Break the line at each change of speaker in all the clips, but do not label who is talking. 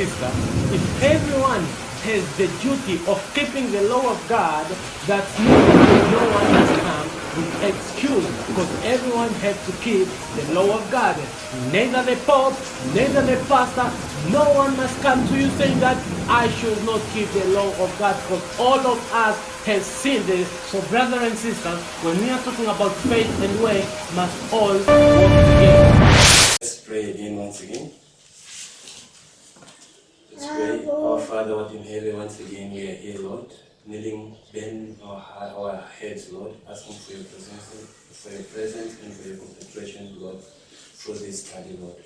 sister, if everyone has the duty of keeping the law of God, that means no one must come with excuse, because everyone has to keep the law of God. Neither the Pope, neither the pastor, no one must come to you saying that I should not keep the law of God, because all of us have sinned. So brothers and sisters, when we are talking about faith and way, must all work together.
Let's pray again once again. Let's pray. Our Father, what in heaven, once again we are here, Lord, kneeling, bend our heads, Lord, asking for your presence and for your concentration, Lord, through this study, Lord.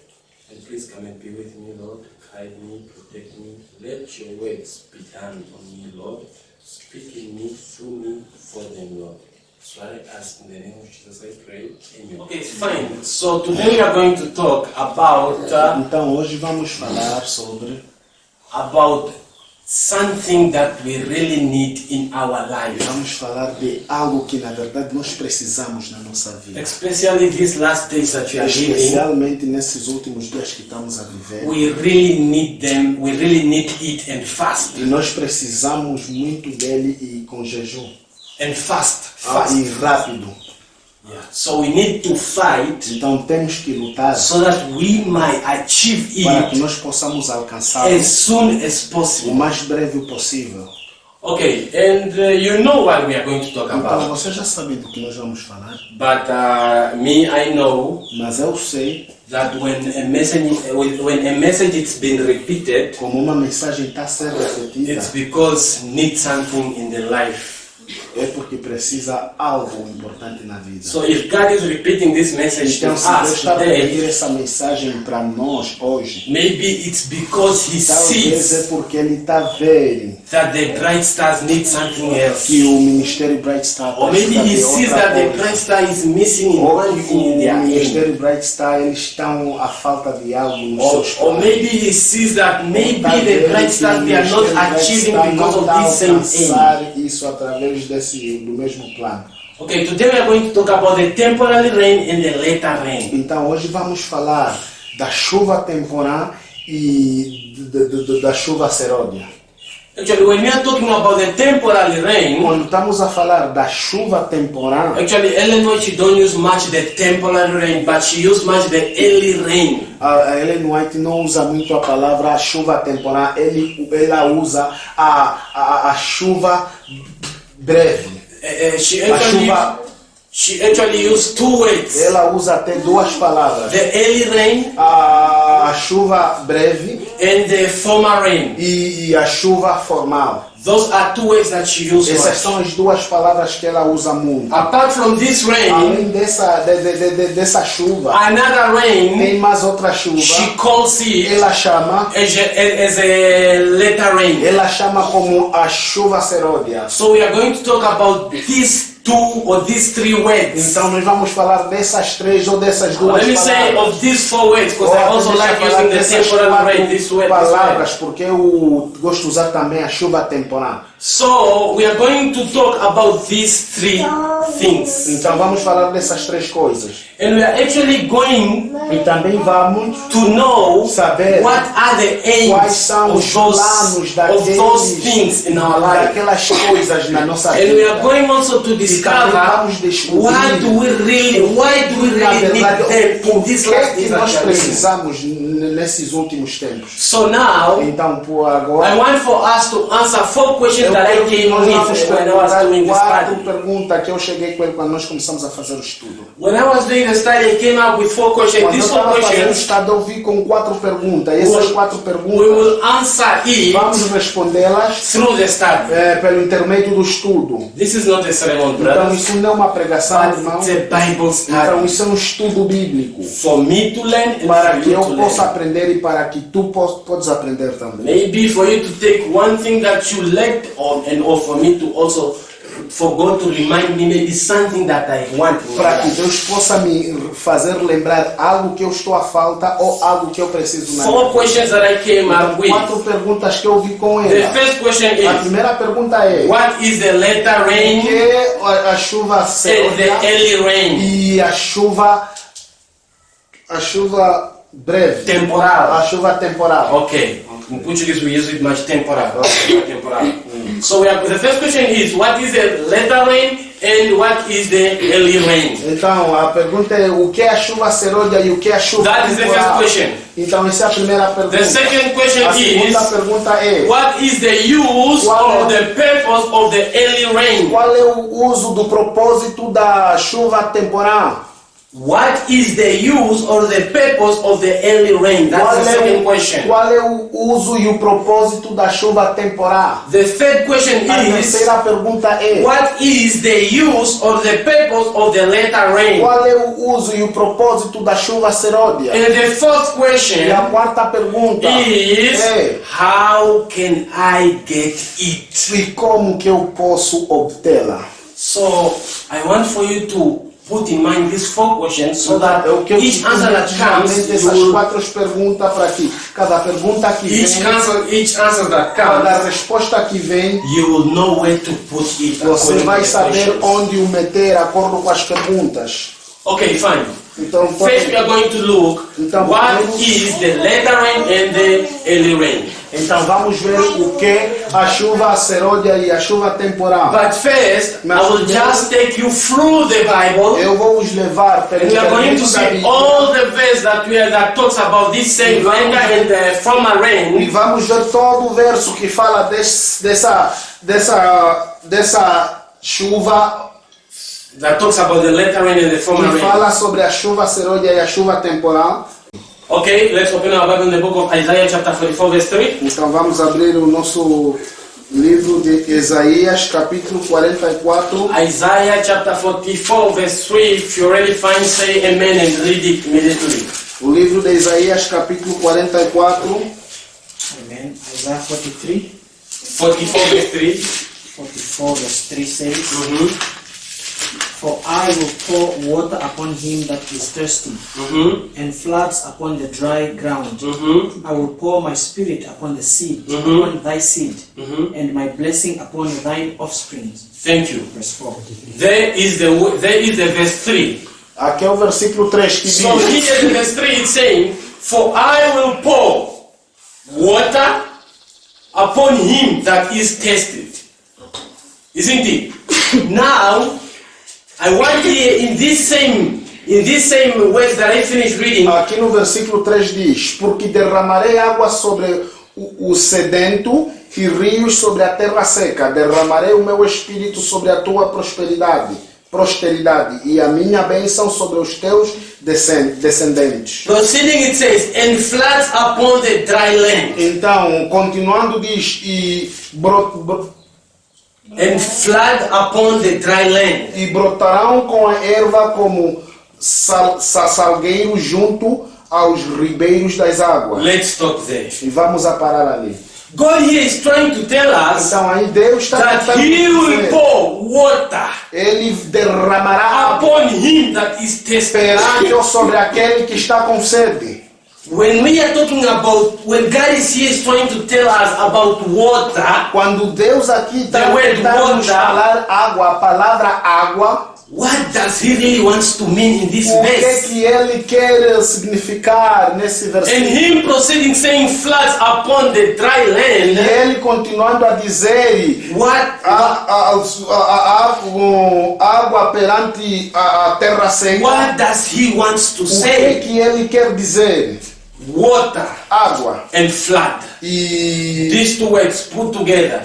And please come and be with me, Lord. Guide me, protect me. Let your words be done on me, Lord. Speak in me, through me, for them, Lord. So I ask in the name of Jesus, I pray. Amen. Okay, fine. So today we are going to talk about
Então hoje vamos falar sobre
something that we really need in our life.
Vamos falar de algo que na verdade nós precisamos na nossa vida.
Especially these last days that we are living.
Especialmente nesses últimos dias que estamos a viver.
We really need them. We really need it and fast.
E nós precisamos muito dele e com jejum.
And fast.
E rápido.
Yeah. So we need to fight.
Então temos que lutar.
So that we might achieve
para que
it.
nós possamos alcançar
as soon as possible.
O mais breve possível.
Okay, and you know what we are going to talk
então,
about.
Então você já sabe do que nós vamos falar.
But I know.
Mas eu sei.
That when a message is being repeated.
Como uma mensagem está sendo repetida.
It's because need something in the life.
É porque precisa algo importante na vida.
So if God is repeating this message
então,
to
se Deus
us
está a
today,
repetir essa mensagem para nós hoje,
maybe it's because He
talvez
sees
é porque ele está vendo
that the Bright Stars need something else.
Que o ministério Bright Star
or maybe He sees that the Bright Star is missing in one thing in their
o ministério
aim.
Bright Star eles estão a falta de algo nos seus planos.
Or maybe He sees that maybe the Bright Stars they are not achieving because of this same aim.
Isso através do mesmo plano.
Okay, today we are going to talk about the temporary rain and the later rain.
Então hoje vamos falar da chuva temporal e da chuva serôdia.
Actually, when we are talking about the temporary rain,
quando estamos a falar da chuva temporal,
actually Ellen White she don't use much the temporary rain, but she use much the early rain.
A Ellen White não usa muito a palavra chuva temporal, ela usa a chuva breve.
She actually used two words.
Ela usa até duas palavras.
The early rain,
a chuva breve,
and the former rain.
E a chuva formal.
Those are two words that she uses.
Essas são as duas palavras que ela usa muito.
Apart from this rain,
além dessa chuva,
another rain,
tem mais outra chuva.
She calls it.
Ela chama
as a later rain.
Ela chama como a chuva serôdia.
So we are going to talk about these two or these three words.
Então nós vamos falar dessas três ou dessas duas
palavras. Let me say of these four words because I also like using the temporary rain. This word.
Palavras porque eu gosto de usar também a chuva temporal.
So we are going to talk about these three things.
Então vamos falar dessas três coisas.
And we are actually going
e também vamos
to know
saber
what are the aims
quais são os planos
of those things in our life.
Daquelas coisas na nossa vida.
And we are going also to discover why do we really need them in this last days
nós precisamos nesses últimos tempos.
So now,
então por agora,
I want for us to answer four questions that I came with when I was doing the study.
Pergunta que eu cheguei com ele quando nós começamos a fazer o estudo.
When I was doing the study, I came up with four questions. These four questions,
eu vi com 4 perguntas. E essas 4 perguntas,
we will answer it.
Vamos respondê-las
through the study.
Pelo intermédio do estudo.
This is not a sermon, brother.
Então isso não é uma pregação, irmão.
It's a Bible study.
Então isso é um estudo bíblico.
For me to learn and
para
for
que
you
eu
to
possa
learn.
aprender e para que tu possas aprender também.
Maybe for you to take one thing that you lacked on, and or for me to also for God to remind me maybe something that I want.
Para que Deus possa me fazer lembrar algo que eu estou à falta ou algo que eu preciso na vida.
Four questions that I came up with.
4 perguntas que eu vi com
The
ela.
first question
A
is,
primeira pergunta é:
what is the later rain
que é a chuva
and
serôdia
the early rain?
e a chuva breve?
Temporal.
A chuva temporal.
Okay. In Portuguese, we use it much temporal. Temporal. So the first question is, what is the latter rain and what is the early rain?
Então, a pergunta é o que é a chuva serôdia e o que é a chuva
That is the first
temporal?
question.
Então, essa é a primeira pergunta.
The second question
A segunda
is,
pergunta é
what is the use or the purpose of the early rain?
qual é o uso do propósito da chuva temporal?
What is the use or the purpose of the early rain? That's the second question.
Qual é o uso e o propósito da chuva temporal?
The third question
A
is,
terceira pergunta é
what is the use or the purpose of the latter rain?
qual é o uso e o propósito da chuva serôdia?
And the fourth
E
question
a quarta pergunta
is,
é
how can I get it?
e como que eu posso obtê-la?
So I want for you to put in mind these four questions so that
Eu quero
each answer that comes, you
essas
will,
quatro perguntas para aqui. Cada pergunta que
each
vem,
answer that
cada
comes,
resposta que vem,
you will know where to put it.
você
according
vai
to the
saber
questions.
onde o meter de acordo com as perguntas.
Okay, fine.
Então,
First, we are going to look
Então,
what
vamos-
is the latter rain and the early rain.
então vamos ver o que a chuva serôdia e a chuva temporal.
But first, I will just take you through the Bible.
Eu vou os levar pelo
And we are going to
caminho da
see
Bíblia
all the verse that talks about this same latter and the former
e
rain.
vamos ver todo o verso que fala dessa chuva,
That talks about the latter rain and the former
que
rain.
fala sobre a chuva serôdia e a chuva temporal.
Okay, let's open our Bible in the book of Isaiah chapter 44 verse 3.
Então vamos abrir o nosso livro de Isaías, capítulo 44.
Isaiah chapter 44 verse 3. If you already find, say amen and read it immediately.
O livro de Isaías, capítulo 44.
Amen. Isaiah 43,
44 verse 3.
44 verse 3 says,
Mm-hmm.
For I will pour water upon him that is thirsty,
Mm-hmm.
and floods upon the dry ground.
Mm-hmm.
I will pour my spirit upon the seed,
Mhm.
upon thy seed,
Mm-hmm.
and my blessing upon thine offspring.
Thank you.
Verse 4.
There is the verse 3.
Aqui é o versículo 3 que
So
diz:
here in verse 3 it's saying, for I will pour water upon him that is thirsty. Isn't it? Now, I want here in this same words that I finished reading,
Aqui no versículo 3 diz: Porque derramarei água sobre o sedento e rios sobre a terra seca. Derramarei o meu espírito sobre a tua posteridade e a minha bênção sobre os teus descendentes.
proceeding it says, and floods upon the dry land.
Então, continuando diz:
And flood upon the dry land.
e brotarão com a erva como salgueiro junto aos ribeiros das águas.
Let's stop there.
E vamos a parar ali.
God here is trying to tell us
Então aí Deus está
that
tentando
He will
dizer,
pour water
Ele derramará água
upon him that is thirsty.
perante sobre aquele que está com sede.
When we are talking about, when God is here is trying to tell us about water,
Quando Deus aqui está
The word
tentando nos
water.
falar água, a palavra água,
what does He really wants to mean in this
o que
verse?
que Ele quer significar nesse
And
versículo?
Him proceeding saying floods upon the dry
E
land,
Ele continuando a dizer
what
água perante a terra seca.
does He wants to
O que
say?
que Ele quer dizer?
Water
Água.
and flood.
E
These two words put together.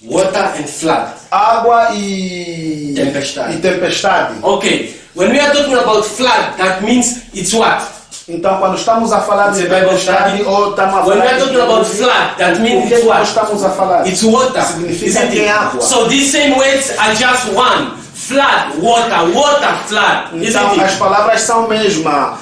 Water and flood.
água e
Tempestade.
e tempestade.
Okay, when we are talking about flood, that means it's what?
Então, quando estamos a falar de
It's a Bible
tempestade
study.
ou estamos a
When we
falar
are talking about flood, that
o
means
que
it's
nós
what?
estamos a falar?
It's water.
Significa
Isn't
que é
it?
água.
So these same words are just one. Flood, water, flood.
Então,
Isn't
as
it?
palavras são mesmas.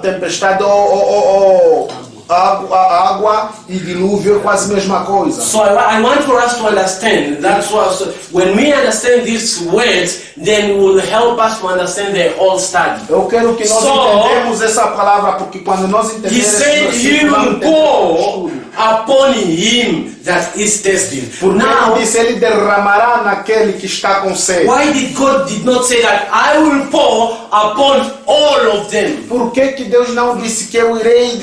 Tempestade ou água e dilúvio é quase a mesma coisa.
So I want for us to understand. That's what. So when we understand these words, then it will help us to understand the whole study.
Eu quero que nós
So,
entendemos essa palavra, porque quando nós
He
entendemos esse
said, "He
versículo, nós
will
entendemos
pour
tudo.
upon him that is thirsty."
Porque
Now,
ele disse, ele derramará naquele que está com sede.
why did God did not say that I will pour upon all of them?
Por que que Deus não disse que eu irei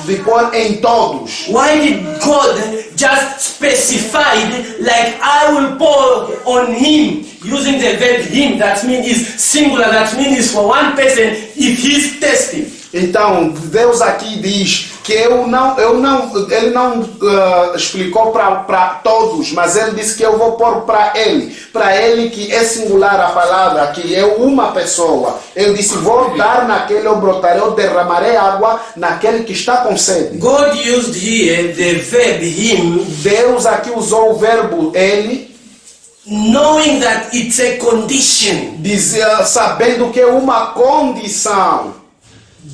de pôr em todos?
Why did God just specified like I will pour on him using the verb him? That means is singular. That means is for one person if he's thirsty.
Então, Deus aqui diz que ele não explicou para todos, mas ele disse que eu vou pôr para ele que é singular a palavra, que é uma pessoa. Ele disse, vou dar naquele, eu brotarei, eu derramarei água naquele que está com sede.
God used here the verb him,
Deus aqui usou o verbo ele,
knowing that it's a condition.
sabendo que é uma condição.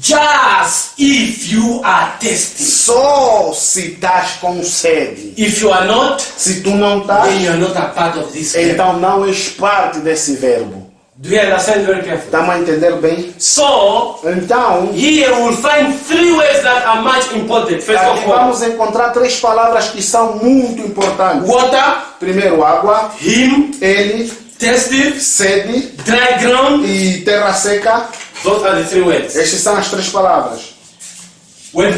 Just if you are thirsty.
Só se estás com sede.
If you are not,
Se tu não estás,
then you are not a part of this verb.
então não és parte desse verbo.
Do you understand very carefully?
Estamos a entender bem?
So,
Então,
here we'll find three words that are much important. First
aqui
of all,
vamos encontrar 3 palavras que são muito importantes.
water,
Primeiro, água,
him,
ele,
thirsty,
sede
dry ground.
e terra seca.
Those are the three words.
Estas são as 3 palavras.
When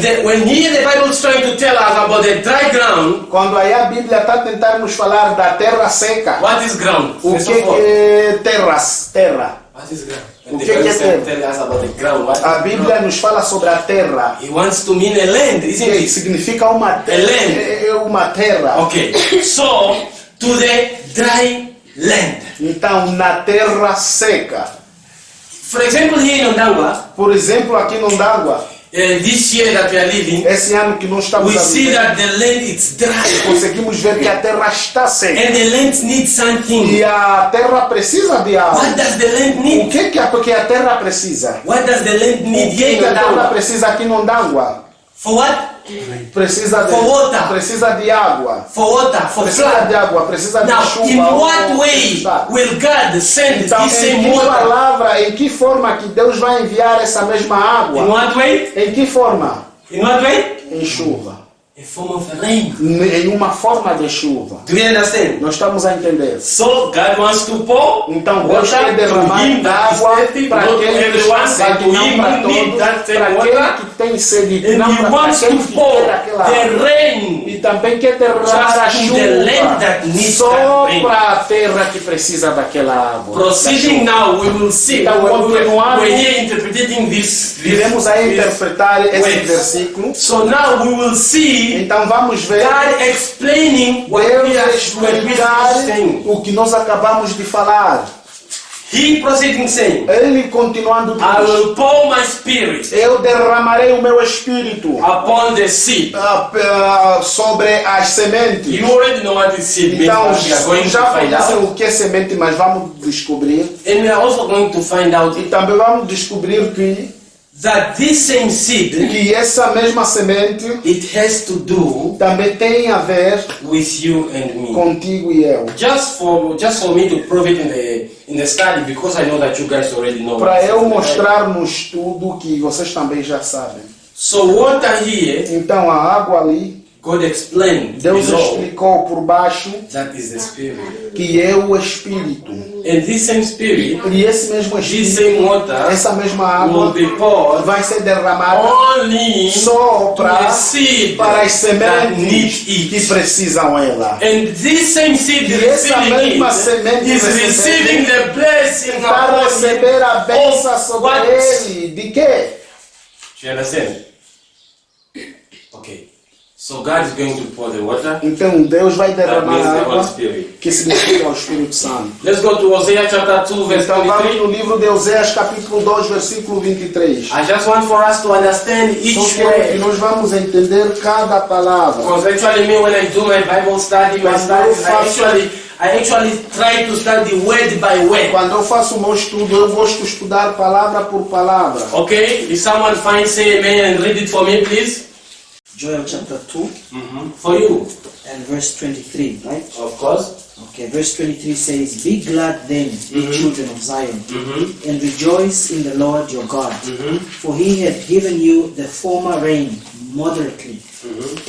here the Bible is trying to tell us about the dry ground,
Quando aí a Bíblia está tentando nos falar da terra seca,
what is ground?
o
First
que
of all,
é terra?
what is ground?
O
And the
que
Bible
é
is
terra?
telling us about the ground. What is
A
ground?
Bíblia nos fala sobre a terra,
He wants to mean a land, isn't
que
it?
significa uma terra.
Land.
É uma terra.
Okay. So, to the dry land.
Então, na terra seca.
For example, here in Ondangwa,
Por exemplo, aqui no Ndangwa,
this year that we are living,
esse ano que nós estamos
we
a
see
viver,
that the land is dry.
conseguimos ver que a terra está seca.
And the land needs something.
E a terra precisa de
What
água.
does the land
O
need?
que a terra precisa?
What does the land
O
need here in
que a terra
Ondangwa?
precisa aqui no Ndangwa?
For what?
Precisa
For water.
precisa de água.
For water, for
Precisa
flood.
de água, precisa de
Now,
chuva.
in
ou
what way
tempestade.
will God send
Então,
this
em
same
que
water?
palavra, em que forma que Deus vai enviar essa mesma
In
água?
what way?
Em que forma?
In what way?
Em chuva.
A form of rain.
Em uma forma de chuva.
Do you understand?
Nós estamos a entender.
So God wants to pour
Então Deus quer
water to
derramar
him that is
água
thirsty,
para
not to
aquele que
everyone,
está
but
sede,
to
não
him
para
who needs that
todos,
same
para
water.
aquele que tem sede,
And
não
He
para
wants
aquele
to
que
pour
quer aquela água.
the rain
E também quer derramar a
just to the land that
chuva
needs
só
that rain.
para a terra que precisa daquela água.
Proceeding
da chuva.
now, we will see.
Então, continuando,
We're here interpreting this.
Iremos aí
this
interpretar esse
words.
versículo.
So now we will see
Então vamos ver
God explaining what we are
Deus explicar
saying.
o que nós acabamos de falar.
He proceeding saying,
Ele continuando
I
diz,
will pour my spirit
eu derramarei o meu espírito
upon the seed.
sobre as sementes.
You already know what this seed means,
Então,
but we are going to
já
find
conhecem
out.
o que é semente, mas vamos descobrir.
And we are also going to find out
E também vamos descobrir que
that this same seed,
essa mesma semente
it has to do
também tem a ver
with you and me.
contigo e eu.
Just for me to prove it in the study, because I know that you guys already know.
Para
this.
eu mostrar no estudo que vocês também já sabem.
So water here,
Então a água ali,
God explained
Deus
below,
explicou por baixo
that is the spirit.
que é o Espírito.
And this same spirit,
E esse mesmo
this
Espírito,
same water,
essa mesma
will
água
be poured
vai ser derramada
only
só
to the
para
seed
as
that
sementes
needs
que
it.
precisam ela.
And this same seed
E essa
receiving
mesma
it
semente
is receiving the blessing
para
upon
receber a
him.
bênção sobre
what?
ele. De quê?
Do you understand? Okay. So God is going to pour the water.
Então Deus vai
That
derramar
means
a
the Holy
água,
Spirit.
que significa o Espírito Santo.
Let's go to Hosea chapter 2, verse
Então vamos
23.
no livro de Oséias, capítulo 2, versículo 23.
I just want for us to understand
Só
each
que
word.
nós vamos entender cada palavra.
Because actually me, when I do my Bible study, my studies, I actually try to study word by word.
Quando eu faço o meu estudo, eu gosto de estudar palavra por palavra.
Okay? If someone finds, say amen and read it for me, please.
Joel chapter 2
For you.
and verse 23, right?
Of course.
Okay, verse 23 says, Be glad then, ye children of Zion, and rejoice in the Lord your God, for he hath given you the former rain moderately,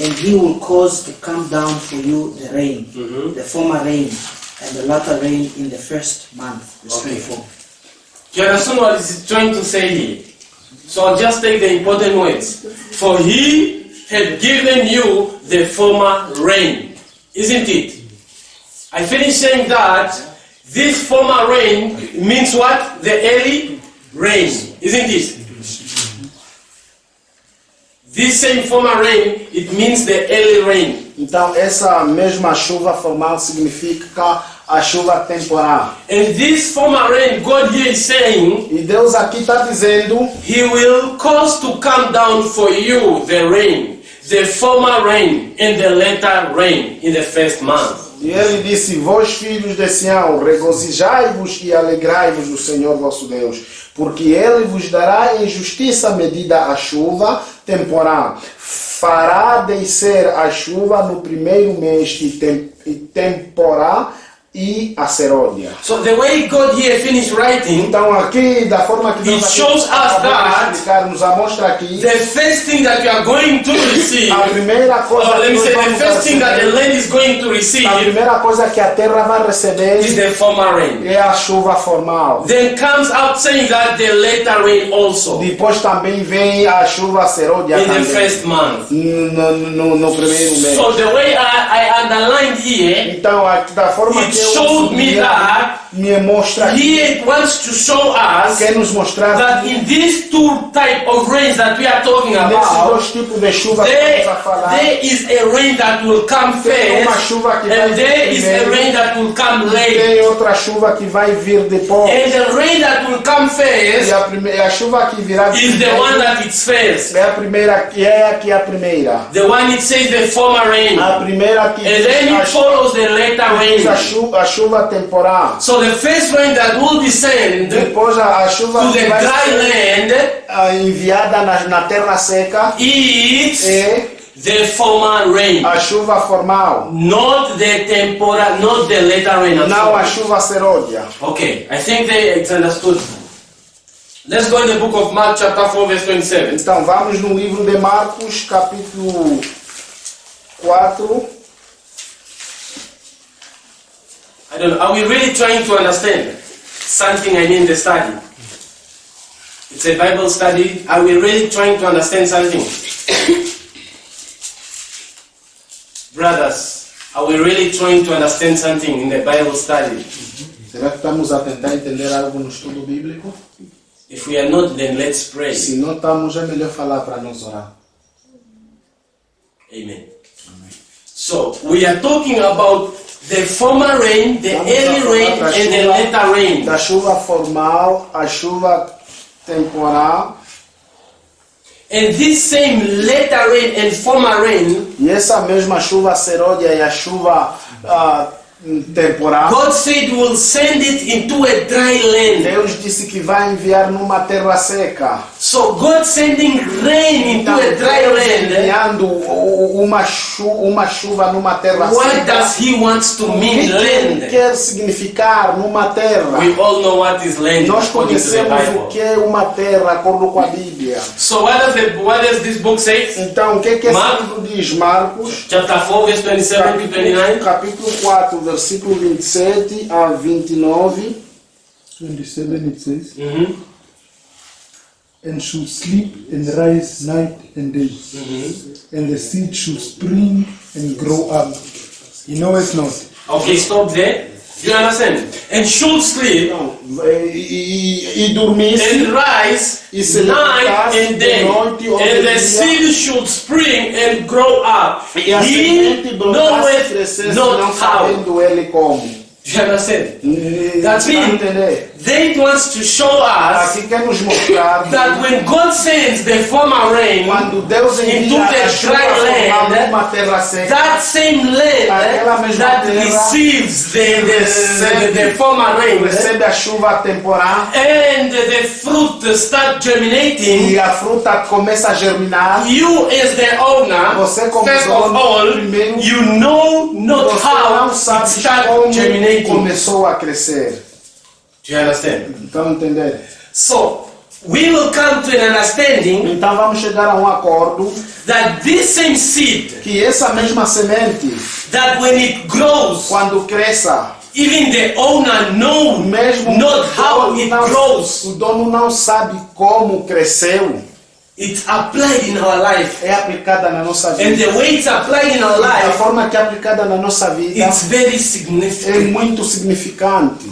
and he will cause to come down for you the rain, the former rain, and the latter rain in the first month. Verse
Okay.
24.
Do you understand what it's trying to say here? So I'll just take the important words. For he had given you the former rain. Isn't it? I finished saying that this former rain means what? The early rain. Isn't it? This same former rain, it means the early rain.
Então, essa mesma chuva formal significa a chuva temporal.
And this former rain, God here is saying,
E Deus aqui está dizendo,
He will cause to come down for you the rain, the former rain and the latter rain in the first month.
e ele disse, vós filhos de Sião, regozijai-vos e alegrai-vos no Senhor vosso Deus, porque ele vos dará em justiça medida a chuva temporal. Fará descer a chuva no primeiro mês e temporá e a seródia.
So the way God here finished writing,
Então aqui, da forma que Deus
It
aqui
shows us
acabou de
that
explicar, nos mostra aqui,
the first thing that you are going to receive,
a primeira coisa
or let me
que
say,
nós
the
vamos
first thing that the
receber,
land is going to receive
a primeira coisa que a terra vai receber
is the former rain.
é a chuva formal.
Then comes out saying that the latter rain also
Depois também vem a chuva seródia
in the
também,
first month.
no primeiro mês.
So the way I underlined here,
Então, aqui, da forma
it
que eu
showed me
sublinhei,
that
me mostra aqui,
here it wants to show us
quer nos mostrar
that in these two type of rains that we are talking
nesses
about,
dois tipos de chuva que
there
estamos a falar,
is a rain that will come
tem uma
first,
chuva que vai
and there
vir
is a
primeiro,
rain that will come late.
tem outra chuva que vai vir depois.
And the rain that will come
E
first
a chuva que virá
is the one that it's first.
é a primeira, que é aqui a primeira.
The one it says the former rain.
A primeira que
And then it follows the later rain.
a chuva temporal.
So the first rain that will descend to
Depois a chuva
the
que vai
dry
ser
land
enviada na terra seca
is
é
the former rain.
a chuva formal,
Not the temporal, not the later rain. I'm
não a
sorry.
chuva seródia.
Okay, I think it's understood. Let's go in the book of Mark chapter 4 verse 27.
Então vamos no livro de Marcos, capítulo 4.
I don't know, are we really trying to understand something in the study? It's a Bible study. Are we really trying to understand something? Brothers, are we really trying to understand something in the Bible study?
Será que estamos a tentar entender algo no estudo bíblico?
If we are not, then let's pray.
Se não estamos, é melhor falar para nós orar.
Amen. So, we are talking about the former rain, the
Vamos a
early
falar
rain,
da
and the
chuva-
later rain.
Da chuva formal, a chuva temporal.
And this same later rain and former rain,
E essa mesma chuva seródia e a chuva temporal,
God said will send it into a dry land.
Deus disse que vai enviar numa terra seca.
So God sending rain into
Então,
a dry
Deus
land,
enviando uma chuva numa terra
what
seca.
does He wants to
O que
mean
ele
land?
quer significar numa terra?
We all know what is land
Nós
according to the
conhecemos o
Bible.
que é uma terra, de acordo com a Bíblia.
So what does this book say?
Então, o que esse
Marcos-
livro diz? Marcos,
Chapter 4, verse 27 to 29.
capítulo 4, versículo 27 a 29.
27 it says,
Mhm,
and should sleep and rise night and day, and the seed should spring and grow up. You know it's not.
Okay, stop there. You understand? And should sleep
Então, e dormisse,
and rise
E se
night
levantasse
and
de
day,
noite ou de
and the
dia.
seed should spring and grow up.
e a
He
semente brotasse e crescesse,
knoweth
não
not how.
sabendo ele como.
You understand? That
Dá
means
entender?
they wants to show us
Aqui quer nos mostrar
that when God sends the former rain,
quando Deus
into
envia
the
a chuva
dry
formal
land,
numa terra seca,
that same
Aquela
land
mesma
that
terra
receives the former rain
recebe a chuva temporal
and the fruit start germinating,
e a fruta começa a germinar.
you as the owner,
Você como
first of
dono,
all,
primeiro,
you know not
Você
how
não
it
sabe
start
como
germinating.
começou a crescer.
Do you understand?
Então, entender?
So, we will come to an understanding
Então, vamos chegar a um acordo
that this same seed,
que essa mesma semente,
that when it grows
quando cresça,
Even the owner knows
Mesmo
not how it grows.
o dono não sabe como cresceu.
It's applied in our life.
É aplicada na nossa
And
vida.
the way it's applied in our
A
life,
forma que é aplicada na nossa vida
it's very
é
significant.
muito significante.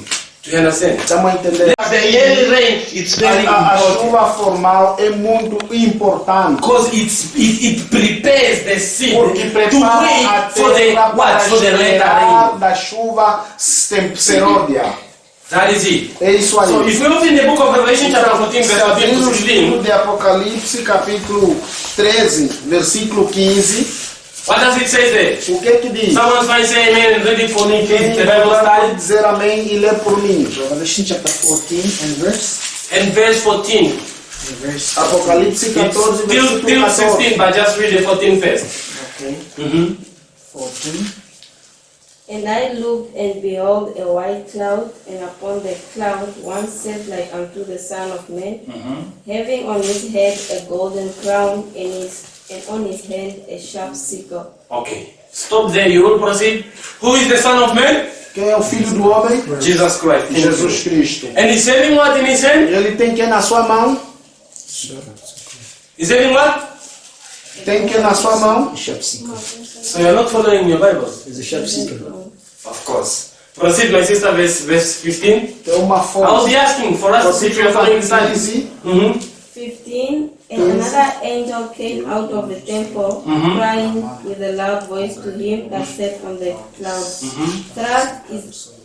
Do you understand?
Estamos a entender?
The yearly rain, it's very
A
important.
chuva formal é muito importante.
Because it prepares the seed
Porque
to
prepara a
wait for the
terra
what?
para
For the later
esperar
rain.
da chuva serôdia.
That is it.
É isso aí.
So if we open the book of Revelation chapter 14 verse 14
Abrimos
to
o
16,
livro de Apocalipse, capítulo 13, versículo 15.
what does it say there?
O que diz?
Someone might say amen and read it for me, please. The
Quem
Bible
pode
study.
dizer amém e ler por mim?
Revelation chapter 14 and verse.
And verse 14.
And verse.
Apocalipse
It's
14,
till
versículo
16,
14.
but just read the 14 first.
Okay. 14.
And I looked, and behold, a white cloud, and upon the cloud one sat like unto the Son of Man, having on his head a golden crown, and on his hand a sharp sickle.
Okay. Stop there. You will proceed. Who is the Son of Man?
Quem é o filho do homem?
Jesus Christ. Thank you.
Jesus Cristo.
And he's having what in his hand?
Ele tem que na sua mão?
He's having what?
Tem que na sua mão?
So you're not following your Bible?
There's a sharp sickle.
Of course. Proceed, my sister, verse 15.
É uma
I will
fonte.
be asking for us to see if you are following the studies.
15.
15. And another angel came out of the temple, crying with a loud voice to him that sat on the cloud,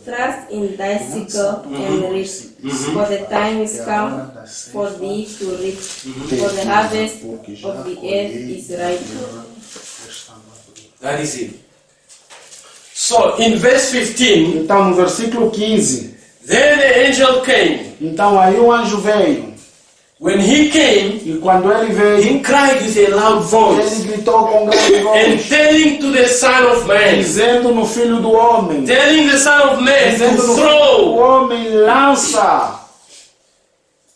Thrust in thy sickle and reap, for the time is come for thee to reap, for the harvest of the earth is ripe.
That is it. So in verse 15,
Então, no versículo 15.
then the angel came.
Então, aí o anjo veio.
When he came,
E quando ele veio,
he cried with a loud voice,
ele gritou com grande
and
voz,
telling to the Son of Man,
dizendo no filho do homem,
telling the Son of Man
dizendo
to
no filho do
throw.
homem, lança.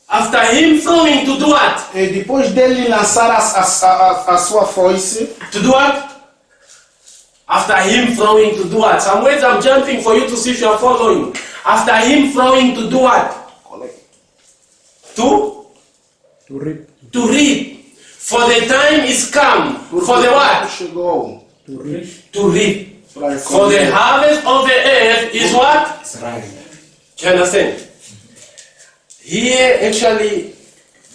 After him throwing, to do what?
E depois dele lançar a sua foice,
To do what? After him throwing, to do what? Some words I'm jumping for you to see if you are following. After him throwing, to do what?
To reap.
To reap. For the time is come. For the what?
Chegou.
To reap.
To reap.
Para
For the harvest of the earth is what? Do you understand? Here actually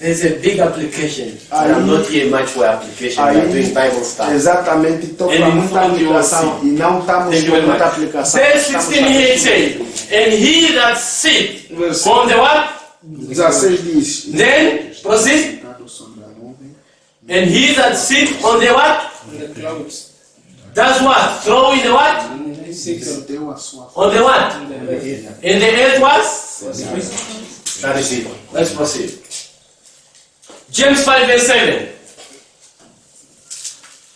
there's a big application. But I'm not here much for application. We are doing Bible stuff.
Exatamente, estou
And
para
in
muita
front you will
aplicação
see.
e não estamos
Thank you
com
very
muita
much.
aplicação.
Verse
Estamos
16 here it says, and he that sit
Versículo
on the what?
16 diz,
Then proceed. And he that sit on the what? Does what? Throw in the what? On the what? In the earth was? That is it. Let's proceed. James 5 verse 7.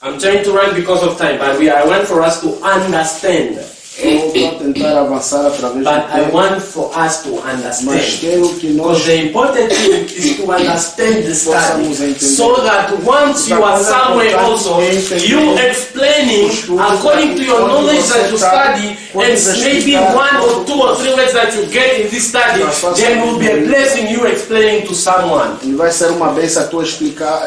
I'm trying to run because of time, but I want for us to understand.
eu vou tentar avançar através
But
do
I
tempo,
want for us to
mas
understand.
quero que
Because
nós
the important thing is to understand the study,
Possamos entender.
so that once you are somewhere also, you explaining according to your knowledge that you study, and maybe one or two or three words that you get in this study, then will be a blessing you explaining to someone.
e vai ser uma bênção a tu explicar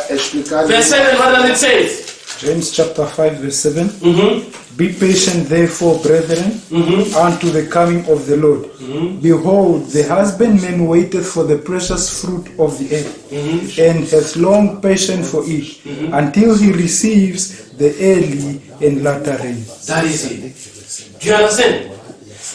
Verse 7, what does it say?
James chapter 5 verse 7.
Mm-hmm.
Be patient therefore, brethren, unto the coming of the Lord. Behold, the husbandman waiteth for the precious fruit of the earth, and hath long patience for it, until he receives the early and latter rain.
That is it. Do you understand?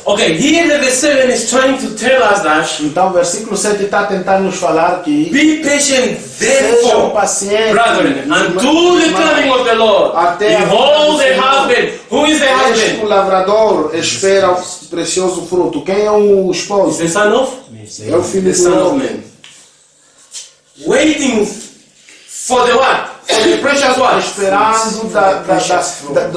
Okay, here the verse 7 is trying to tell us that
Então, o versículo 7 está tentando nos falar que
be patient
sejam
therefore,
pacientes
brethren, until the coming of the Lord. Behold the husband. Who is the
Este o
husband?
lavrador espera o precioso fruto. Quem é o
Is
esposo?
the son of?
É o filho
The
do
son of
homem.
man. Waiting for the what? For the precious what?
Esperando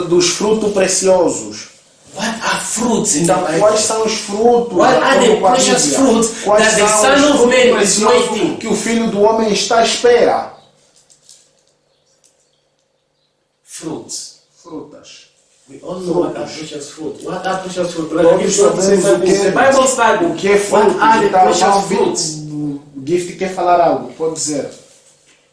dos frutos preciosos.
What are fruits in the
Então,
Bible?
quais são os frutos
What
de
are the
acordo com a
precious
Bíblia?
fruits
Quais
that the
são
Son
os
of
frutos
Man is
preciosos
waiting?
que o filho do homem está à espera?
Fruits.
Frutas.
We all know what are precious fruit. What are precious fruit? Brother,
Todos
give you want to say
sabemos
something. It's a Bible study.
o que é
What
fruto.
are the
Então,
precious fruits?
o Gift quer falar algo, pode dizer.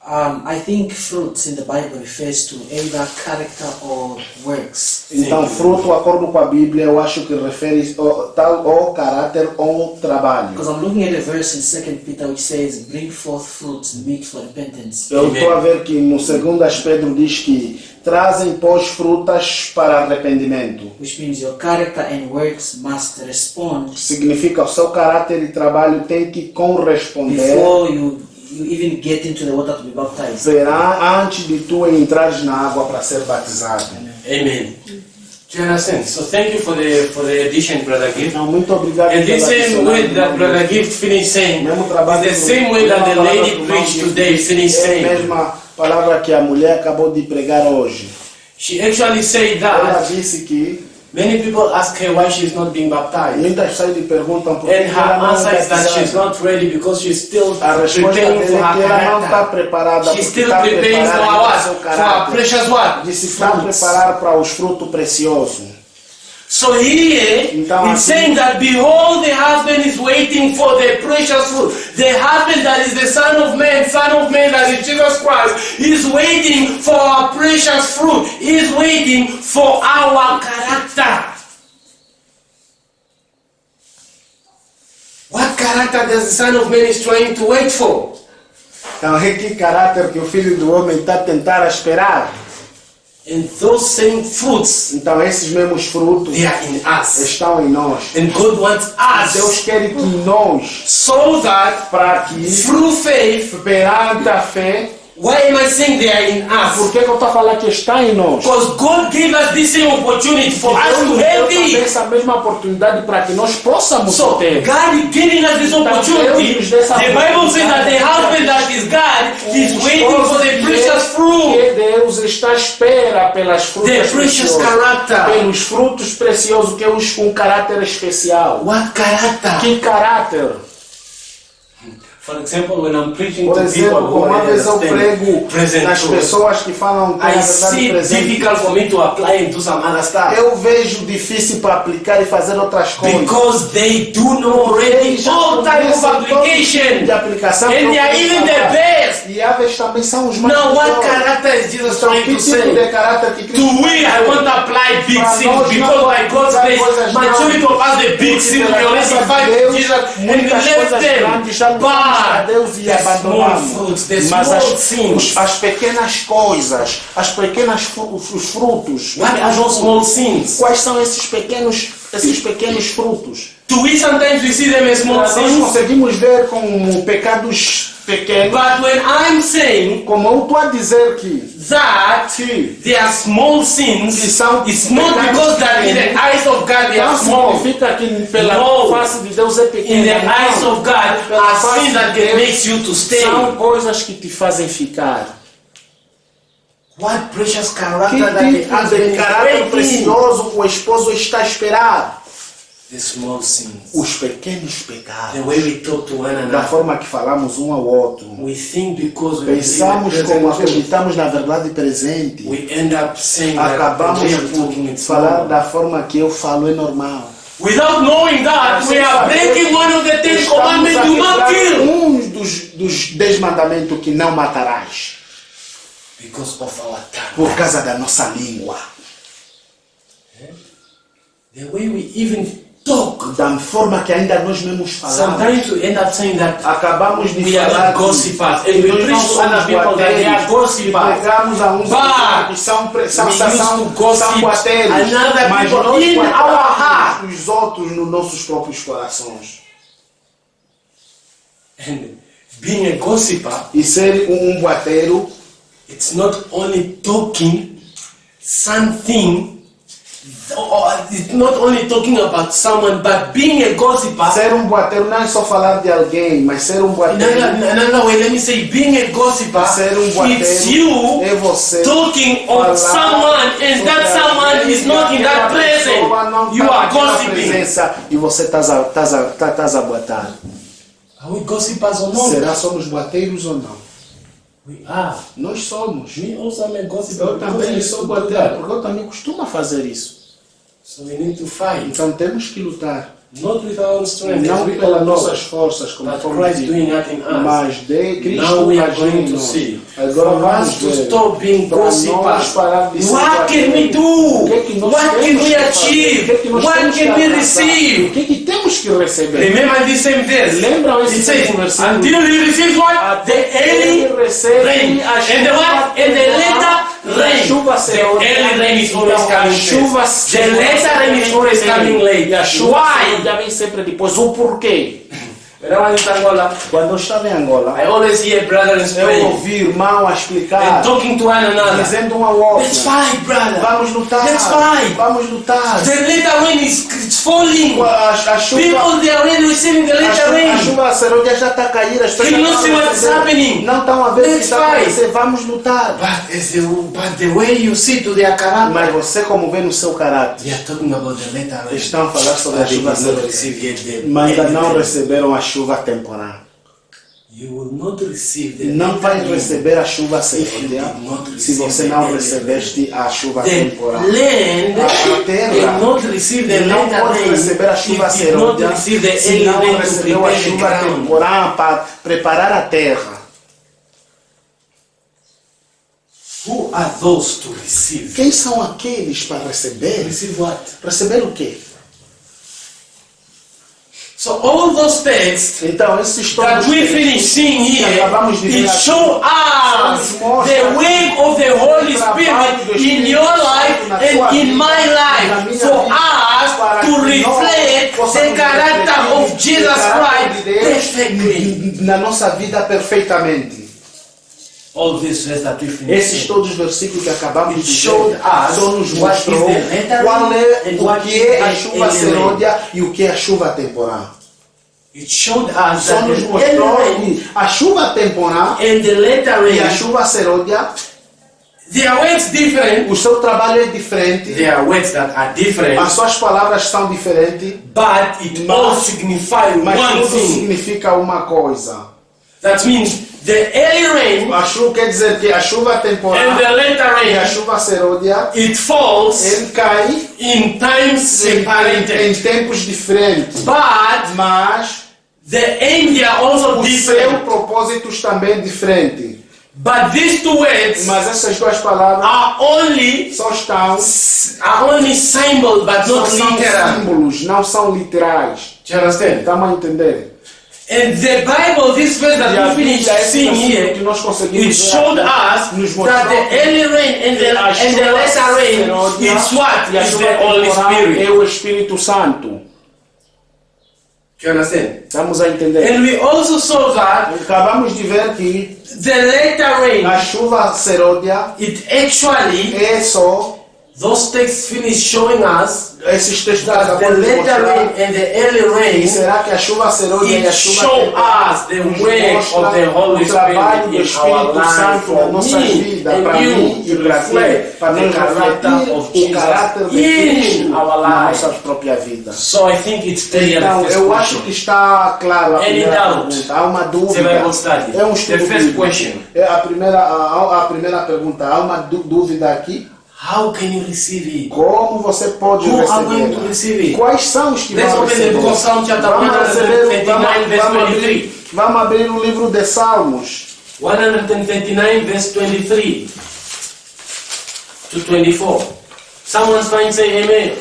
I think fruits in the Bible refers to either character or works.
Então, fruto, de acordo com a Bíblia, eu acho que refere tal ou caráter ou trabalho.
Because I'm looking at a verse in 2 Peter which says, bring forth fruits meet for repentance.
Eu estou a ver que no 2 Pedro diz que trazem, pois, frutas para arrependimento.
Which means your character and works must respond
Significa o seu caráter e trabalho tem que corresponder
before you even get into the water to be baptized.
será antes de tu entrares na água para ser batizado.
Amen. Do you understand? So thank you for the addition, Brother Gift.
Então, muito obrigado.
And this
pela
same
adição.
way that Brother Gift finished saying
Mesmo
is
trabalho
the same way that the lady preached today finished
É a
saying.
mesma palavra que a mulher acabou de pregar hoje.
She actually said
Ela
that
disse que
many people ask her why she's not being baptized.
muitas pessoas lhe perguntam por que
And
ela
her
não é
answer is that she's
batizada.
not ready because she's still
A resposta
preparing
dele
for
é que
her
ela não está
character.
preparada
She's
porque
still
está
preparing for
preparada
her
para o
what?
seu
For her
caráter.
precious what?
De se está
Fruits.
preparar para os frutos preciosos.
So here,
Então,
he's
aqui-
saying that behold, the husband is waiting for the precious fruit. The husband that is the Son of Man that is Jesus Christ, is waiting for our precious fruit. He is waiting for our character. What character does the Son of Man is trying to wait for?
Então, é que caráter que o Filho do Homem está a tentar esperar.
And those same fruits,
Então, esses mesmos frutos
they are in us.
estão em nós.
And God wants
Deus
us
quer que nós,
so that
para que
through faith,
perante a fé,
why am I saying they are in us?
por que eu estou a falar que está em nós?
Because God gave us this same opportunity for us
Deus
to
nos deu
have
também
it.
essa mesma oportunidade para que nós possamos
So
ter.
God is giving us this opportunity. The Bible says that the husband that is God is waiting for the precious fruit,
Que Deus está à espera pelas
the
frutas
precious
preciosas,
character.
pelos frutos preciosos que os com caráter especial.
What character?
Que caráter?
For example, when I'm preaching
Por
to people
exemplo,
who
como uma vez eu
understand
prego
present
nas
truth,
pessoas que falam que a
I
verdade
see it
presente,
difficult for me to apply and do some other stuff
eu vejo difícil para aplicar e fazer outras coisas.
because they do know already
Eles já
all type of
conhecem todo tipo
application,
de aplicação,
and they are even the best.
E aves também são os mais
Now, what
melhores.
character is Jesus
Então,
trying
que
to
tipo
say?
de caráter que Cristo
To we, I want to apply big things because by God's grace, majority of us the big things we already find Jesus and we
muitas
left
coisas grandes já
them.
levamos a
But
Deus e
the small
abandonamos.
fruits, the
Mas
small things.
as pequenas coisas, as pequenas os frutos.
What are those small sins?
Quais são esses pequenos frutos?
Do we sometimes we see them as small
Nós
sins?
conseguimos ver como pecados pequenos.
But when I'm saying
Como eu estou a dizer que
that they are small sins, it's not because that in the eyes of God they are
não
small.
significa que pela
No.
face de Deus é pequeno.
In the eyes
Não.
of God
Pela
are
face
sins that
de
can
Deus
make you to stay.
São coisas que te fazem ficar.
What precious
Que
character that the
tipo
husband
de
is
caráter
waiting.
precioso o esposo está a esperar?
The small sins.
Os pequenos
The
pecados.
way we talk to one
Da
another.
forma que falamos um ao outro.
We think because we believe in
Pensamos
present
como
truth,
acreditamos na verdade presente.
we end up saying that the
Acabamos
way I'm talking
por
it's
falar
normal.
da forma que eu falo é normal.
Without knowing that, we are breaking one of the 10 commandments, do not kill.
Dos 10 mandamentos que não matarás.
Because of our tongue.
Por causa da nossa língua.
The way we even talk.
Da forma que ainda nós mesmos falamos.
Sometimes we end up saying that
Acabamos de
we are
falar
not gossipers. And we
nós não
preach to other
somos
people that they are
boateiros.
gossipers.
Pregamos a uns
But
que são
we used to gossip
boateiros.
another
Mas
people
nós
in our heart.
os outros nos nossos próprios corações.
And being a gossiper,
E ser boateiro
it's not only talking something, or it's not only talking about someone, but being a gossiper.
ser boateiro não é só falar de alguém, mas ser boateiro
Another way, let me say, being a gossiper,
ser boateiro
it's you
é você
talking of
falar
someone, and that
sobre
someone
alguém
is not in that
aquela pessoa não
present. You
tá
are
naquela
gossiping.
presença e você estás a boatar.
Are we gossipers or not?
Será somos boateiros ou não?
We are.
Nós somos.
Me also am a gossip.
Eu também sou boateiro, porque eu também costumo fazer isso.
So we need to fight.
Então temos que lutar.
Not with our own strength,
Não
as we
pelas
all know,
nossas forças, como
but
fomos
Christ
dito,
doing that in us.
mas de Cristo
Now we are going
agindo.
to see.
Agora
For
vamos
us to
ver.
stop being
Para nós
gossipers.
parar de ser
What can we
boateiros.
do?
O que é que nós
What can
temos
we
que fazer?
achieve?
O que é que nós
What
temos que
can we
alcançar?
receive?
O que é que temos que receber?
Remember this same verse.
Lembram esse
It says,
mesmo versículo?
until he receives what? The early
Ele recebe
rain.
a
And the what? And the later rain.
A chuva
The
será
early rain is always
Então, a
coming
chuva
first. The later rain is always coming late.
E a chuva
Why?
já vem sempre depois. O porquê?
When I was in Angola,
Quando eu estava em Angola,
I always hear brothers
eu
praying
ouvi irmão a
and
explicar,
talking to one another.
dizendo um ao outro:
Let's fight, brother.
vamos lutar,
Let's fight.
vamos lutar.
The later rain is falling.
A chuva,
People, they are already receiving the later
a
rain.
chuva serôdia já está a cair, as pessoas
Can you
já
see
estão a
what's
receber.
happening?
Não estão a ver o que
Let's
está a
fight.
acontecer, vamos lutar.
But the way you see to their character,
Mas você, como vê no seu caráter,
they are talking about the later rain.
estão a falar sobre a
But they
chuva
did not
serôdia,
receive yet the
mas ainda
early
não
rain.
receberam a chuva temporal.
You will not receive the
Não
later
vai
rain.
receber a chuva serôdia se você não recebeste a chuva
The
temporal.
land
A terra
did not receive the
não
later
pode
rain.
receber a chuva
It did not
serôdia
receive the
se
early
não
rain to
recebeu a
prepare the
chuva
ground.
temporal para preparar a terra.
Who are those to receive?
Quem são aqueles para receber?
Receive what?
Receber o quê?
So all those texts
Então, esses todos
that we finish seeing here,
acabamos de ver
it
aqui,
show us the way of the Holy Spirit in your life and in my life for us to reflect the character of Jesus Christ perfectly.
na nossa vida perfeitamente.
All these verses that we
Esses
finished.
todos os versículos que acabamos de
showed
dizer
us
só nos
what is
mostrou
the latter
qual é
and
o
what
que
is
é a
the
chuva
early
serôdia e o que é a chuva temporal.
It showed us
Só
that
nos
the
mostrou
early rain
que a chuva temporal
and the later
e a
rain,
chuva serôdia,
their words different.
o seu trabalho é diferente,
There are words that are different,
as suas palavras são diferentes,
but it all signify
mas
one
tudo
thing.
significa uma coisa.
That means the early rain
A chuva quer dizer que a chuva temporal
and the later
e a
rain,
chuva serôdia,
it falls
ele cai
in times separated.
em tempos diferentes,
But
mas
the aim they are also
o seu
different.
propósito também é diferente.
But these two words
Mas essas duas palavras
are only symbol, but
são
not literal.
símbolos, não são literais.
Do you understand?
Estamos a entender?
And the Bible, this verse
E
that
a
we finished
Bíblia, esse
seeing
versículo
here,
que nós conseguimos
it
ver
showed
aqui, nos
us
mostrou
that the early rain and the later rain
serôdia
is what?
e a
Is
chuva
the Holy
temporal é
Spirit.
o Espírito Santo.
Do you understand?
Estamos a entender?
And we also saw that
Acabamos de ver que
the later rain,
a chuva serôdia
it actually,
é só
those texts finish showing us
esses textos que
that the
acabamos de
later
mostrar.
rain and the early
E
rain,
será que a chuva serôdia e a
it
chuva
show
temporal
us the
nos
way
mostra
of the Holy
o trabalho
Spirit
do
in our
Espírito
life
Santo na
for
nossa
me
vida,
and
para
you
mim e
to
para ti,
reflect
para
the
nós
character
refletir
of
o caráter de
Jesus
Cristo
in our
na
life.
nossa própria vida.
So I think it's clear.
Então,
the first
eu acho
question.
que está claro a
Any
primeira
doubt?
pergunta. Há uma
It's a
dúvida.
Bible study.
É um
The
estudo
first
bíblico.
question.
É a primeira pergunta. Há uma dúvida aqui.
How can you receive it?
Como você pode
Who are going to
receber?
receive it?
Quais são os que
Let's
vão
open the
receber?
book of Psalm chapter
Vamos receber,
139 verse 23.
vamos abrir o livro de Salmos.
139 verse 23 to 24. Someone's fine, say amen.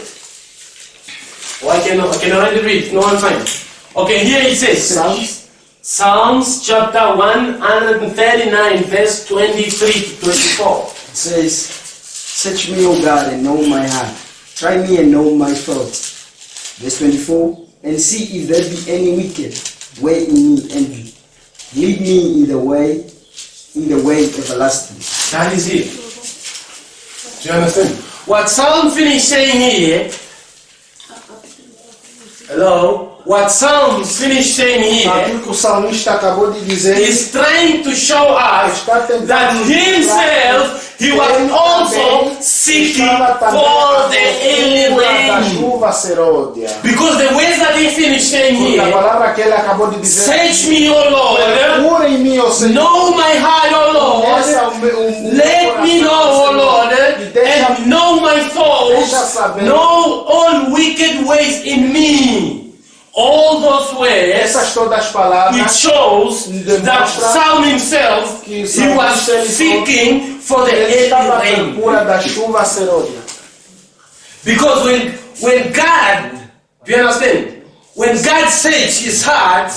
Oh, I can already read. No one fine. Okay, here it says.
Salmos.
Psalms chapter 139 verse 23 to 24.
It says, search me, O God, and know my heart. Try me and know my thoughts. Verse 24, and see if there be any wicked way in me, and lead me in the way everlasting.
That is it. Do you understand? What Psalm finished saying here, hello? What Psalm finished saying here
Aquilo que o salmista acabou de dizer
is trying to show us
está tentando
that himself, he was also seeking for the early
da
rain.
chuva serôdia.
Because the words that he finished saying
Porque a
here,
palavra que ele acabou de dizer,
search me, O Lord,
procura em mim, ó Senhor,
know my heart, O Lord,
Conheça o
Let me know, O Lord, and know my faults,
deixa saber.
know all wicked ways in me. All those ways,
Essas todas as
it
palavras
shows that Saul himself,
que
he was seeking for the
ele
early
estava à
rain.
procura da chuva seródia.
Because when God, do you understand? When God searched his heart,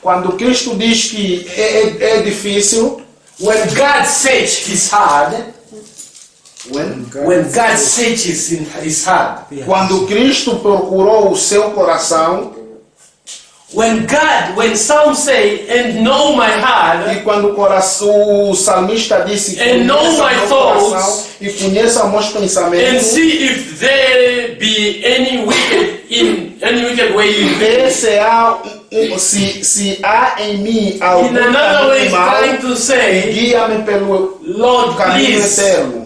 Quando Cristo diz que é difícil,
when God searched his heart,
when
God searches in his heart,
Quando Cristo procurou o seu coração,
when Psalm say, and know my heart,
e quando o salmista disse
And know
conheça
my
meu
thoughts,
coração e conheça meus
and
pensamentos,
see if there be any wicked way in me.
se há em mim algum
In another way,
caminho
it's
mau,
trying to say,
guia-me pelo
Lord,
caminho
please
eterno.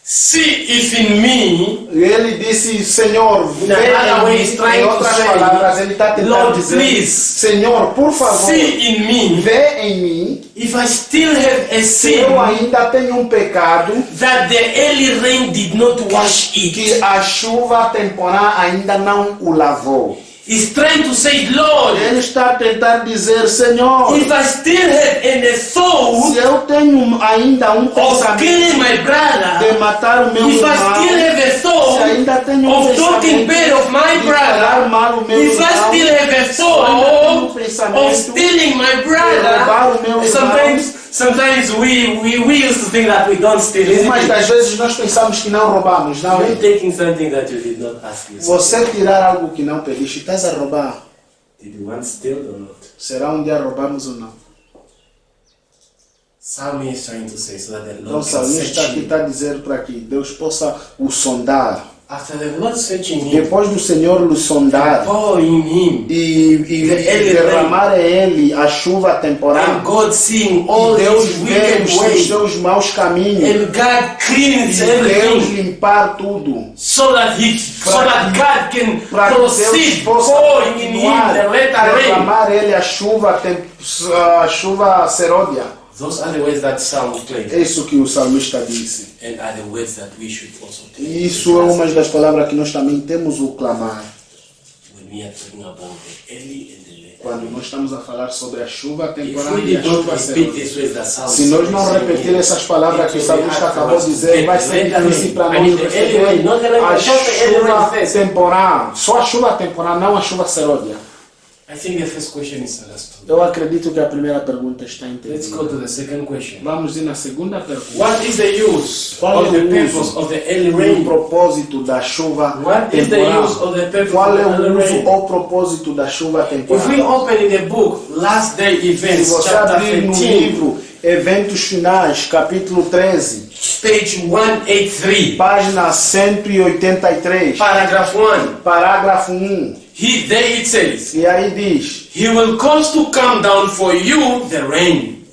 see if in me,
Ele disse, Senhor, vê
another way,
em
he's
mim.
trying
Em
to
outras
say,
palavras, ele está tentando
Lord,
dizer,
please,
Senhor, por favor,
see in me
vê em mim
if I still have a
se
sin
eu ainda tenho um pecado
that the early rain did not wash it.
que a chuva temporal ainda não o lavou.
He's trying to say, Lord,
Ele está a tentar dizer, Senhor,
if I still have any thought
se eu tenho ainda um
of
pensamento
killing my
de
brother,
matar o meu
if I
irmão,
still have a
se
thought
ainda tenho um
of talking
pensamento
bad of my
de falar
brother,
mal o meu
if I
irmão,
still have a
se eu ainda tenho um
thought
pensamento
of stealing my
de roubar o meu
brother,
irmão,
sometimes we used to think that we don't steal, isn't
Umas das
it?
vezes nós pensamos que não roubamos, não
You're
é?
taking something that you did not ask yourself.
Você tirar algo que não pediste, estás a roubar.
Did you once steal or not?
Será um dia roubamos ou não?
Psalm is trying to say so that the
Então o
Lord can
salmista
search
aqui
you.
está a dizer para que Deus possa o sondar.
After the Lord searching him,
Depois do Senhor o sondar
pour in him,
e derramar em ele a chuva temporal,
and God seeing all
e Deus
his
vê
wicked
os
ways,
seus maus caminhos,
and God cleans
e Deus
everything,
limpar tudo,
so that God can
para que Deus
proceed
possa
pouring in him
continuar
the latter rain.
derramar ele a chuva seródia.
Those are the ways that Psalm plays,
É isso que o salmista disse.
and are the ways that we should also take.
E isso é uma das palavras que nós também temos o clamar.
When we are talking about the early and the late.
Quando nós estamos a falar sobre a chuva
If
temporal
we
e a
did not
chuva
repeat
seródia.
these ways that Psalm
Se nós não repetir essas palavras que o salmista acabou de dizer, vai ser difícil para nós receber a chuva temporal. Só a chuva temporal, não a chuva seródia.
I think the first question is understood.
Eu acredito que a primeira pergunta está
Let's go
entendida.
to the second question.
Vamos ir na segunda pergunta.
What is the use
Qual
of
é
the
o
purpose
uso
of the early
O
rain?
propósito da chuva
What is the use
temporal.
of the purpose
Qual é
of the
o
early
uso
rain?
ou propósito da chuva
If we
temporal?
open in the book Last Day
Se
Events,
você
chapter
abrir no
13,
livro Eventos Finais, capítulo 13,
page 183,
página 183,
paragraph 1,
parágrafo 1,
there it says,
e aí diz:
He will cause to come down for you the rain,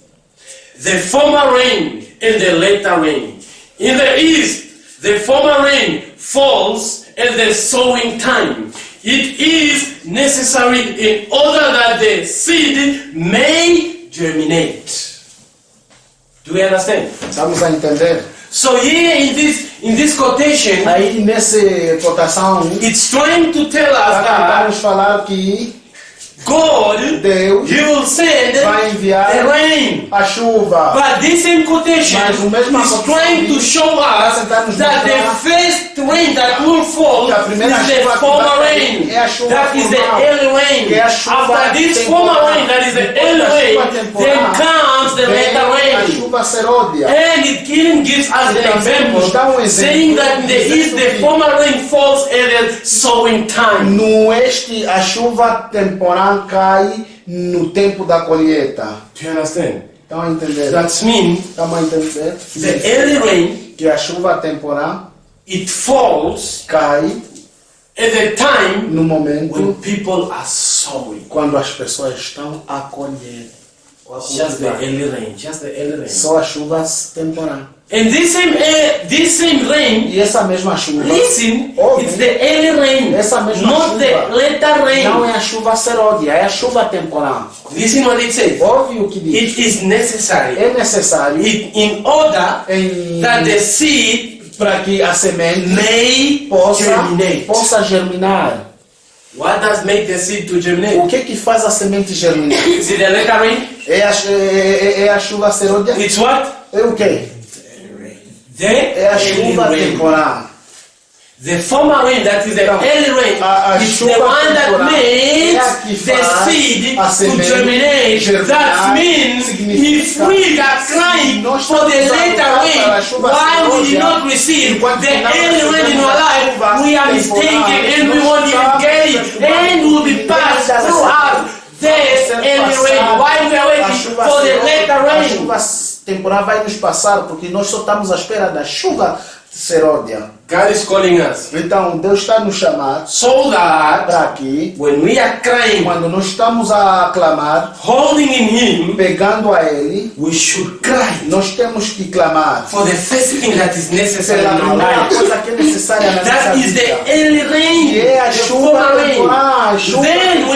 the former rain and the later rain. In the east, the former rain falls at the sowing time. It is necessary in order that the seed may germinate. Do we understand?
Estamos a entender?
So here in this quotation,
Aí nessa cotação,
it's trying to tell us
está tentando
that
nos falar que
God,
Deus
He will send
vai
the
enviar
rain.
a chuva.
But this in quotation
Mas o mesmo
is trying to show us that the first rain that will fall
que a
is
primeira
the
chuva que
former
vai
rain.
cair é a chuva
That is the
formal.
early rain.
Que é a chuva
After this
temporal.
former rain, that is the
Depois
early
da
rain,
chuva temporal,
then comes the
Vem
later
a
rain.
chuva seródia.
And it even gives us
E
an
também
example,
nos dá exemplo,
saying that in the east
dizendo
the
que
former rain falls at the sowing time.
no oeste a chuva temporal cai no tempo da colheita.
Do you understand?
Estão a entender?
That means
Estão a entender?
the early rain,
Que a chuva temporal
it falls
cai
at the time
no momento
when people are sowing.
quando as pessoas estão a colher.
Just the early rain. Just the early rain.
Só a chuva temporã.
And this same rain,
E essa mesma chuva,
listen,
Oh,
it's the early rain,
essa mesma
not the
chuva
later rain.
não é a chuva seródia, é a chuva temporã.
Listen what it says.
Ouve o que diz.
It is necessary
É necessário
in order that the seed
para que a semente
may
possa germinar.
What does make the seed to germinate?
O que faz a semente germinar?
Is it the later rain?
É a chuva seródia?
It's what?
É o quê?
The
É a
early
chuva
rain.
temporã.
The former rain, that is the
Então,
early rain,
a
is
chuva
the one that
temporã
makes
é a que
the
faz
seed
a
to
semente
germinate.
germinar.
That means if
Significa
we are crying
nós
for the
estamos
later
a
rain,
para a chuva
why we did
seródia,
not receive
enquanto
the
não
early rain in our life,
recebemos
we are
a
mistaken
temporada,
and we
nós
won't even
estamos
get it, and will be passed through us. The early rain. Why we are waiting for the later
A
rain?
chuva temporã vai nos passar porque nós só estamos à espera da chuva seródia.
God is calling us
Então Deus está nos chamando
so that
para que
when we are crying,
quando nós estamos a clamar,
holding in Him,
pegando a Ele,
we should cry
nós temos que clamar
for the first thing that is necessary
pela
in our
primeira
life.
coisa que é necessária na nossa
That is
vida.
the early rain,
Que é a
the
chuva
former rain.
temporã, a chuva
Then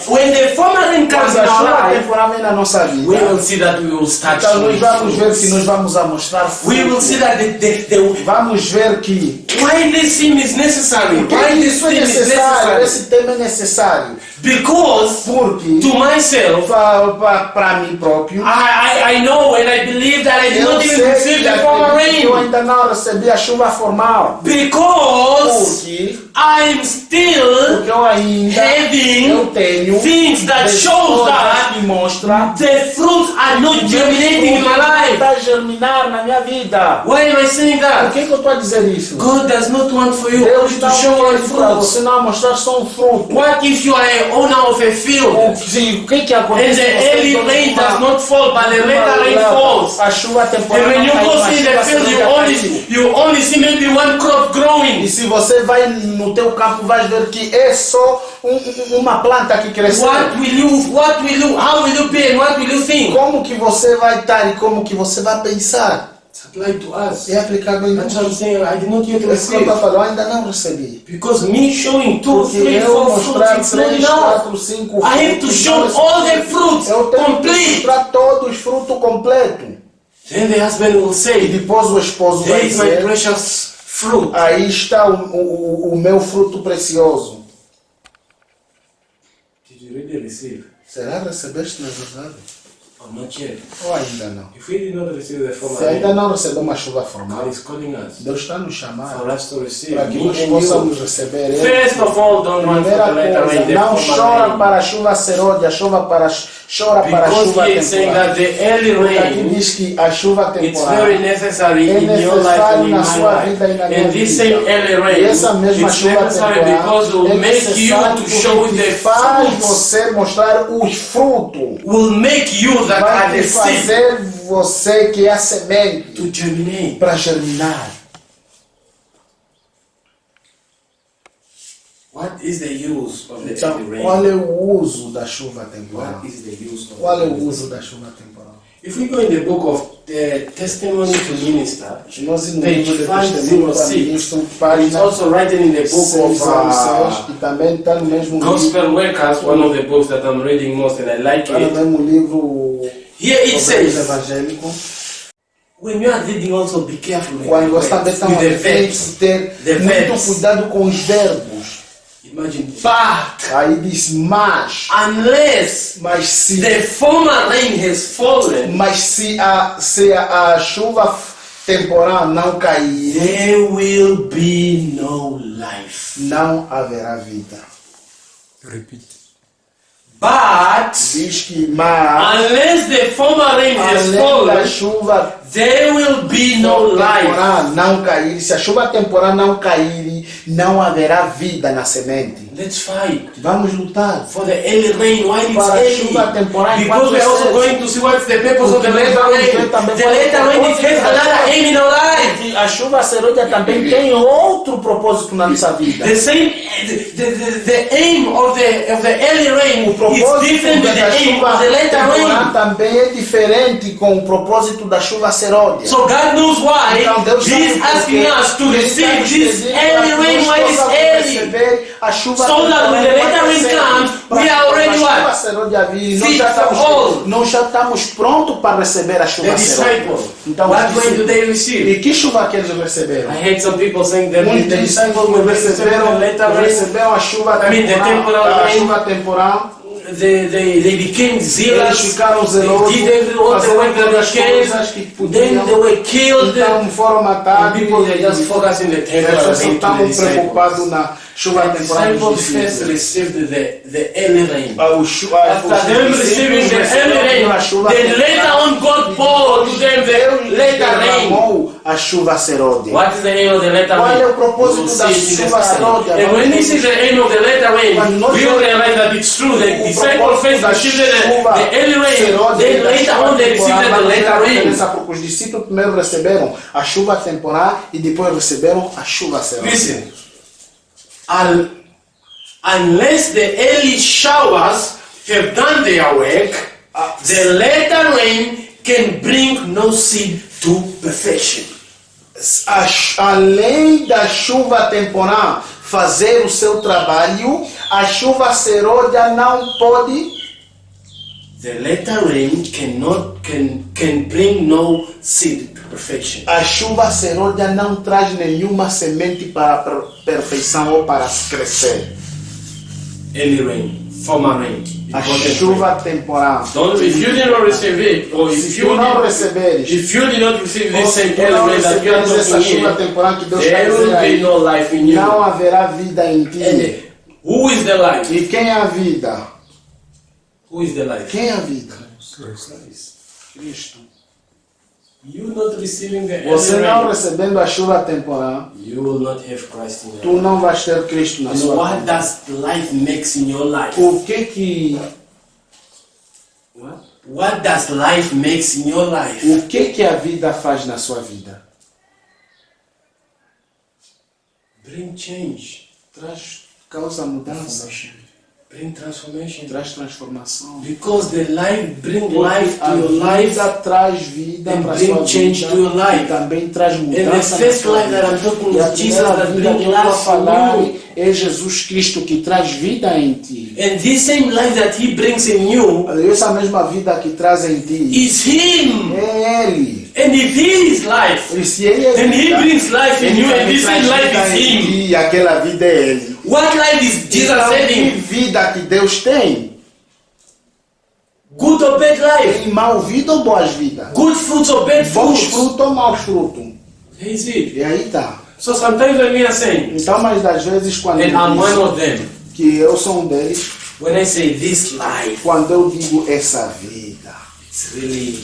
when the former rain comes
Quando
in
a
our
chuva
life,
temporã vem na nossa
we will
vida,
see that we will start
então nós
showing
vamos ver que
fruits.
nós vamos a mostrar
We will see
fruto.
that
Vamos ver que
why this thing is necessary.
porque
Why this
isso é
thing is
necessário,
necessary.
esse tema é necessário.
Because
Porque
to myself,
para mim próprio,
I know and I believe that I did
eu
not even
sei
receive
que
the former
acredito que eu
rain.
ainda não recebi a chuva formal.
Because
Porque
I'm still
eu ainda eu tenho
things that shows
coisas
that
que mostram
the fruits are not germinating in my life.
está germinar na minha vida.
Why am I saying
Por
that?
que eu estou a dizer isso?
God does not want for you
Deus
only to
não
show
quer
your
para
fruits.
você não mostrar só um fruto.
What if you are an owner of a field
O que
and
acontece?
the early rain does not fall, but the later rain falls?
A chuva
And
temporária
when you
cai,
go
mas
see
a
the
chuva
field,
seródia caiu.
you only see maybe one crop
E
growing.
se você vai no teu campo, vais ver que é só uma planta que cresceu.
How will you pay and what will you think?
Como que você vai estar e como que você vai pensar?
It's applied to us.
É aplicado em
That's
nós.
what I'm saying. I did not yet
Esse que
receive.
eu falou, ainda não recebi.
Because me showing 2,
Porque
3,
eu
4
mostrar
fruits, it's not
3,
enough.
4, 5
I have to show all the fruits
Eu tenho que
complete.
mostrar todos os frutos completos.
Then the husband will
E
say,
depois o esposo vai
there is my
dizer,
precious fruit.
aí está o meu fruto precioso.
Did you really receive?
Será que recebeste na verdade?
Or not yet?
Ou ainda não?
If we did not receive the former
Se ainda
rain,
não recebeu uma chuva formal,
God is calling us
Deus está nos chamando
for us to receive.
para que
Me
nós
and
possamos
you.
receber Ele.
First of all, don't run for the
Primeira
later rain,
coisa,
the
não
former
chora
rain.
para a chuva seródia, chora para a
Because
chuva
he is saying
temporária.
that the early
Porque aqui
rain,
diz que a chuva
it's very
temporária
necessary
é
in your life
necessário
and in
na
my
sua
life.
vida e na minha
And this
vida.
same early rain,
E essa mesma
it's
chuva
necessary
temporária
because it will
é
make you
necessário
to show
porque
the
faz
fruits,
você mostrar os frutos.
will make you that
Vai
are
te
the seed
fazer você que é a semente
to germinate.
para germinar.
What is the use of the
Então,
early rain?
qual é o uso da chuva temporal?
What is the use of
Qual é
the
o
early
uso
rain?
da chuva temporal?
If we go in the book of the Testimony to Minister,
Se nós irmos no
Page
livro de testemunho para
506,
ministro,
it's
página
also written in the book of
606, e também está no mesmo livro,
Gospel Workers, one of the books that I'm reading most and I like
está no
it.
mesmo livro
Here it
sobre o
says,
evangélico.
when you are reading also be careful with
Quando você também está
the
tem que
verbs.
ter
The
muito
verbs.
cuidado com os verbos.
Imagine, but
Aí diz mas se
the former rain has fallen,
mas se a chuva temporal não cair,
there will be no life.
não haverá vida.
Repeat.
But
Diz que mas
unless the former rain has
além da
fallen,
chuva
there will be no life.
temporal não cair, se a chuva temporal não cair, não haverá vida na semente.
Let's fight
Vamos lutar.
for the early rain while it's
Para a
early.
chuva temporal
Because
enquanto
we're
é
also
cedo.
going to see what's the purpose of the later rain. The later rain is has another aim in our life.
A chuva serôdia também tem outro propósito na nossa vida.
The same, the aim of the early rain
O
is
propósito
different with
da
the aim
chuva
of the later
temporal
rain.
também é diferente com o propósito da chuva serôdia.
So God knows why
Então Deus sabe
He's
por
asking
quê.
us to
Ele está
receive
nos
this
pedindo
early
para
rain
nós
while it's
possamos
early.
receber a chuva
So that when the
temporal
later rain
cedo.
comes,
Para
we are already
quando a chuva
what?
serôdia vir,
Fit for all.
nós já estamos prontos para receber a
The
chuva serôdia.
disciples,
Então,
what
os
rain do
discípulos-
they receive?
E que chuva que eles receberam?
I heard some people saying that the
Muitos
disciples will receive the later rain.
receberam a chuva
I mean, the temporal
a
rain.
chuva temporal.
They became
Eles
zealous.
ficaram zelosos,
They did all the work that
as
they
coisas que
can. Then
podiam.
they were killed.
Então foram
And
matados.
people they just focus in the temporal
Eles
rain to
estavam
the disciples.
preocupados na chuva
The
temporal dos
disciples first
discípulos.
received the early rain.
After
After them receiving the early rain, then later on God poured to them the later rain.
a chuva serôdia.
What is the aim of the later
Qual é
rain?
o propósito
We will
da
see it in the
chuva
study.
serôdia?
And when this is the aim of the later rain, we will realize that it's true. The disciples first received the early rain, then later on they received the later rain.
Porque os discípulos primeiro receberam a chuva temporal e depois receberam a chuva serôdia.
Listen, unless the early showers have done their work, the later rain can bring no seed to perfection.
Além da chuva temporal fazer o seu trabalho, a chuva serôdia não pode.
The later rain can bring no seed to perfection.
A chuva serôdia não traz nenhuma semente para a perfeição ou para crescer.
Early rain, former rain.
A chuva temporal.
If you did not receive it, or
Se tu não receberes,
if you did not receive
ou
this
se
same
tu não
early rain that you are
receberes essa
talking
chuva
here,
temporal que Deus está
there will
dizendo
be
aí,
no life in you.
não haverá vida em ti.
And who is the life?
E quem é a vida?
Who is the life?
Quem é a vida? Cristo.
You not receiving the
Você
early
não
rain,
recebendo a chuva temporal,
you will not have Christ in your
tu
life.
não vais ter Cristo na
And
sua
what
vida.
does life makes in your life?
O que
What does life makes in your life?
a vida faz na sua vida?
Bring change,
Causa mudança,
bring transformation.
traz transformação.
Because the life bring
Porque
life
a
to your life.
vida traz vida
and
para a
bring
sua
change
vida
to your life.
e também traz
And the
mudança na
first
sua
life that
vida.
I'm talking
E a
is Jesus
primeira
that
vida
bring
que eu estou a
life
falar
in you.
é Jesus Cristo que traz vida em ti.
And this same life that He brings in you
Essa mesma vida que traz em ti
is Him.
é Ele.
And if He is life,
E se Ele é
then He
vida,
brings life in
Ele
you, and
também
this
traz
same
vida
life is
em
Him.
ti, e aquela vida é Ele.
What life is Jesus
Então, que
having?
vida que Deus tem?
Good or bad life?
Tem mal vida ou boas vidas?
Good fruits or bad
Bons
fruits?
frutos ou maus frutos?
Is it?
E aí tá.
So sometimes when we are saying,
Então, mas das vezes quando
and I'm
eu
one
digo
of them,
que eu sou um deles,
when I say this life,
quando eu digo essa vida,
it's really,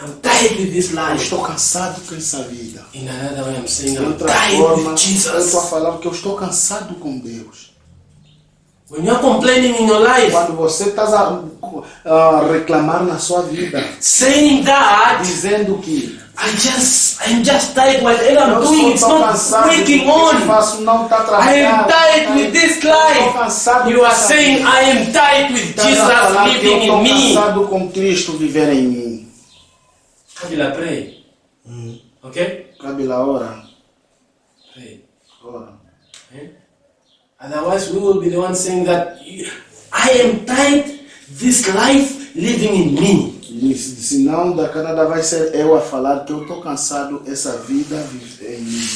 I'm tired with this
eu
life.
estou cansado com essa vida.
In another way, I'm saying
De
I'm
outra
tired
forma,
with
eu estou a
Jesus.
falar que eu estou cansado com Deus.
When you're complaining in your life,
Quando você está a reclamar na sua vida,
saying that
dizendo que
I'm just tired. Whatever I'm
eu
doing, it's
estou
not
cansado,
working
o que eu
on.
faço não está
I am
trabalhando.
tired with this
Estou
life.
cansado
You are
dessa
saying
vida.
I am tired with
Estás a
Jesus
falar que eu
living
estou
in me.
cansado com Cristo viver em mim.
Kabila, pray. Okay?
Cabe lá, ora.
Pray.
Ora.
Otherwise, we will be the ones saying that I am tired this life living in me.
E senão, da Canadá vai ser eu a falar que eu estou cansado essa vida viver em mim.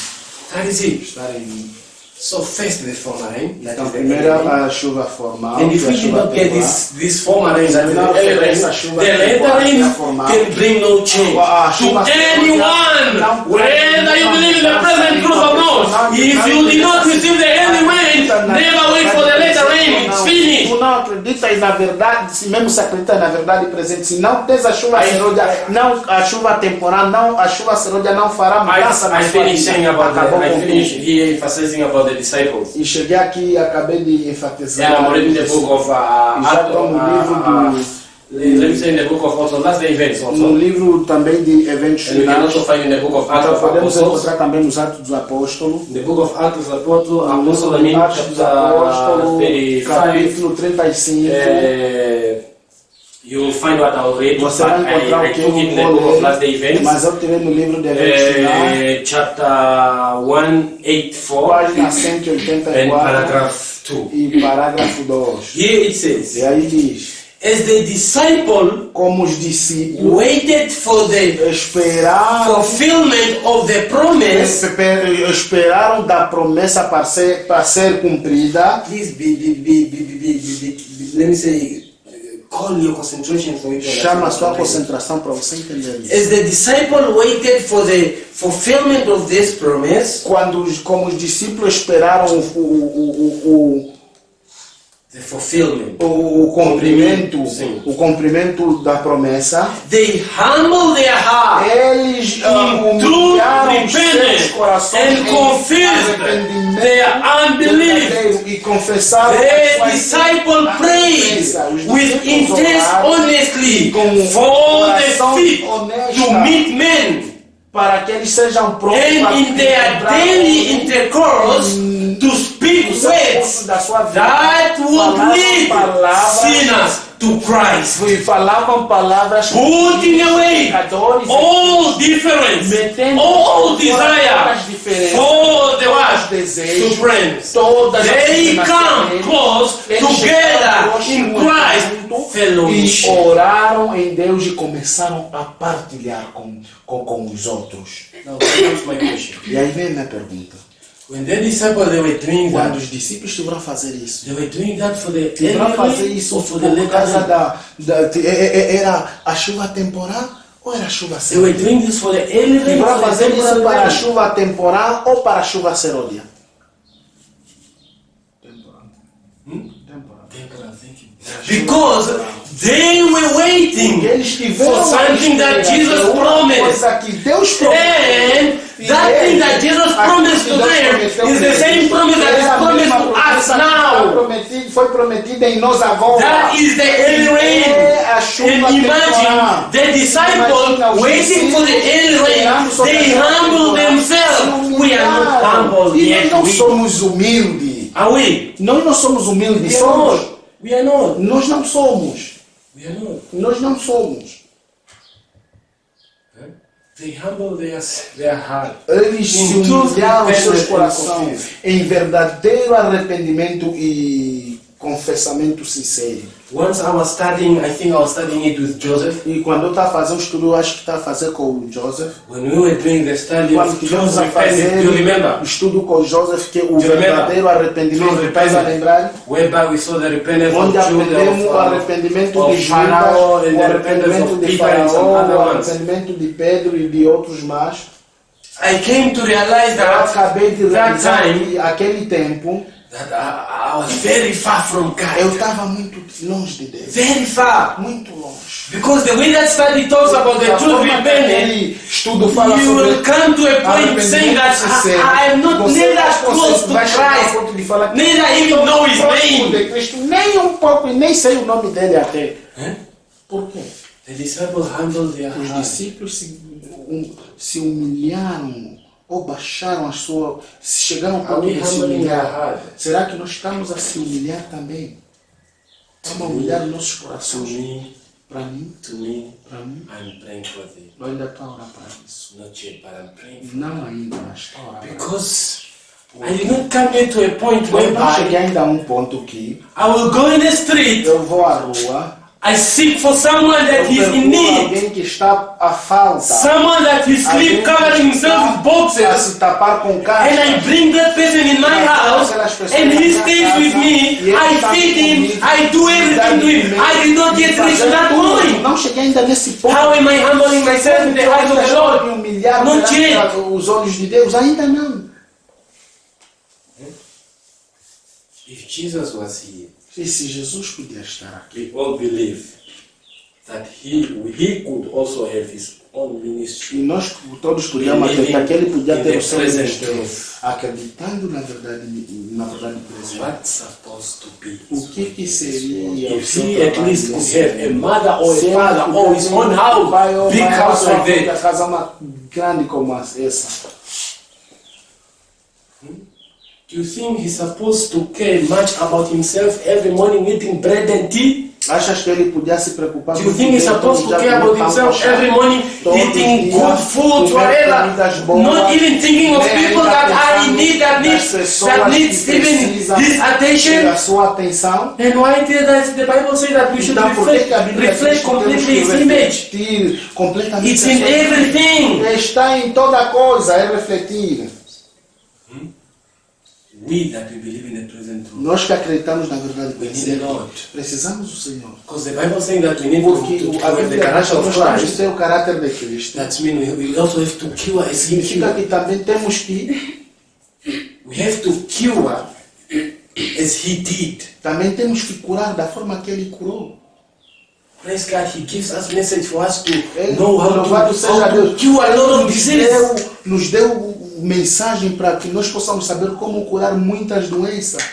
That is it.
Estar em mim.
So first the former rain. That
Então,
is the
primeiro
early rain.
a chuva formal.
And if
que é a
we did
chuva
not get
temporal.
this former rain, that is the
Não,
early rain,
essa chuva
the later
temporal,
rain
que é formal.
can bring no change
A
to
chuva
anyone,
não-
whether you believe in the present truth or not. If you did not receive the early rain, never wait for the later rain.
finished.
tu não acreditas na verdade, se mesmo se acreditas na verdade presente, se não tens a chuva serôdia, não a chuva temporal, não a chuva serôdia não fará mudança na
I
sua
finished saying
vida.
about
Acabou
I
com
finished
tudo.
here emphasizing about the disciples.
E cheguei aqui e acabei de enfatizar.
Yeah, I'm reading the book of
Já estou no livro do
let me say in the book of also last day events
no
also.
livro também de eventos
And we can
finais.
also find in the book of Acts
Então
of
podemos
Apostles.
encontrar também nos Atos dos Apóstolos.
The book of Acts of Apostles,
No
Apostle, I
livro
mean,
Atos dos
chapter
Apóstolos,
35.
capítulo 35.
You will find what I'll read, but
Você vai encontrar
I
o que
took it in
eu
the
vou
book of Last Day
ler,
Events.
mas eu tirei no livro de eventos finais,
Chapter 184
página
and
184
paragraph 2.
e parágrafo 2.
Here it says,
E aí diz,
as the disciple
como os discípulos
waited for the
esperaram,
fulfillment of the promise,
esperaram da promessa para ser cumprida.
please let me say, call your concentration for it.
Chama a sua concentração para você entender isso.
As the disciple waited for the fulfillment of this promise,
Como os discípulos esperaram
the fulfillment,
o cumprimento,
Sim.
o cumprimento da promessa,
they humbled their heart
eles
in true
humilharam os seus
repentance
corações
and
em
confessed
arrependimento
their unbelief.
verdadeiro e confessaram
The
as suas
disciple prayed
ofensas. Os
with
discípulos
intense
oraram
honestly
com
for the
coração
fit
honesto
to meet men,
para que eles sejam prontos para
and in their
encontrar
daily intercourse to speak words
da sua vida,
that would
falavam
lead
palavras
sinners to Christ,
e falavam palavras
putting away
pecadores,
all difference,
metendo
all
fora
desire
todas as diferenças,
for the
todos os
what?
desejos,
Supremes.
todas as
They come
inclinações.
close
Eles
together
chegaram
in
próximos
Christ
juntos
fellowship.
e oraram em Deus e começaram a partilhar com os outros.
Now, here's my question.
E aí vem a minha pergunta.
When the disciples they were doing
Quando
that,
os discípulos estiveram a fazer isso,
they were doing that for the
estiveram a fazer
elderly
isso
or for the
por causa
later?
era a chuva temporal ou era a chuva
They were
serôdia?
doing this for the elderly
Estiveram a
or for the
fazer isso para a
temporary?
chuva temporal ou para a chuva serôdia?
Temporal, thank you. Because they were waiting
Eles tiveram
for something that Jesus
uma
promised.
coisa que Deus prometeu.
And that thing that Jesus promised to them is the same promise that is promised to us now.
Foi prometida em nós agora.
That is the early rain.
É a chuva
And
temporal.
imagine the disciples waiting for the early rain. They humble themselves. We are not humble
E nós
yet.
não somos humildes.
Are we?
Nós não somos humildes.
We are
Somos.
not. We are not.
Nós não somos.
We are not.
Nós não somos.
They humble their heart.
Eles se
In truth,
humilharam os seus
repentance and
corações
confess.
em verdadeiro arrependimento e confessamento sincero.
Once I was studying, I think I was studying it with Joseph.
E quando eu estava fazendo o estudo, eu acho que estava a fazer com o Joseph.
When we were doing the study
Quando
of
tivemos
true
a fazer
repentance, do you remember?
o estudo com o Joseph, que o
Do you remember?
verdadeiro arrependimento,
True
estás a
repentance.
lembrar?
Whereby we saw the repentance of
Onde aprendemos o
Judah,
arrependimento
of
de Judas,
Pharaoh, and
o
the repentance
arrependimento
of
de
Peter and some
Faraó,
other
o
ones.
arrependimento de Pedro e de outros mais.
I came to realize
Eu
that
acabei de
that
realizar
time
que aquele tempo
that I was very far from God.
eu estava muito longe de Deus.
Very far.
Muito longe.
Because the way that study talks about the
Da
true
forma que
repentance,
aquele estudo fala
you
sobre
will come to a point saying that I am not neither close to Christ, neither even know His name.
de Cristo, nem um pouco e nem sei o nome dele até. Por quê?
The disciples humbled their
Os
heart.
discípulos se humilharam ou baixaram a sua, chegaram ao
Are
ponto
we
de se
humbling our
humilhar.
heart?
Será que nós estamos a se humilhar também? Vamos humilhar nossos
To
corações.
me,
Para mim,
I'm praying for thee.
eu ainda estou a orar para isso.
Not yet, but I'm praying for
Não ainda, mas estou a orar para isso.
Because I did not come here to a point
Eu não cheguei
whereby
ainda a um ponto que
I will go in the street,
eu vou à rua,
I seek for someone that
eu
is in
procuro
need,
alguém que está a falta,
someone that is sleep covering himself with
a
boxes,
se tapar com
and I
caixas.
bring that person in my house, and he stays with me, I feed him, I do everything to him. I did not yet reach that point.
Não cheguei ainda nesse ponto.
How am I humbling myself in the eyes of the Lord?
Me humilhar
Não
perante
yet.
os olhos de Deus, ainda não.
If Jesus was here,
E se Jesus podia estar aqui,
we all believe that he could also have his own
e
ministry.
nós todos podíamos acreditar que ele podia ter o seu ministério, acreditando na verdade presente.
What's supposed to be?
O que seria o
If
seu
he at
trabalho
least could
nesse
have a
mundo?
mother or a
Se ele
father or his own house,
pai ou
big
mãe,
house
sua
like
própria
that.
casa uma grande como essa.
Do you think he's supposed to care much about himself every morning eating bread and tea?
Achas que ele podia se preocupar
Do you think he's supposed to care about himself every morning eating good food, whatever? Not even thinking of people that are in need, that needs even his attention?
a sua atenção?
And why did the Bible say that we should
Então, por que que a Bíblia diz que
reflect
temos
completely
que
his image?
refletir completamente
It's
a
in
sua imagem?
everything.
Está em toda coisa, é refletir.
We that we believe in the present truth.
Nós que acreditamos na verdade
We need
presente,
the Lord.
precisamos do Senhor.
Because the Bible is saying that we need
Porque
to
a
have the
Bíblia diz
character
que
of
nós temos que
Christ.
ter o caráter de Cristo.
That means we also have to cure as he
Significa
cured.
que também temos que,
We have to cure as he did.
também temos que curar da forma que Ele curou.
Praise God, he gives us message for us to
Ele,
know how
louvado seja
to
Deus,
cure a lot of disease.
nos deu mensagem para que nós possamos saber como curar muitas doenças.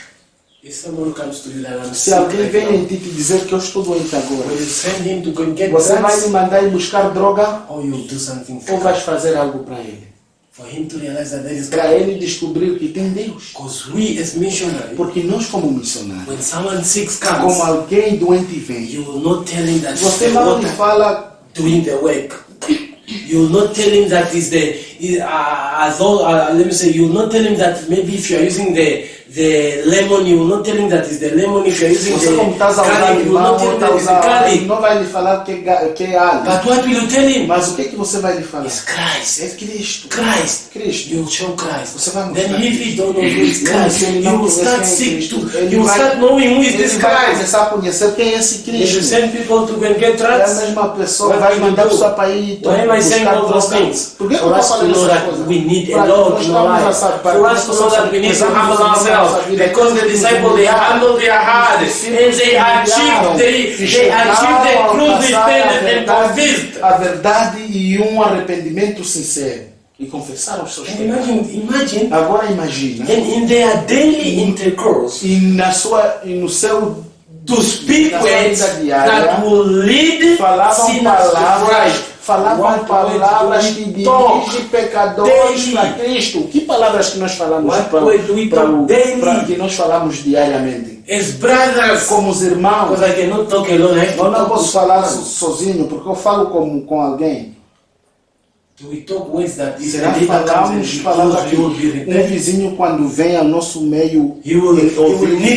If someone comes to you that I'm
Se
sick
alguém
right
vem
now,
em ti te dizer que eu estou doente agora,
will you send him to go and get
você vai me
drugs?
mandar ir buscar droga
Or you'll do something for
ou
him?
vais fazer algo para ele?
For him to realize that there is
Para
God.
ele descobrir que tem Deus.
Because we as missionaries,
Porque nós como missionários,
when someone sick
como
comes,
alguém doente vem,
you will not tell him that it's
você
the
não lhe
water
fala,
doing the work. You will not tell him that is the let me say, you will not tell him that maybe if you are using the lemon, you will not tell him that is the lemon. If you are using
você como
the
estás a usar
garlic, you will
limão,
not tell him
está a
that is the
usar
garlic.
não vai lhe falar que é alho.
But what will you tell him?
Mas o que você vai lhe falar?
It's Christ.
É Cristo.
Christ.
Cristo.
You will show Christ.
Você vai mostrar
Then if
Cristo.
you don't know who is Christ,
Se ele
you
não
will
conhece
start
quem é
seek
Cristo,
to,
ele
you will
vai-
start knowing who is
Ele
this
vai
Christ.
começar a conhecer quem é esse
If you
Cristo.
send people to go and get
É a
drugs,
mesma pessoa,
what
vai
will you
mandar a
do?
pessoa para ir
Why am I saying
buscar
all those
droga.
things?
Por que eu
For
estou
us to
falando
know
essas
that
coisas?
we need a
Para que
Lord
nós
in our
estamos
life.
a saber, para
For
que
us to
nós
know that we need to
precisamos
humble
humilhar nossa
ourselves.
vida.
Because the disciples, they humbled their heart. And they achieved the truth repentance and convinced.
a verdade e arrependimento sincero. E confessaram os seus
And
pecados.
imagine,
Agora imagina.
and in their daily intercourse,
E no seu
to speak
na sua
words
vida diária,
that will lead
falavam
sinners to
palavras,
Christ.
falavam
What
palavras
way
que
do we talk
dirigem pecadores
daily?
para Cristo. Que palavras que nós falamos
What way do we talk daily?
para que nós falamos diariamente?
As brothers,
Como os irmãos.
because I cannot talk alone, I have to
Eu não
talk
posso
with
falar
someone.
sozinho, porque eu falo com alguém.
Do we talk words that if
Será
the
que
neighbor comes
falamos
and
palavras
he
que
will be repentant?
vizinho quando vem ao nosso meio,
He will need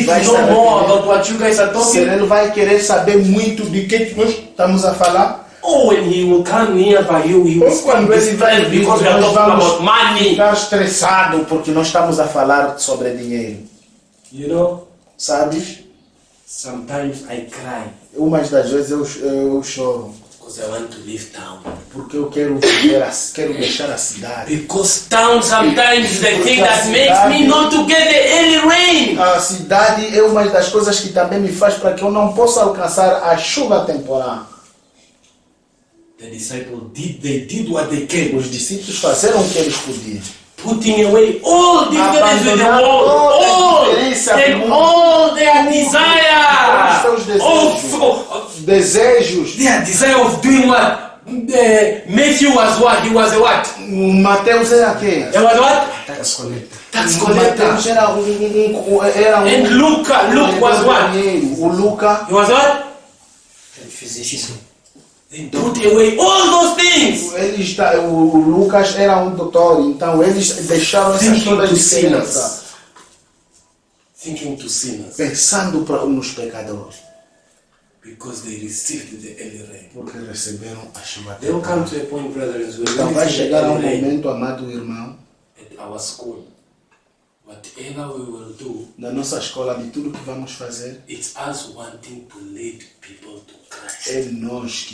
vai
to know
estar
more
arrependido?
about what you guys are talking.
Será ele vai querer saber muito de que nós estamos a falar?
Oh, when he will come nearby you, he will
Ou quando
be
ele vai
distressed because we are
nós
talking
vamos
about money.
ficar estressado porque nós estamos a falar sobre dinheiro.
You know,
Sabes?
sometimes I cry
Umas das vezes eu choro
because I want to leave town.
porque eu quero deixar a cidade.
Because town sometimes is the thing that makes me not to get the early rain.
A cidade é uma das coisas que também me faz para que eu não possa alcançar a chuva temporal.
The disciples they did what they can,
Os discípulos fizeram o que eles podiam.
putting away all differences with the world, all and all their desire of
Desejos.
their desire of doing what? Matthew was what? He was a what?
Mateus era quem?
He was what?
Tax collector.
Tax collector.
Mateus era
And Luke was what?
O Luca
He was what?
Physician.
They put away all those things.
o Lucas era doutor, então eles deixaram essas
Thinking
todas
to
diferenças,
Thinking to sinners
pensando nos pecadores,
because they received the early rain.
porque receberam a chuva
They will come
temporal.
to a point, brothers, when
Então
we
vai
receive the
chegar um
early rain
momento, amado irmão,
at our school. Whatever we will do,
na nossa escola, de tudo que vamos fazer,
it's us wanting to lead people to Christ.
é nós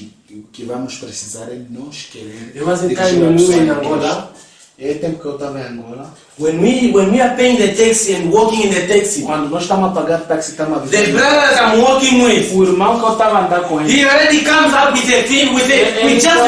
que vamos precisar, é nós querer
There was a
dirigir
time when we
pessoa
were in
a Cristo.
Angola.
E é tempo que eu estava em Angola.
When we are paying the taxi and walking in the taxi,
Quando nós estamos a pagar táxi, estamos a
the
viver.
brother that I'm walking with,
O irmão que eu estava a andar com ele.
he already comes up with a thing, with just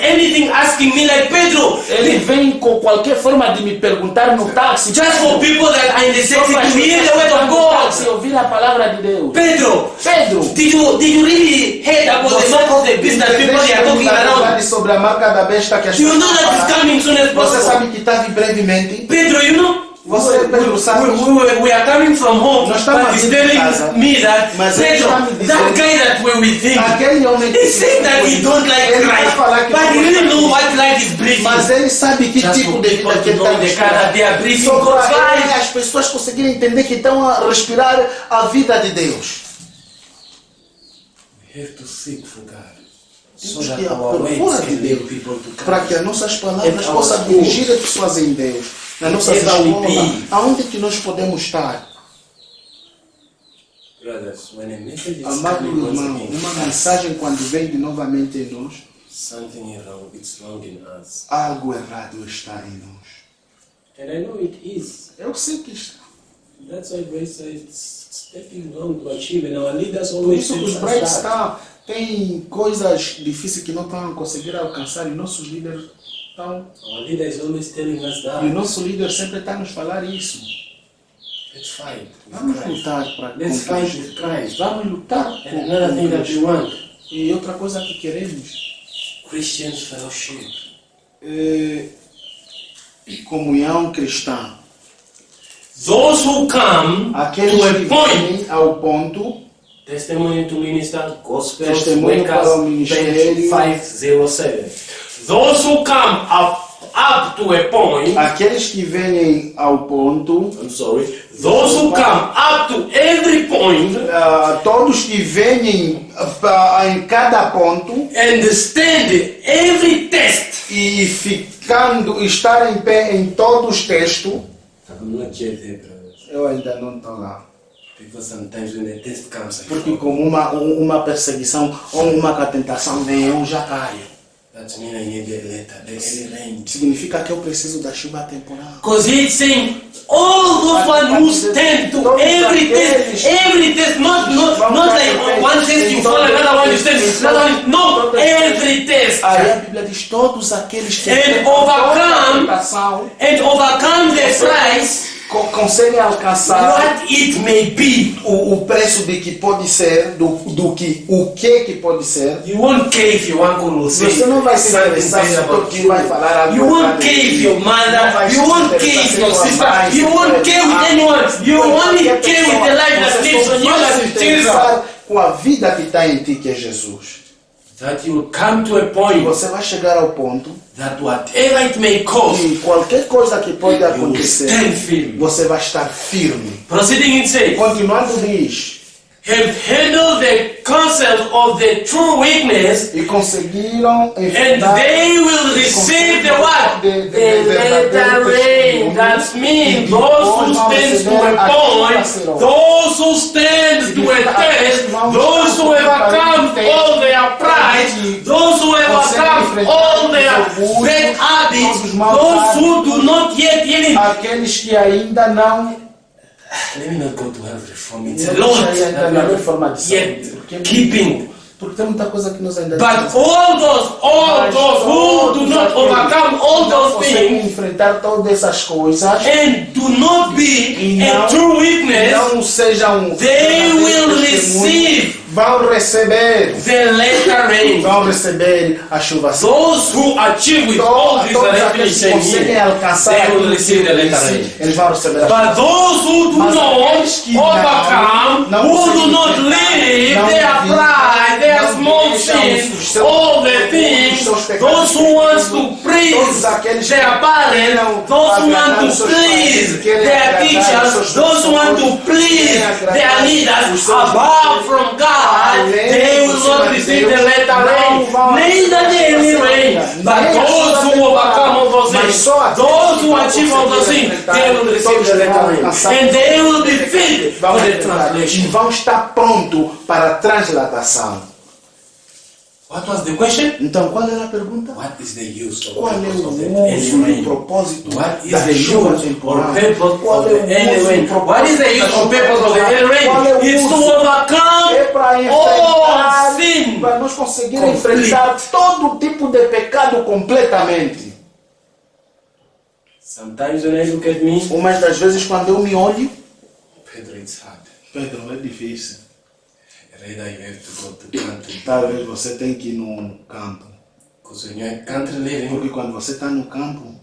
anything asking me like, Pedro,
Ele vem com qualquer forma de me perguntar no táxi.
just for people that are in the
Só
taxi
para
to hear the word of
táxi,
God.
ouvir a palavra de Deus.
Pedro,
Pedro,
did you really hear about the mark of the beast that people they are talking around?
sobre a marca da besta que as
Do you know
pessoas
that it's
falam?
coming soon as
Você
possible?
sabe que está brevemente.
Pedro, you know?
Você, Pedro, sabe.
We are coming from home,
Nós estamos
but he's
vindo de casa.
telling me that,
Mas ele
Pedro,
está me dizendo-
that guy that we with him,
Aquele homem
he said that he don't like
Ele vai
Christ,
falar que
but
não
he really
gosta
know
de
what life is breathing.
Mas ele sabe que
Just
tipo
for
de
people
vida que
to
ele
know
está
the kind that they are breathing
Só
God's
para
life.
as pessoas conseguirem entender que estão a respirar a vida de Deus.
We have to seek for God, so
Temos
that
que ir à
our words
procura de
can lead
Deus,
people to
para
Christ.
que as nossas palavras
At our
possam
schools.
dirigir as pessoas em Deus. Na nossa
Wherever we
escola,
be.
aonde que nós podemos estar?
Brothers, when a message is
Amado
coming once
irmão,
again,
uma mensagem quando vem de novamente em nós,
something is wrong, it's wrong in us.
algo errado está em nós.
And I know it is.
Eu sei que está.
That's why Grace says it's stepping long to achieve, and our leaders
Por
always
isso
tell
que os
us
Brights
that.
tem coisas difíceis que não estão a conseguir alcançar e nossos líderes estão.
Our leader is always telling us
E o
that.
nosso líder sempre está a nos falar isso.
Let's fight
Vamos
with Christ.
lutar para
Let's fight with Christ.
Vamos lutar
And another thing that we want,
E outra coisa que queremos
Christians fellowship.
é comunhão cristã.
Those who come
Aqueles
to a
que
point,
vêm ao ponto,
testimony to minister, gospel,
Testemunho para o ministério.
507. Those who come up to a point,
aqueles que vêm ao ponto,
I'm sorry, those who come up to every point
todos que vêm em cada ponto
and stand every test.
e estar em pé em todos os textos,
I'm not yet there, brothers.
eu ainda não estou lá.
Because sometimes when the test comes, I
Porque
fall.
como uma perseguição ou uma tentação vem, eu já caio.
That means I need the letter, the early rain.
Significa que eu preciso da chuva temporal.
Because he's saying all those one who stand to every test, not like one test you fall, another one you stand, another one, no, every test.
Aí a Bíblia diz todos aqueles que
And overcome the price,
conseguem alcançar
what it may be.
o preço de que pode ser, o que pode ser.
You won't care if your uncle will say
Você não vai se interessar se
about
alguém vai falar algo.
you won't care if your mother, you won't care if your sister, you won't care with anyone, you only care with the life that lives on you, that is Jesus.
Com a vida que está em ti, que é Jesus.
That you will come to a
E
point
você vai chegar ao ponto
that whatever it may cost,
que qualquer coisa que pode
you will
acontecer,
stand firm.
você vai estar firme.
Proceeding in say,
Continuando diz,
have handled the counsel of the true weakness,
e conseguiram
and
enfrentar
they will receive the what? The latter rain. That means those who stand to a point, those who stand to a test, those who overcome all their pride, those who overcome all their bad habits, those who do not yet even.
aqueles que ainda não
Let me not go to hell reform. It's a lot that we are not yet keeping.
porque tem muita coisa que nós ainda
But all those who do not overcome all those
conseguem
things
enfrentar todas essas coisas
and do not be a true witness,
não sejam
they will
testemunhos,
receive
vão receber
the
receber a chuva santa.
Those who achieve with all this
Todos
that
aqueles que
I
conseguem
here,
alcançar
they will
aquilo que
receive the
eu
letter
disse,
rain.
eles vão receber a
But those who do
Mas
not
aqueles que
overcome,
não
who do not
conseguem
leave
não
their
vivem,
pride, their
não
small
deixam
sins,
os seus-
all the things,
os seus pecados
those who want to please
todos aqueles que
their parents,
querem
those who want
agradar os
to
seus
please
pais, querem
their
agradar os
teachers,
seus
those who want to
professores,
please
querem agradar
their
os
leaders
seus
above from God,
além
they will
por cima
not
de
receive
Deus,
the letter
não
rain,
vão
neither the early rain, but
nem a
those
chuva
who overcome all those
mas
things,
só aqueles
those
que
who
vão
achieve all those
conseguir
things,
enfrentar,
they will receive
todos
the
vão
letter rain,
alcançar,
and they will be filled
vão
for the
enfrentar, e
translation.
vão estar prontos para a translatação.
What was the question?
Então, qual era a pergunta?
What is the use of
Qual é
the
o
early
uso, o
rain?
propósito
What is
da
the
chuva
use or
temporal?
purpose
Qual
of
é
the
o
early
uso,
rain?
o
What is the use or purpose of the early
Qual é
rain?
o
It's to
uso?
overcome
É para
all
enfrentar,
sin.
para nós conseguir
Complete.
enfrentar todo tipo de pecado completamente.
Sometimes when I look at me,
Umas das vezes quando eu me olho,
Pedro, it's hard.
Pedro, é difícil.
Rather you have to go to country.
Talvez você tenha que ir no campo.
Because when you're country living,
Porque quando você está no campo,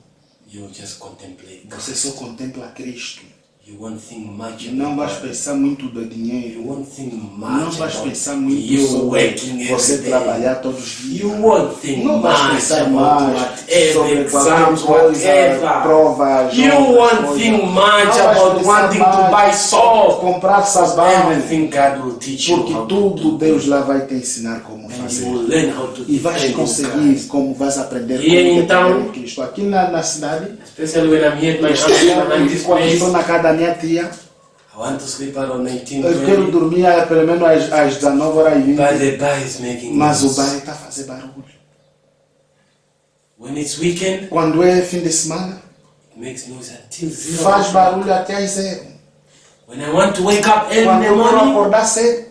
you just contemplate.
você só contempla Cristo.
You won't think much
Não vais
about it.
pensar muito do
You
dinheiro.
won't think
Não
much
vais
about
pensar muito
you
sobre
working
você
every day.
trabalhar todos os dias.
You won't think
Não vais
much
pensar
about
mais
whatever
sobre
exams,
qualquer coisa,
whatever.
provas,
You
outras
won't
coisas.
think
Não
much
vais
about
pensar
wanting to buy
mais
salt.
comprar sabão,
Everything God will teach you
porque
how to
tudo
do.
Deus lá vai te ensinar como
And
fazer.
you will learn how to
E vais
defend
conseguir,
God.
como vais aprender
E
como
então-
depender de Cristo. Aqui na cidade,
Especially when I'm here at my auntie's
quando
place,
estou na casa da minha tia,
I want to sleep around 19,
eu quero
20,
dormir pelo menos às 19h20,
but the bar is making
mas o
noise.
bar está a fazer barulho.
When it's weekend,
Quando é fim de semana,
it makes noise until 0.
faz barulho até às 0.
When I want to wake up early in
Quando
the
eu quero
morning,
acordar cedo,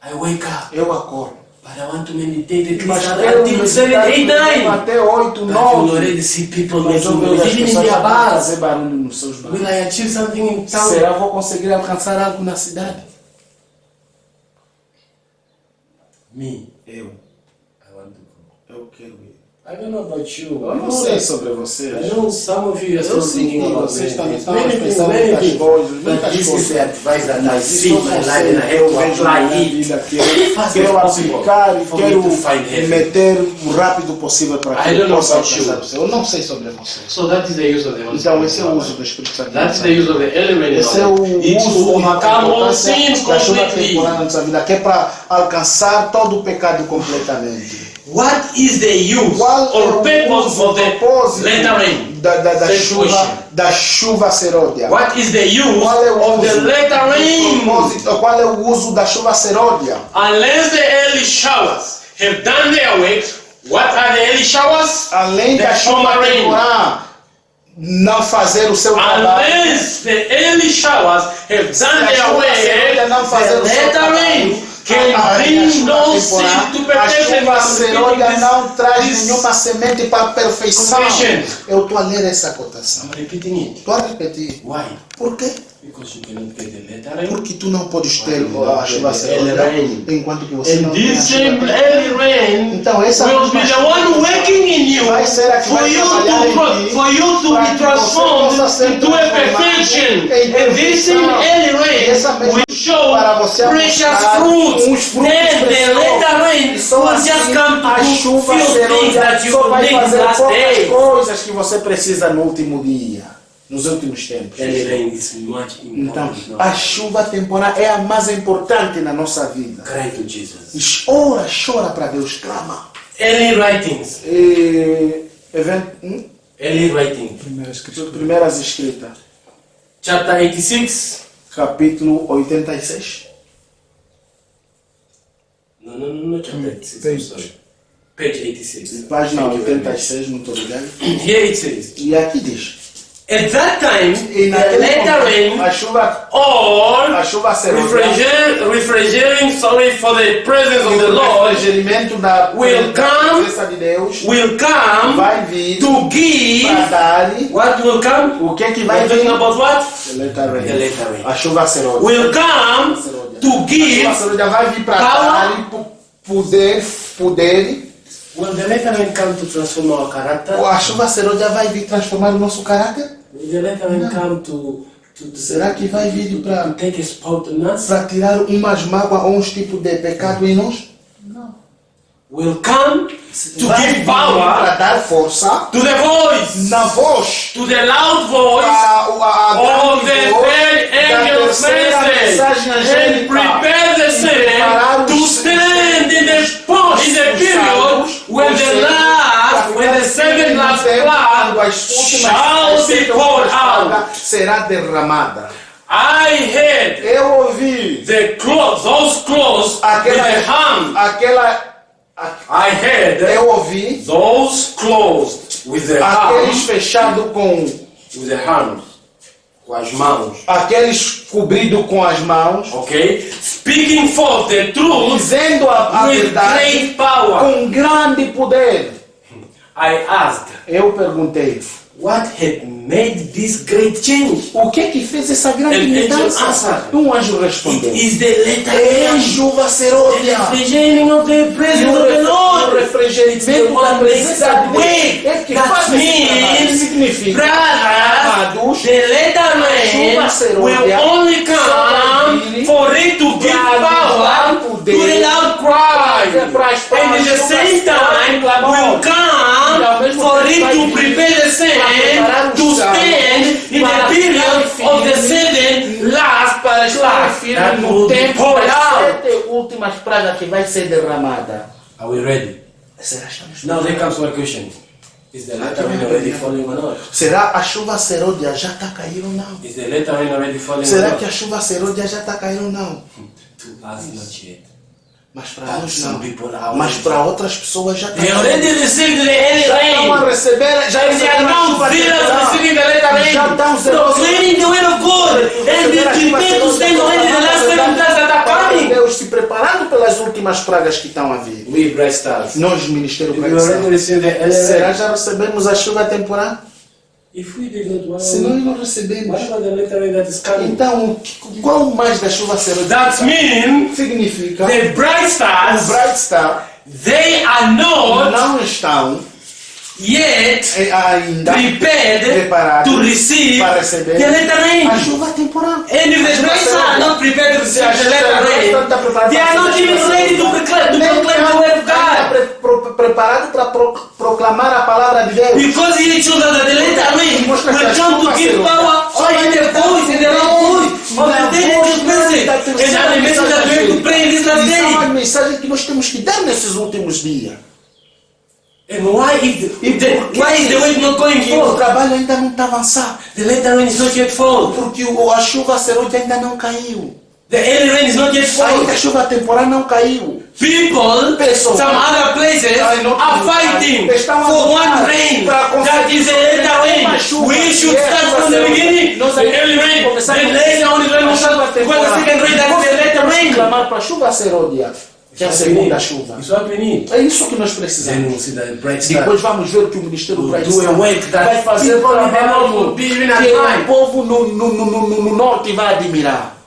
I wake up.
eu acordo.
But I want to meditate at
Mas
least
quero
until 7,
meditar
8, 9.
até 8,
But you
9.
already see people
Mas eu
making
vejo
noise,
as
even in
pessoas
their bars.
fazer barulho nos seus
Will
bares.
I achieve something in town?
Será que vou conseguir alcançar algo na cidade?
Me,
Eu
I want to
quero ir.
go. I don't know about you.
Eu não sei sobre vocês.
I know some of you are still
Eu sei
thinking
que
about
vocês também
many
estão
things,
pensando
many
muitas
things.
coisas,
But
muitas
this is
coisas.
the advice that I
Mas
see
isso
in
eu
my life and
conselho
I
que eu
have to
vejo na
apply
minha
it.
vida, que
Fast
quero
as possible
aplicar e
for me
quero
to find heaven.
meter o rápido possível para
I
que
don't
eu
know
possa
about
alcançar
you.
você. Eu não sei sobre vocês.
So that is the use of the Holy
Então esse é o
Spirit.
uso do Espírito Santo.
That's the use of the early rain.
Esse é o
It's
uso
to overcome all sins
da chuva
completely.
temporal na nossa vida, que é para alcançar todo o pecado completamente.
What is the use
Qual é
or
o
purpose
uso,
of
o
the
propósito
later rain?
da chuva seródia?
What is the use
Qual é o
of the
uso?
later
O
rain?
propósito, qual é o uso da chuva seródia?
Unless the early showers have done their work, what are the early showers?
Além
The
da chuva
summer rain.
temporal não fazer o seu trabalho,
Unless the early showers have
se
done
a
their
chuva seródia
work,
não fazer
the
o seu
later rain
trabalho,
can
a
bring
chuva
no seed
temporal,
to
a
perfection.
chuva seródia não traz
this-
nenhuma semente para a perfeição.
Quotation.
Eu estou a ler essa cotação.
I'm repeating it.
Estou a repetir.
Why?
Por quê?
Because you cannot get the later rain.
Porque tu não podes ter a chuva seródia enquanto que você
And
não tem a
this same
chuva.
early rain
Então essa
will be the one working in you
vai ser a que
for
vai
you
trabalhar em ti,
to
para
be
que
transformed
você possa ser
into a
transformado
perfection.
em
And this same
perfeição.
early
E essa
rain
mesma
will show
para você
precious
alcançar
fruits.
uns frutos
Then the
preciosos.
later rain
E só
will
assim
just come
a
to
chuva
fulfill things
seródia
that you
só
will
vai
need in
fazer
the last
poucas
day.
coisas que você precisa no último dia, nos últimos tempos.
Early rain is much
Então,
important.
a chuva temporal é a mais importante na nossa vida.
Cry to Jesus.
E ora, chora para Deus, clama.
Early writings. Early writings.
Primeira escritura.
Primeiras escritas,
Chapter 86.
capítulo 86.
No, chapter 86. I'm
Page.
sorry. Page 86.
Página
Thank you very much.
86, muito obrigado.
Here it says,
E aqui diz:
at that time,
e
the
naquele
later rain
momento,
or
a chuva seródia,
refrigerating, for the presence of the
o
Lord
refrigeramento da
will come,
presença de Deus
will come
vai vir
to give.
para dar.
What will come?
O que é que
We're
vai vir?
talking about what?
The latter rain.
The later rain.
A chuva seródia.
Will come to
A chuva
give.
seródia vai vir para
Power.
dar poder.
Will the later rain come to transform our character?
A chuva seródia vai vir transformar o nosso caráter?
Will the later rain come to
Será que vai vir
to
para
take a spot in us?
tirar umas mágoas ou uns tipos de pecado em nós?
Will come to
Vai
give
vir
power
para dar força
to the voice,
na voz,
to the loud voice
a
of the
grande voz
third
da
angel's
terceira
message,
mensagem
and
angélica.
prepare the same to stand in the period when the seventh last cloud shall be poured out.
será derramada.
I heard
Eu ouvi
those clothes with the hand I heard
Eu ouvi
those closed with their
aqueles
arms,
fechados com
with their hands, com as mãos,
aqueles cobridos com as mãos,
okay, speaking forth the truth
dizendo a
with
verdade
great power.
com grande poder.
I asked,
Eu perguntei,
what had made this great change?
o que fez essa grande
And angel
mudança?
answered,
Um anjo
It
respondeu,
is the letter
é
M,
chuva
the
serôdia.
refrigerating of the
E
presence
o
of the
o
Lord.
refrigeramento da presença de Deus é que
That
faz esse trabalho.
means,
Significa,
brothers,
amados,
the letter rain will only come for it to give power to the loud cry. And at the same time will come for it to prepare the sand to stand in the period of the seven last plagues. That
no
will be
tempo
poured
das
out.
7 últimas pragas que vai ser derramada.
Are we ready?
Será que estamos
Now there comes my question. Is the letter rain already falling or not?
Será a chuva serôdia já está caindo ou não?
Is the letter rain already falling or
Será
not?
que a chuva serôdia já está caindo ou não?
To us, not yet.
Mas para
But
nós
some
não.
people are
Mas
already.
para outras pessoas já está
They already received the early
Já estão a
rain.
receber, já
And they are
receberam a
now
chuva
zealous
temporal.
receiving the letter rain.
Já estão zelosos.
Proclaiming the word of God. And they prepare to stand already the last seven plagues that are coming.
Deus se preparando pelas últimas pragas que estão a vir.
We bright stars.
Nós, Ministério
We already
Cristão,
received the early
será
rain.
já recebemos a chuva temporal?
If we did not,
Se nós
why
não recebemos,
about the letter rain that is coming?
então qual mais da chuva será?
That means
Significa
the bright
os
stars,
Bright Star
they are not
não estão
yet
ainda
prepared
preparados
to receive
para receber
the letter
a
rain.
chuva temporal.
And if the bright stars are not prepared to receive the letter rain, they are not even ready to proclaim the word of God.
Preparado para proclamar a palavra de Deus.
Because he chose that the letter rain will come to give power in the voice, in the loud voice of the dead message. And now the message that we have to pray in this last
São as
day.
mensagens que nós temos que dar nesses últimos dias.
And why why is the word not going
O
forth?
trabalho ainda não está avançado.
The letter rain is not yet fallen.
Porque a chuva serôdia ainda não caiu.
The early rain is not yet
Ainda
fallen.
a chuva temporal não caiu.
People, some other places are fighting for one rain. That is the letter rain. We should start from the beginning. The early rain. Then later on the rain will start. When the second rain, that is the letter rain.
Clamar para a chuva serôdia, que é a segunda chuva.
It's what we need.
É isso que nós
Then
precisamos.
we'll see the bright star.
Depois vamos ver o que o Ministério
Will
Bright
do a
Star
work that
vai fazer
people
para
in the north will be even at
que o
time.
povo no norte vai admirar.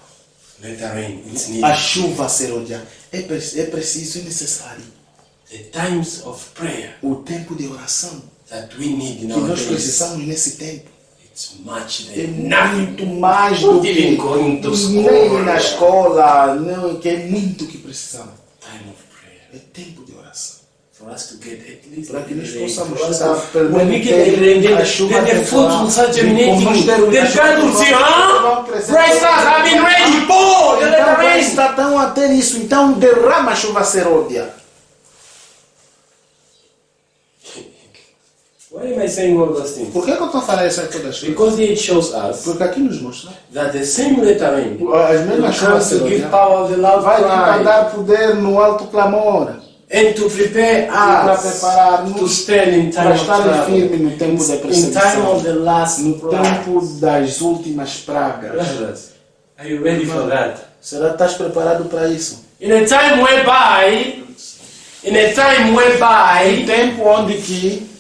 Letter rain, it's
A
needed.
chuva serôdia é preciso e necessário.
The times of prayer
O tempo de oração
that we need in
que
our
nós
days,
precisamos nesse tempo
it's much
é
than nothing.
muito mais do
Not
que
even going to school.
nem na escola, não, que é muito que precisamos.
Time of prayer.
É tempo de oração.
For us to get at least
Para que nós
the rain.
possamos
For us
estar
to-
pelo
when we
menos
get the rain,
ter
then
a chuva
the fruits will start germinating. Then God will see, bright stars have been ready. Pour the
Então
letter
vai
rain.
estar tão a ter isso, então derrama a chuva serôdia.
Why am I saying all those things?
Por que eu estou falando isso aqui todas as coisas?
Because it shows us
Porque aqui nos mostra
that the same letter rain
as mesmas chuvas
comes to give
serôdia
power of the loud
vai vir para
cry
dar poder no alto clamor
and to prepare
para
us to
preparar-nos
stand in time
para
of
estar
trouble,
firme no tempo da
in time
perseguição,
of the last
no
plague.
tempo das últimas pragas.
Brothers, are you ready for that?
Será que estás preparado para isso?
In a time whereby
Tempo onde que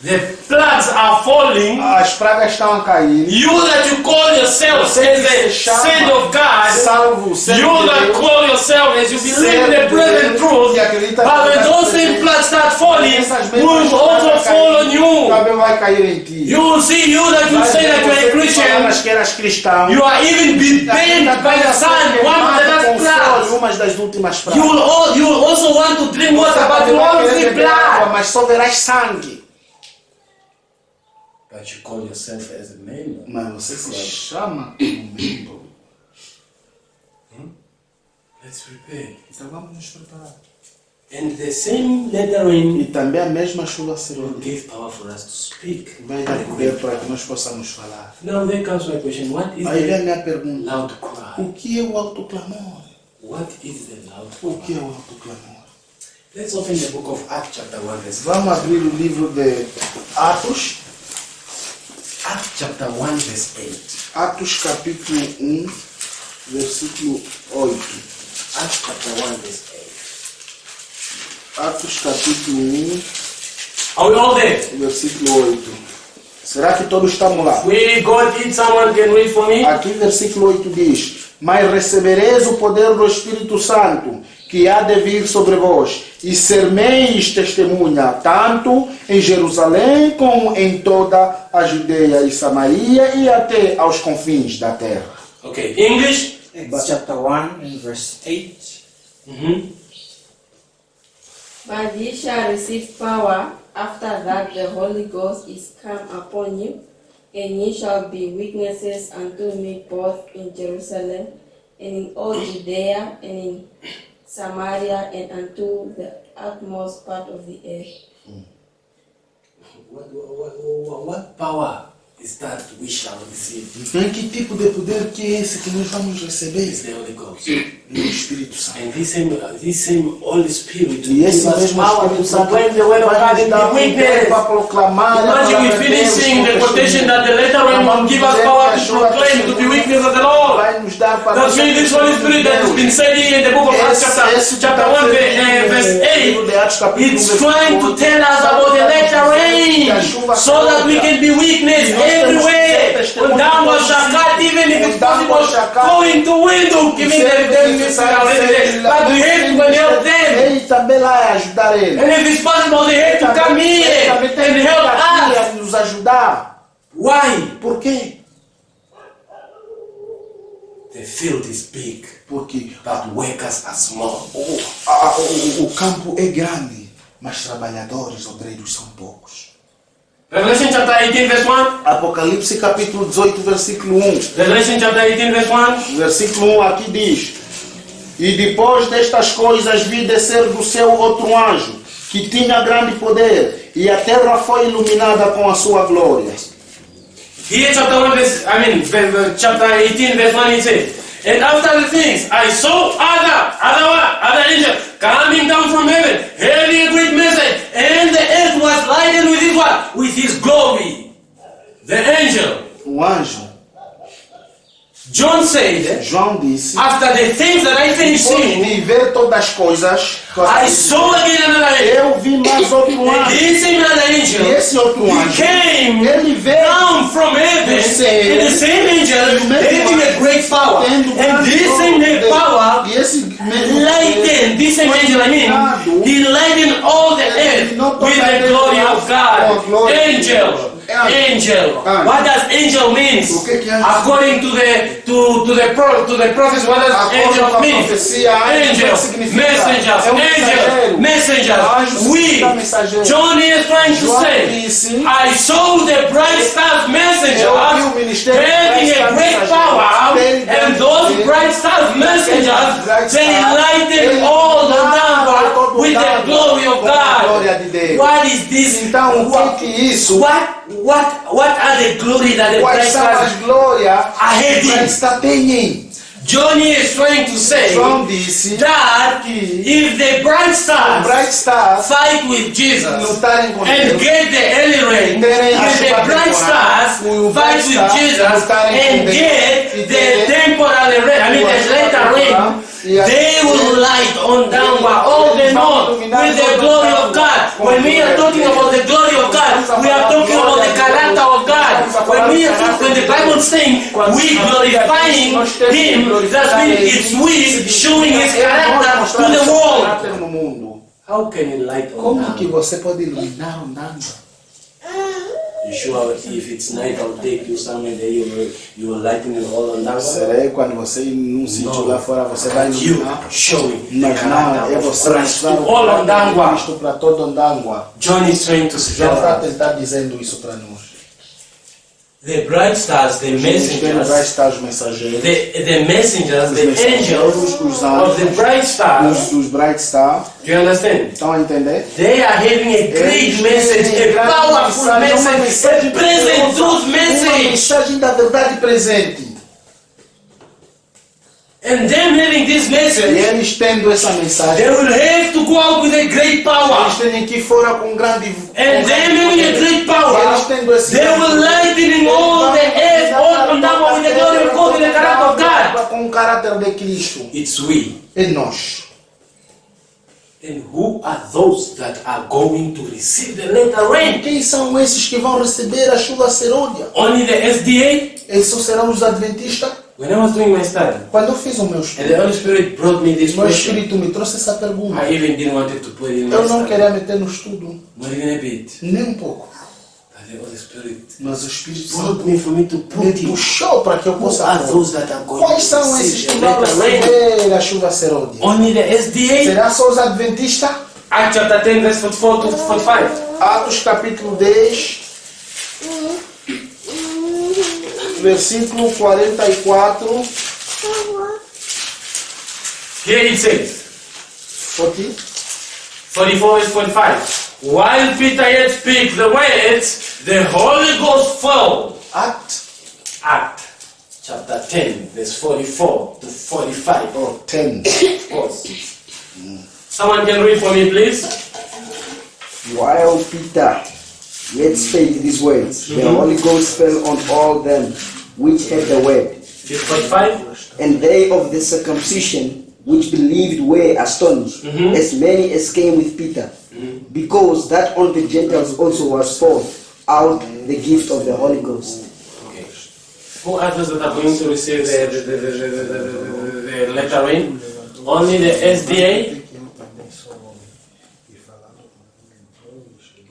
the plagues are falling,
as pragas estão a cair,
you that you call yourself as a saint of God,
salvo,
you that call yourself as you believe in the present truth, but when those same plagues start falling, will also fall on you.
também vai cair em ti.
You will see you that you say that you are a
Palavras
Christian,
que eras cristão,
you are even be burned by the sun, one of the last plagues.
umas das últimas
You
pragas.
will also want to drink water, but you will only see blood.
Mas só verás sangue.
But you call yourself as a man.
Mas você se chama como membro.
Let's prepare.
Então vamos nos preparar.
And the same letter rain
E também a mesma chuva
will
serôdia
give power for us to speak.
vai dar poder para que nós possamos falar.
Now there comes my question. What is
Aí vem a
the
minha pergunta.
loud cry?
O que é o alto clamor?
What is the loud
O que
cry?
é o alto clamor?
Let's open the book of Acts chapter 1 verse 1.
Vamos abrir o livro de Atos,
Acts chapter 1 verse 8.
Atos capítulo 1, versículo 8.
Acts chapter 1 verse 8.
Atos capítulo 1,
Are we all there?
versículo 8. Será que todos estamos lá?
We got it. Someone can read for me?
Aqui versículo 8 diz: Mas recebereis o poder do Espírito Santo, que há de vir sobre vós, e ser-meis testemunha, tanto em Jerusalém como em toda a Judeia e Samaria e até aos confins da terra.
Okay, English?
Acts chapter 1 and verse 8.
But ye shall receive power after that the Holy Ghost is come upon you, and ye shall be witnesses unto me both in Jerusalem and in all Judea and in Samaria and unto the utmost part of the earth.
What power is that we shall receive?
Então, que tipo de poder que é esse que nós vamos receber?
Is the Holy Ghost.
No Espírito Santo.
And this same Holy Spirit
E esse
gives us
mesmo
power to
Espírito Santo
proclaim the word of
vai
God
nos
and
dar
be
poder
witness.
para proclamar a
Imagine
palavra
we
de Deus
finishing the
com
quotation
testemunho.
that the letter rain will give us power to proclaim, to be witness of the Lord.
Vai nos dar para
That means this Holy Spirit that has been said here in the book of Acts chapter 1 verse 8, it's trying to tell us about the letter rain so that we can be witness everywhere. Downward shakat, even if it's possible, going to window, giving them this already, but we have to help them.
Ele também lá é ajudar ele.
And if it's possible, they have to come here
Também tem
and
que
help
vir
us.
aqui a nos ajudar.
Why?
Por quê?
The field is big,
Porque
but workers are small.
o campo é grande, mas trabalhadores, obreiros são poucos.
Revelation chapter 18 verse 1.
Apocalipse capítulo 18, versículo 1.
Revelation chapter 18 verse 1.
Versículo 1 aqui diz: E depois destas coisas vi descer do céu outro anjo, que tinha grande poder, e a terra foi iluminada com a sua glória.
Here chapter 1 verse, chapter 18 verse 1 it says, and after the things I saw other angel coming down from heaven, having a great message, and the earth was lightened with his what? With his glory. The angel.
O anjo,
John said,
João disse,
after the things that I finished
depois
seeing,
de ver todas as coisas,
I saw again another angel.
eu vi mais outro
And
anjo.
this same other angel
E esse outro anjo,
came
ele veio
down from heaven, and the same angel having a great power.
tendo
And
grande
this same
poder.
power
E esse mesmo
lightened, this same angel, he lightened all the earth with the glory of God. Angel. Angel. What does angel means? According to the prophets, what does angel mean? Angels, messengers, angels, messengers. We, John is trying to say, I saw the bright stars messengers having a great power, and those bright stars messengers, they lighten all the number with the glory of God. What is this?
Então, o que é isso?
What are the glory that the bright
Quais são as
stars
glórias
are
que
heading?
está têm?
Johnny is trying to say
João disse
that if the bright stars
Bright Stars
fight with Jesus
lutarem com
and
Deus,
get the early rain,
terem a
if the
chuva
bright stars
temporal, o
fight
bright
with
stars
Jesus
lutarem com
and
Deus,
get
e
the
terem
temporary rain, I mean the later rain, they will light on downward all the north with the glory of God. When we are talking about the glory of God, we are talking about the character of God. When the Bible is saying we glorifying Him, that means it's we showing His character to the world.
caráter no mundo.
How can you light on
Como que
down?
você pode iluminar um nada?
You sure if it's night I'll take you somewhere there you will lighten it all on down?
Será que quando você ir num sítio lá fora você vai
You
iluminar?
showing the
Mas não,
character
é
of
você
Christ to
mostrar o
all on
caráter de
downward.
Cristo para todo Ondangwa.
John is trying to
Já está
suggest
tentar dizendo isso para nós.
the bright stars, the
Os ministérios vai
messengers,
estar os mensageiros,
the messengers, the angels
os
of the
anjos,
bright stars.
dos Bright Star.
Do you understand?
Estão a entender?
They are having a great message, a powerful message, a present truth
Uma
message.
mensagem da verdade presente.
And them having this
E
message,
eles tendo essa mensagem,
they will have to go out with a great power.
eles têm que ir fora com grande
And them having a great power,
eles tendo esse
they will lighten all the earth all on top with the glory of God and the character of God.
com o caráter de Cristo.
It's we.
É nós.
And who are those that are going to receive the latter rain?
Quem são esses que vão receber a chuva serôdia?
Only the SDA?
Esses só serão os adventistas?
When I was doing my study,
Quando eu fiz o meu
and
estudo,
the Holy Spirit brought me this
o meu
question,
Espírito me trouxe essa pergunta.
I even didn't want to put it in my
Eu não
study.
queria meter no estudo,
Not even a bit.
nem um pouco.
But the Holy Spirit
Mas o Espírito
brought
Santo
me for me to
me
put it.
puxou para que eu
Who
possa
are
falar.
those that are going
Quais
to
são esses
receive
que
the
vão
latter rain?
receber a chuva serôdia?
Only the SDA?
Será só os adventistas?
Acts chapter 10, verse 44 to 45.
Atos capítulo 10, versículo 44,
Here it says,
40.
44 verse 45. While Peter yet speaks the words, the Holy Ghost fell. Act chapter 10, verse 44 to 45.
Or 10.
Of course. Someone can read for me, please.
While Peter yet spake these words, the Holy Ghost fell on all them which heard the word.
Verse 45.
And they of the circumcision which believed were astonished, as many as came with Peter, because that on the Gentiles also was poured out the gift of the Holy Ghost.
Okay. Who are those that are going to receive the letter rain? Only the SDA?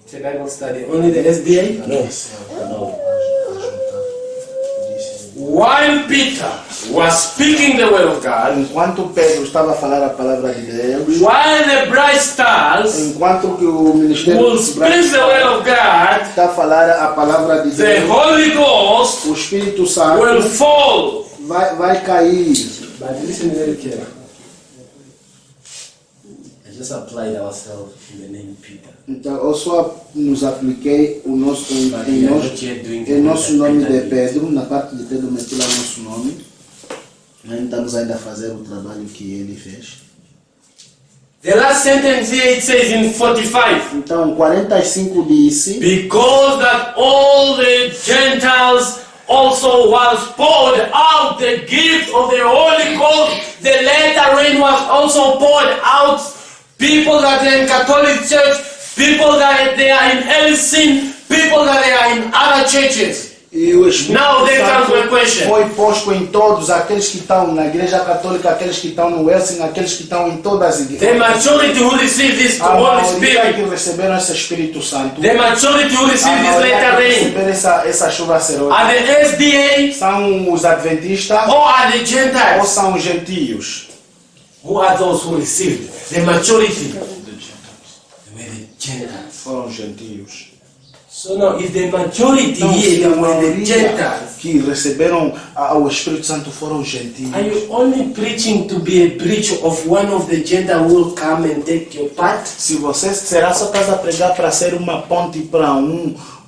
It's a Bible study. Only the SDA? No. While Peter was speaking the word of God,
Enquanto Pedro estava a falar a palavra de Deus,
while the bright stars
enquanto que o ministério
will speak the word of God,
está a falar a palavra de
the
Deus,
Holy Ghost
o Espírito
will
Santo
fall.
vai cair.
But listen very carefully. I just applied ourselves in the name Peter.
Então, eu só nos apliquei o nosso,
But we are not yet doing the
em nosso
work
nome
that
de
Peter did.
Pedro, na parte de Pedro meti lá o nosso nome. Nós estamos ainda a fazer o trabalho que ele fez.
The last sentence here it says in 45,
Então, 45 disse,
because that all the Gentiles also was poured out the gift of the Holy Ghost, the latter rain was also poured out. People that are in Catholic Church, people that they are in Ellison, people that they are in other churches.
e o Espírito
Now there comes my
Santo
question.
foi posto em todos, aqueles que estão na Igreja Católica, aqueles que estão no Wellsing, aqueles que estão em todas as
The
igrejas.
majority who receive this
A
Holy
maioria
Spirit,
que receberam esse Espírito Santo,
the majority who
a
receive this
maioria
latter
que
rain,
receberam essa chuva serôdia,
are the SDA
são os adventistas
or are the
ou
Gentiles?
são os gentios?
Who are those who received? The majority. They were the Gentiles.
Foram gentios.
So now, if the majority
Então, se
here
a
they were the
maioria
Gentiles,
que receberam o Espírito Santo foram gentios,
are you only preaching to be a breach of one of the Gentiles who will come and take your part?
se você será só estás a pregar para ser uma ponte para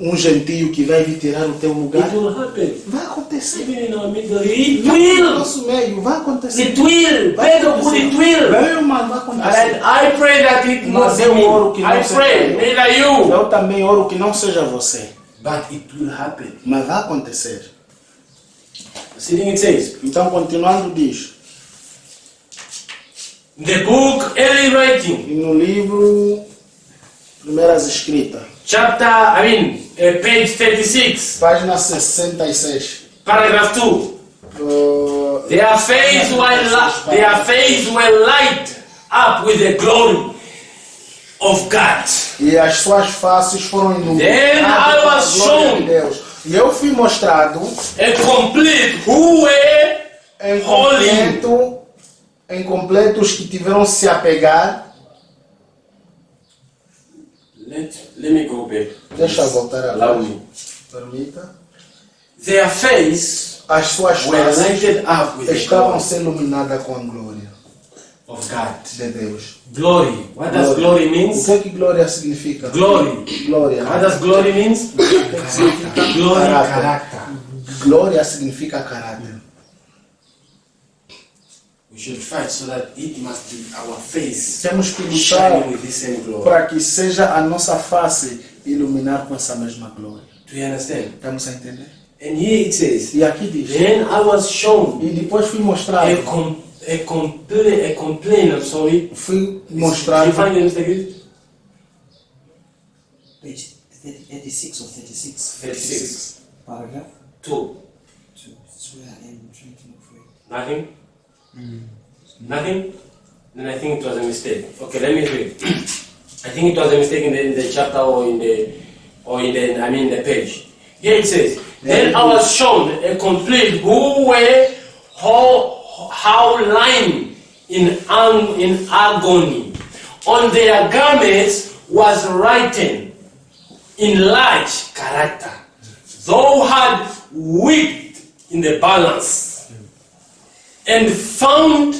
um gentio que vai vir tirar o teu lugar,
It will happen.
vai acontecer.
Even in our middle, it
No
will.
nosso meio, vai acontecer.
It will.
Vai
Pedro put it will.
Vai, mas vai acontecer.
And I pray that it not
Mas
be
eu
me.
oro que não
I
seja
pray,
eu.
neither you.
Eu também oro que não seja você,
But it will happen.
mas vai acontecer.
Sitting it says,
Então, continuando, diz,
the book Early Writing,
e no livro Primeiras Escritas,
page 36,
página 66,
paragraph 2. Their faces were light up with the glory of God.
e as suas faces foram
Then I
iluminadas
was
pela glória
shown
de Deus. E eu fui mostrado
a complete who were
em completo os que tiveram se apegar.
Let me go back.
Deixa eu voltar a
Allow me.
Permita.
Their face
As suas
were
faces
lighted up with the
estavam
glory
sendo iluminadas com a glória
of God.
de Deus.
Glory. What does glory
O
means?
que glória significa?
Glory.
Glória.
What does glory means?
O que significa?
Glory,
Caráter.
character.
Glória significa caráter.
We should fight so that it must be our face
Temos que lutar
shining with this same glory.
para que seja a nossa face iluminar com essa mesma glória.
Do you understand?
Estamos a entender?
And here it says,
E aqui diz,
then I was shown
e depois fui mostrado,
a complaint, I'm sorry.
fui
Do you
mostrado,
find the mistake?
Page 86 or 36.
36.
Paragraph
2.
2. That's where I am trying to look for it.
Nothing? Nothing? Then I think it was a mistake. Okay, let me read. I think it was a mistake in the chapter or in the page. Here it says, then I was shown a complete who were how lying in agony. On their garments was written in large character, thou had weighed in the balance and found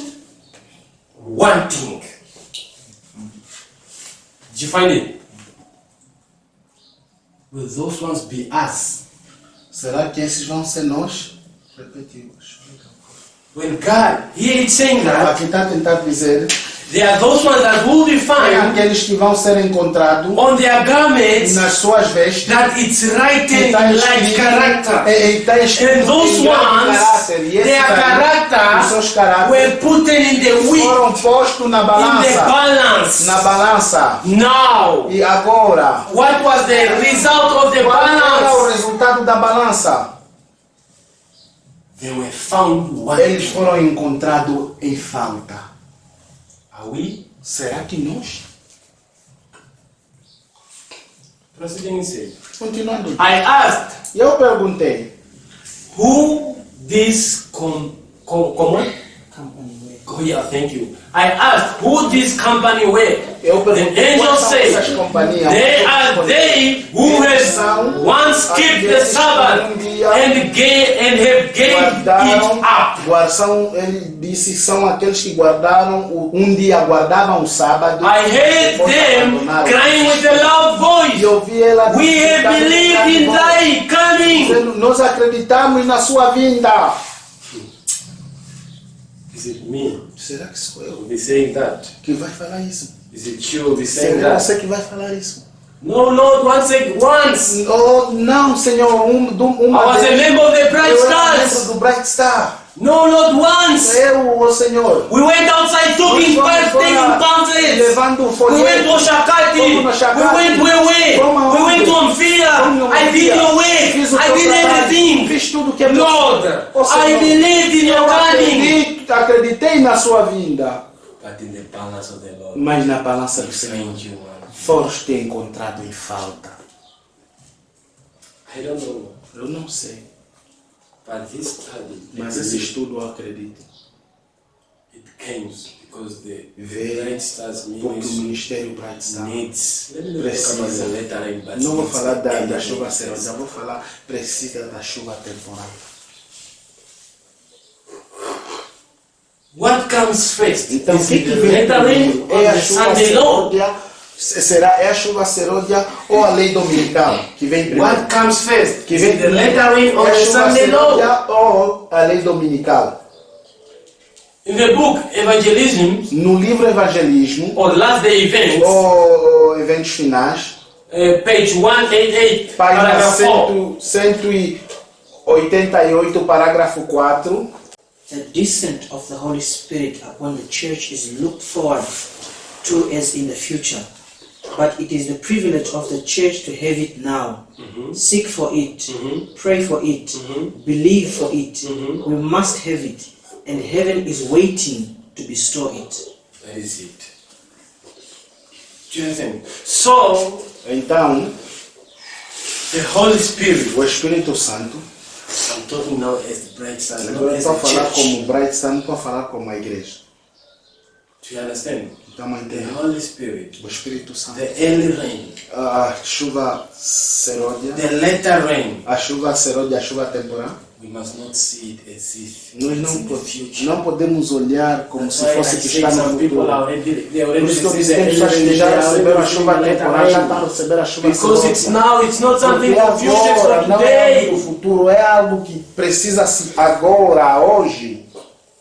wanting. Did you find it? Will those ones be us?
será que esses vão ser nós? Repetimos.
When God, here it's saying that
Aqui está tentando dizer,
there are those ones that will be
é
found
aqueles que vão ser encontrados
on their garments
nas suas vestes,
that it's written
que
in
está
large
escrito,
character.
está escrito
And those
em grande
ones,
caráter, e esses
their
aí, os
character
seus caráteres
were put in the wheat,
foram postos na
in the
balança,
balance.
na balança.
Now,
E agora,
what was the result of the
qual era o
balance?
resultado da balança?
They were found
Eles
wanting.
foram encontrados em falta.
Are we?
Será que nós?
Proceeding it says,
Continuando.
I asked
Eu perguntei,
who this common?
Company way.
Oh yeah, thank you. I asked who this company were.
eu
The
perguntei
angel
quais são essas
said,
companhias.
they are they who have once kept the Sabbath and have gave it up.
Ele disse, são aqueles que guardaram, um dia guardavam o sábado.
I heard
depois
them
abandonaram.
crying with a loud
E
voice.
ouvi ela
We have
gritar,
believed in thy coming.
dizendo, nós acreditamos na sua vinda.
Is it me
Será que sou
who
eu
will be saying that?
que vai falar isso?
Is it you who will be saying
Será
that?
você que vai falar isso?
No, Lord, once.
Oh, não, Senhor,
I
uma
was a
vez.
member of the Bright
Eu era membro
Stars.
do Bright Star.
No, Lord, once.
Oh Senhor.
We went outside talking,
Nós fomos
taking pamphlets.
levando
We went to Shakati.
Fomos no Shakati.
We went away.
Fomos
We went to Amphia. I did your way.
Fiz o
I
teu
did
trabalho.
everything.
Fiz tudo que é
Lord,
Oh, Senhor,
I believed in your
eu
coming.
acreditei na sua vinda.
But in the balance of the Lord,
Mas na balança do
we
Senhor,
find you one.
foste te encontrado em falta.
I don't know.
Eu não sei,
But this study,
mas esse estudo eu acredito.
it came because the
Veio
Bright Stars
porque o
ministry
Ministério Bright Star
needs. Let me not talk about
precisa.
the lettering, but
Não vou
needs
falar da
energy.
chuva serôdia, vou falar precisa da chuva temporal.
What comes first?
Então, o
Is
que,
it
que
the
vem
lettering
primeiro?
or
É a
the
chuva
Sunday law?
serôdia? Será a chuva serôdia ou a lei dominical que vem primeiro?
What comes first?
Que
Is
vem
it the
primeiro?
lettering or
É a
the
chuva
Sunday law?
serôdia ou a lei dominical?
In the book Evangelism
No livro Evangelismo,
or Last Day Events,
ou eventos finais,
page 188,
página
paragraph 4.
188, parágrafo 4.
The descent of the Holy Spirit upon the church is looked forward to as in the future, but it is the privilege of the church to have it now. Seek for it, pray for it, believe for it. We must have it, and heaven is waiting to bestow it.
That is it. Do you understand? So,
Então,
the Holy Spirit,
o Espírito Santo,
I'm talking now as the Bright Star, not
agora
as
estou a
the
falar
church.
como Bright Star, não estou a falar como a igreja.
Do you understand?
Então,
The
entende?
Holy Spirit,
O Espírito Santo,
the early rain,
a chuva serôdia,
the latter rain,
a chuva serôdia, a chuva temporal,
we must not see it as if
nós
it's in the
não,
future.
não podemos olhar como se
That's why
fosse
I
que
say
está no
some people
futuro.
are already, they
Por
already
isso que eu
see
disse
the
que tem pessoas
early
que
rain,
já
they are
receberam a
already
chuva
seeing the latter
temporal, já
rain.
estão a receber a chuva
Because it's
serôdia.
now, it's not something
Porque
for future, it's
agora
for
não é algo do
today.
futuro, é algo que precisa-se agora, hoje.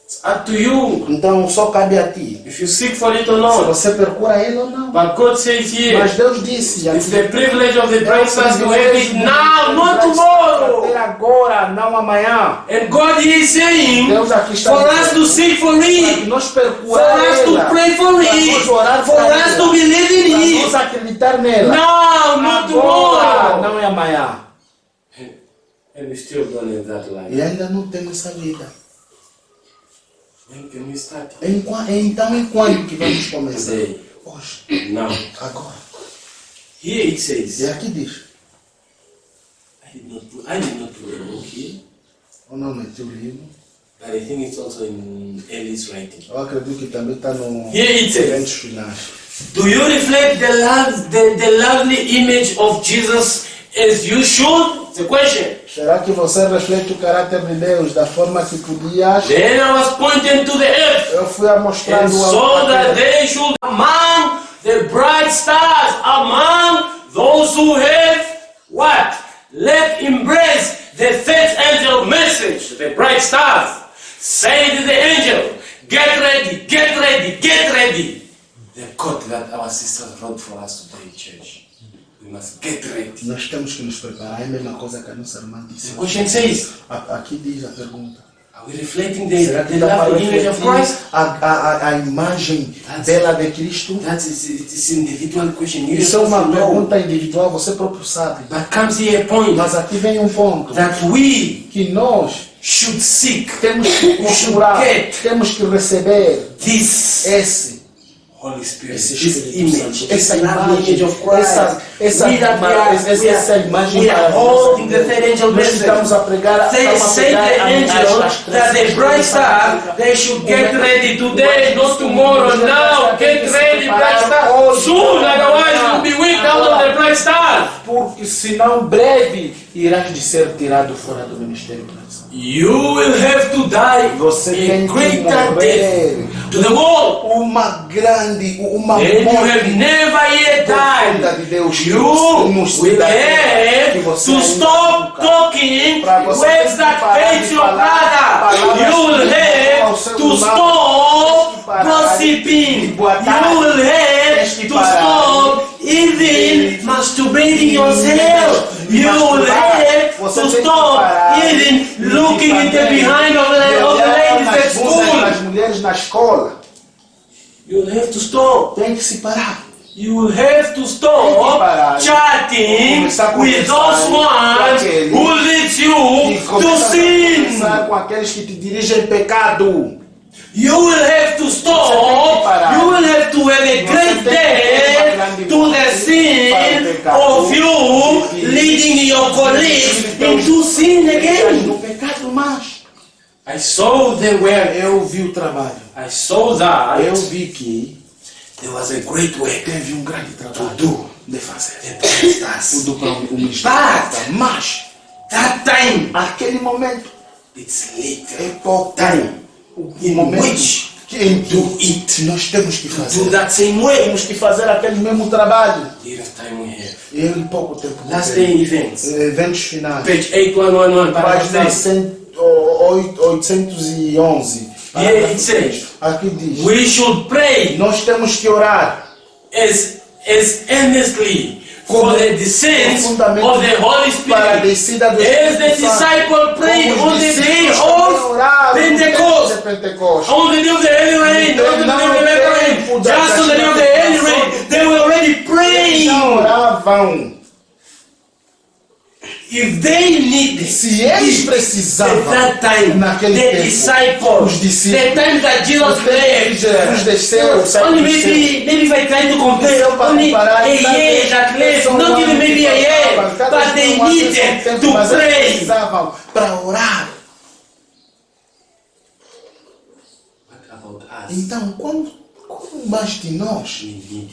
It's It's up to you
Então só cabe a ti.
if you seek for it or
Se
not.
você procura ele ou não.
But God says here,
Mas Deus disse,
it's the privilege of the bright stars to have it now, not tomorrow.
Ter agora, não amanhã.
And God here is saying,
Deus aqui está
for us to
dizendo,
seek for
para que
it,
nós
for
procurar
us to
ela,
pray for
para
it,
nós orar
for
para
us
ela,
to believe in
para nós
it.
acreditar nela.
Now, not
Agora,
tomorrow.
não é amanhã.
And we still don't have that
E
life.
ainda não temos essa vida.
When can we start?
Então, em quando que vamos começar?
Today.
Hoje,
Now.
agora.
Here it says,
E aqui diz,
I did not put a book here,
eu não meti o livro.
but I think it's also in Ellie's writing.
Eu acredito que também está no
Here it says,
eventos finais.
do you reflect the lovely image of Jesus as you should? It's a question.
Será que você reflete o caráter de Deus da forma que podias?
Then I was pointing to the earth,
Eu fui mostrando
and so that they should among the bright stars, among those who have what? Let embrace the third angel message, the bright stars. Say to the angel, get ready, get ready, get ready. The quote that our sisters wrote for us today, church. We must get ready.
Nós temos que nos preparar. É a mesma coisa que a nossa irmã disse.
The question says,
Aqui diz a pergunta.
are we reflecting
Será que
the
dá para
lovely image of
refletir
Christ?
a imagem bela de Cristo?
That is it's individual question. You
Isso é
yourself
uma
know.
pergunta individual, você próprio sabe.
But comes here a point
Mas aqui vem um ponto
that we
que nós
should seek
temos que procurar, temos que receber
this
esse
Holy Spirit,
Esse
this
Espírito
image,
Santo,
this
essa
lovely
imagem,
image of Christ.
essa imagem
we are holding the third angel
nós estamos
message.
a pregar,
They
estamos a
say
pregar
the angel that the bright star, they should get ready today, not tomorrow. Now, get ready, bright star. Soon, otherwise you'll be weak out of the bright star.
porque senão breve irás de ser tirado fora do ministério cristão.
You will have to die
Você
a
tem que
greater death
morrer
to the world.
uma
And you have never yet
profunda
died.
de Deus.
You will have to stop talking words that hate your brother. You will have to stop gossiping. You will have to stop even masturbating yourself. You will have to stop even looking in the behind of the ladies at school.
As mulheres na escola.
You will have to stop.
Tem que se parar.
You will have to stop chatting with those ones who lead you to sin.
Começar com aqueles que te dirigem pecado.
You will have to stop. You will have to have a great death to the sin of you leading your colleagues into sin again.
No pecado mais.
I saw the work.
Eu vi o trabalho.
I saw that
Eu vi que
there was a great work
teve um grande trabalho de fazer.
the
Do para o ministério. Mas
that time
aquele momento
it's later.
é pouco tempo. O
In
momento
which
em
to
que
eat.
nós temos que
Do
fazer.
that same way.
Temos que fazer aquele mesmo trabalho.
Little time we have.
E em pouco tempo.
Last day events.
Eventos finais.
Page 8111, paragraph
Página
6.
811.
Here it says,
Aqui diz.
we should pray
Nós temos que orar
as earnestly for the descent of the Holy
para a
Spirit.
descida do
As the
Espírito Santo.
disciple prayed
Como os
on the day
discípulos
of
oraram no
Pentecost.
tempo de Pentecostes.
On the day of the early rain, not on the day of the latter rain, just on the day of the early rain, they were already
Eles
praying.
já oravam.
If they needed,
Se eles precisavam,
at that time,
naquele
the
tempo,
disciples,
os discípulos,
the time that Jesus
Jesus desceu,
only maybe if I try to compare, only a year at least, not even maybe a year, but they needed to
mas eles
pray.
precisavam para orar.
What about us?
Então, como mais de nós,
We need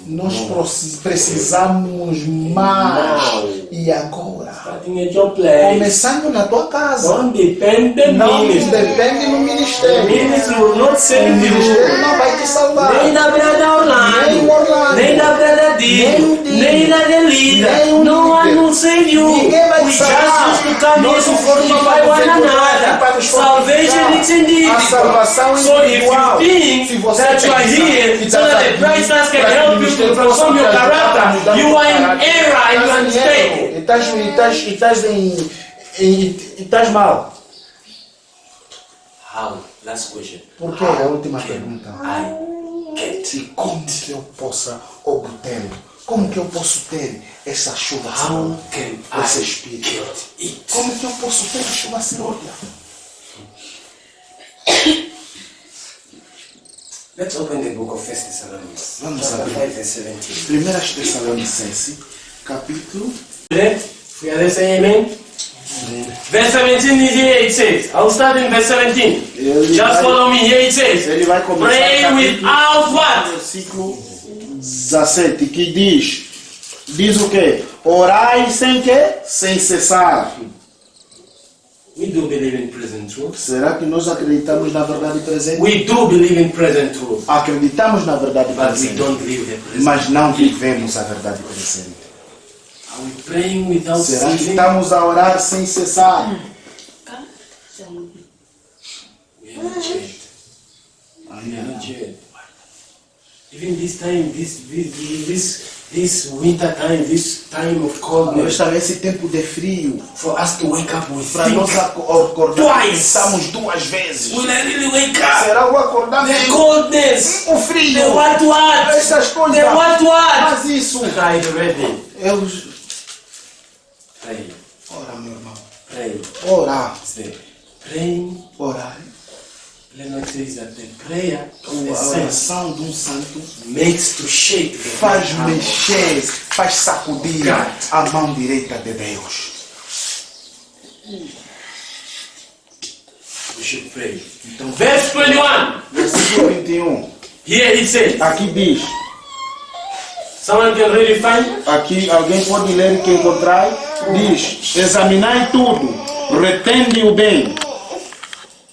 nós
to
precisamos mais. E agora?
starting at your place.
Começando na tua casa.
Don't depend on
Não
ministry.
depende no
The
ministério.
ministry will not
O
save you.
ministério não vai te salvar.
Nem da brother
Nem o
Orlando,
Orlando.
nem da brother
Nem o
Dee,
Dee.
nem da Delida.
Nem o
No one
líder.
will save you.
Ninguém vai
We
te
just
salvar.
used to come here
Nós
to
somos
fortify one
para
another. Salvation is
A
individual.
salvação
So if
individual.
you think
Se você
that you are
pensar
here
que
so
tá
that the
aqui
Christ can
para que
help
o
you to
ministério
transform your
possa te ajudar a
character,
mudar
you
o teu
are in
caráter.
error and you are
Estás em erro.
mistaken.
E estás mal.
How? Last question.
Por quê? É a última pergunta.
I get
E como que eu possa obtê-lo? Como que eu posso ter essa chuva
How
serôdia?
can
Esse
I
espírito?
get it?
Como que eu posso ter a chuva serôdia?
Let's open the book of 1 Thessalonians.
Vamos
Chapter
abrir.
5 verse 17.
1 Tessalonicenses, capítulo.
We are say amen. Verse 17 is here it says. I'll start in verse 17. Just follow me. Here it says.
Ele vai começar
Pray
capítulo,
without what?
versículo 17, que diz o quê? Orai sem quê? Sem cessar.
We do believe in present truth.
Será que nós acreditamos na verdade presente?
We do believe in present truth.
Acreditamos na verdade
But we
presente,
don't live the present.
mas não vivemos a verdade presente.
Are we praying without
Será que
ceasing?
estamos a orar sem cessar?
We haven't changed. We haven't changed. Even this time, this winter time, this time of coldness,
Esta esse tempo de frio,
for us to wake up, we
para
think,
nós acordar,
Twice.
pensamos duas vezes.
will I really wake up?
Será que eu acordar
The
mesmo?
coldness,
O
the
frio,
what?
essas coisas.
The what?
Mas isso,
Try ready.
eu...
Pray,
Ora, meu irmão.
pray.
Orar,
Say, praying.
orar.
Leonard says that the prayer of
A
the saint
oração de um santo
makes to shake the
faz
hand.
mexer, faz sacudir
God.
a mão direita de Deus.
We should pray. Verse 21.
Versículo 21.
Here it says.
Aqui diz,
Someone can read it fine?
aqui alguém pode ler que encontrar, diz, examinai tudo, retende o bem.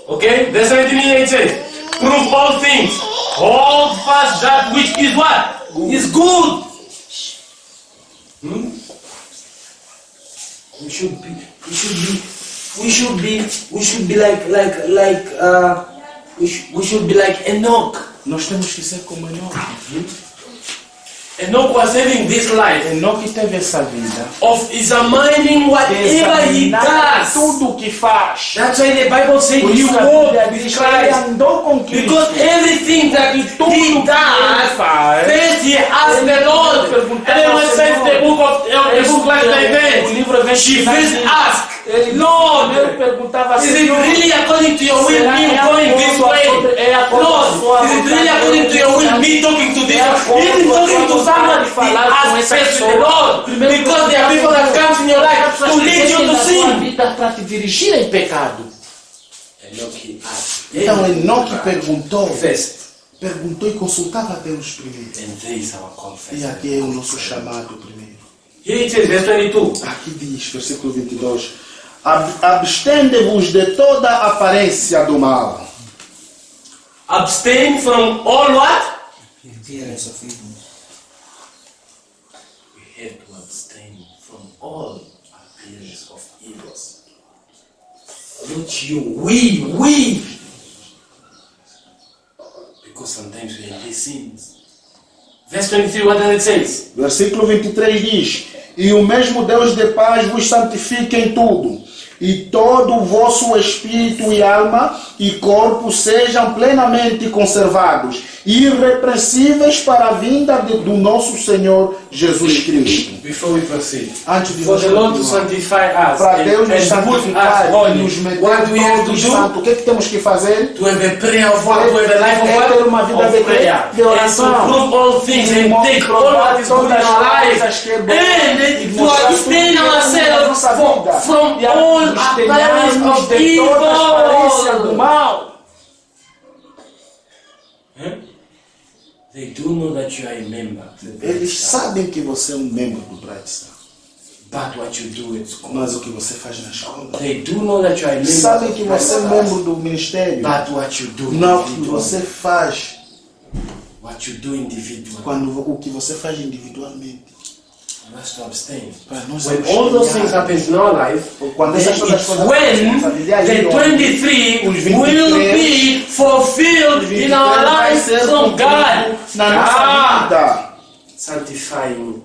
Okay? Verse 17 here it says. Prove all things. Hold fast that which is what? Is good. We should be like Enoch.
Nós temos que ser como Enoque.
Enoch was having this life
Enoque teve essa vida.
of examining whatever he
Examinar
does.
tudo o que faz.
That's why the Bible says
Por
he
isso que a
walked
Bíblia
with
diz que ele
Christ.
andou com Cristo.
Because everything that he does, first he asked the Lord. Everyone says the book like
O livro vem
she first asked,
Ele
Lord,
perguntava
is it
Senhor,
really according to your will me going this way? Lord, is it really according to your will me talking to this? Even talking to someone, he asked first to the Lord. Because there are people that come in your life to lead you to sin.
para te dirigir em pecado.
Enoch he asked.
Então Enoque perguntou
First,
e consultava a Deus primeiro.
and there is our
E
confession.
aqui é o nosso chamado primeiro.
Here it is, verse 22.
Aqui diz, versículo 22, abstende-vos de toda aparência do mal.
Abstain from all what?
Appearance of evil.
We have to abstain from all appearance of evils. Not you, we. Because sometimes we have these sins. Verse 23, what does it say?
Versículo 23 diz, e o mesmo Deus de paz vos santifique em tudo, e todo o vosso espírito e alma e corpo sejam plenamente conservados, irrepreensíveis para a vinda do nosso Senhor Jesus Cristo.
Before we proceed,
Antes de
for
nós
the Lord to
continuar,
sanctify us
para Deus nos
and put us
santificar e
holy,
nos meter
what do we have to
todos
do?
santos, o que temos que fazer?
To have a prayer of what? To have a life of
É
what?
ter uma vida
Of prayer.
de
And
oração.
to prove all things and take all what is good in our life. And to abstain ourselves from all appearance of
do
evil.
mal.
They do know that you are a member.
Eles sabem que você é um membro do Bright Star,
But what you do at school.
mas o que você faz na escola.
They do know that you are a member.
Sabem que
of
você é
Christ.
membro do ministério,
But what you do
não o que
individually.
você faz
What you do individually.
quando o que você faz individualmente.
must to abstain.
Para nós
When all those things happen in our life,
Quando
then
essas todas
it's
coisas
when
acontecem,
the 23
os
will
23
be fulfilled in our lives from God.
na nossa vida,
Sanctifying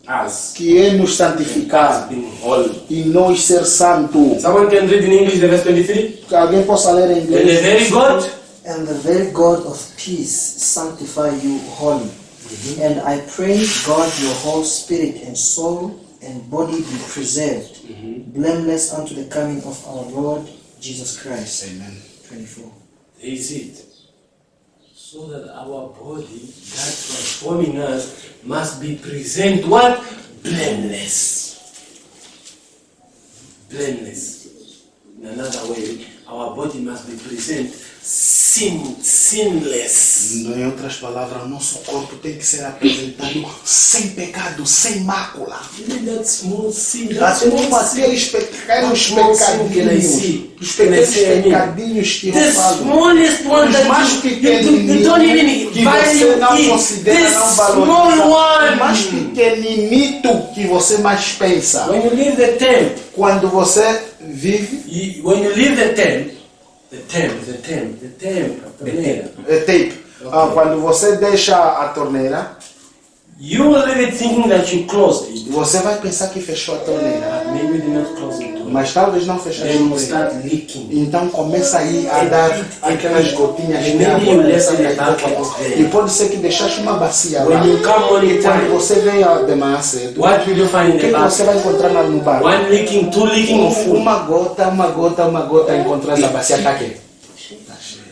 us.
que é nos santificar
Being holy.
e nós ser santo.
Someone can read in English the verse 23?
Que alguém possa ler em
And the
inglês.
very God
And the very God of peace sanctify you wholly. And I pray, God, your whole spirit and soul and body be preserved, blameless unto the coming of our Lord Jesus Christ.
Amen.
24.
is it. So that our body, God transforming us, must be present what? Blameless. Blameless. In another way, our body must be present sinless.
Em outras palavras, nosso corpo tem que ser apresentado sem pecado, sem mácula.
Even that small sin,
Assim como aqueles pequenos pecadinhos, os pequenos pecadinhos que eu
the
falo,
smallest one
os mais
that you
pequenininhos
don't even
que você não
value it.
considera,
The
não
small
valoriza, o
one.
mais pequeninito que você mais pensa.
When you leave the tent,
Quando você vive,
when you leave the tent, a torneira,
é tape. Quando você deixa a torneira,
you will leave it thinking that you closed it.
você vai pensar que fechou a torneira,
Maybe you did not close it.
mas talvez não fechou a
Then you
torneira.
start leaking.
Então começa aí a dar aquelas gotinhas de
Maybe you
água.
left
começa a
it
cair
back
pouco.
there.
E pode ser que deixaste uma bacia lá.
When you come morning
E quando
time,
você vem de manhã cedo,
what will you find in
o que
the
que você
bath?
vai encontrar no bar?
One leaking, two leaking, or full.
Uma gota, encontrando a bacia está aqui. Tá cheia.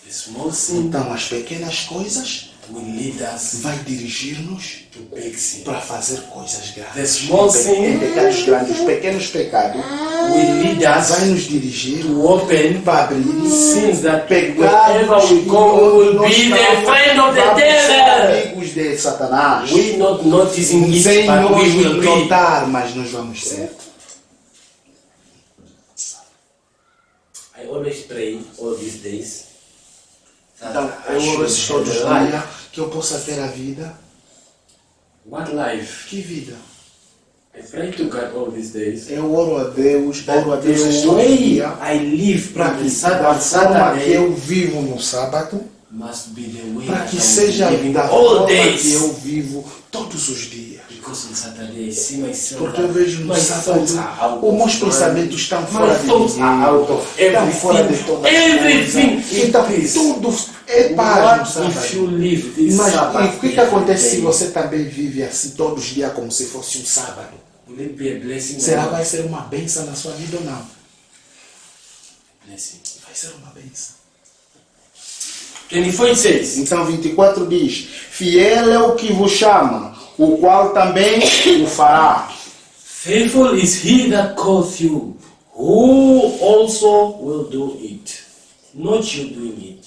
The small sin
Então as pequenas coisas
will lead us
vai dirigir-nos
to big sin.
para fazer coisas
The
grandes.
small sin
Pecados grandes, os pequenos pecados
will lead
vai
us
nos dirigir
to open
para abrir
sins that
pecados
wherever we
que
go, we will
nós
be the
estamos-
friend of the
vamos ser
devil.
amigos de Satanás.
We not noticing it,
Sem
but we
nós
will be.
notar, mas nós vamos ser.
I always pray all these days
Então,
that I
eu
should
oro todos os
have a life.
dias que eu possa ter a vida.
What life?
Que vida?
I pray to God all these days
Eu oro a Deus
that
todos
the
os
way
dias
I live
para
on
que
the Sabbath
da forma que
Saturday
eu vivo no sábado,
must be the way
para
that
que
I
seja
will be living
da
all
forma que
days.
eu vivo todos os dias.
Because on Saturday I see myself.
Porque eu vejo no
my thoughts are
sábado,
out
os meus
of
pensamentos estão
My
fora de
thoughts are out
mim,
of
estão fora de
everything.
toda a
Everything
coisa.
is
Então,
peace.
tudo é paz no
What if
sábado.
you live this
Mas
Sabbath
e o que
every
acontece se
day?
você também vive assim todos os dias como se fosse um sábado?
Will it be a blessing?
Será
or
que
not?
vai ser uma bênção na sua vida ou não?
Blessing.
Vai ser uma bênção.
24 it says,
Então 24 diz: Fiel é o que vos chama, o qual também o fará.
faithful is he that calleth you, who also will do it. Not you doing it.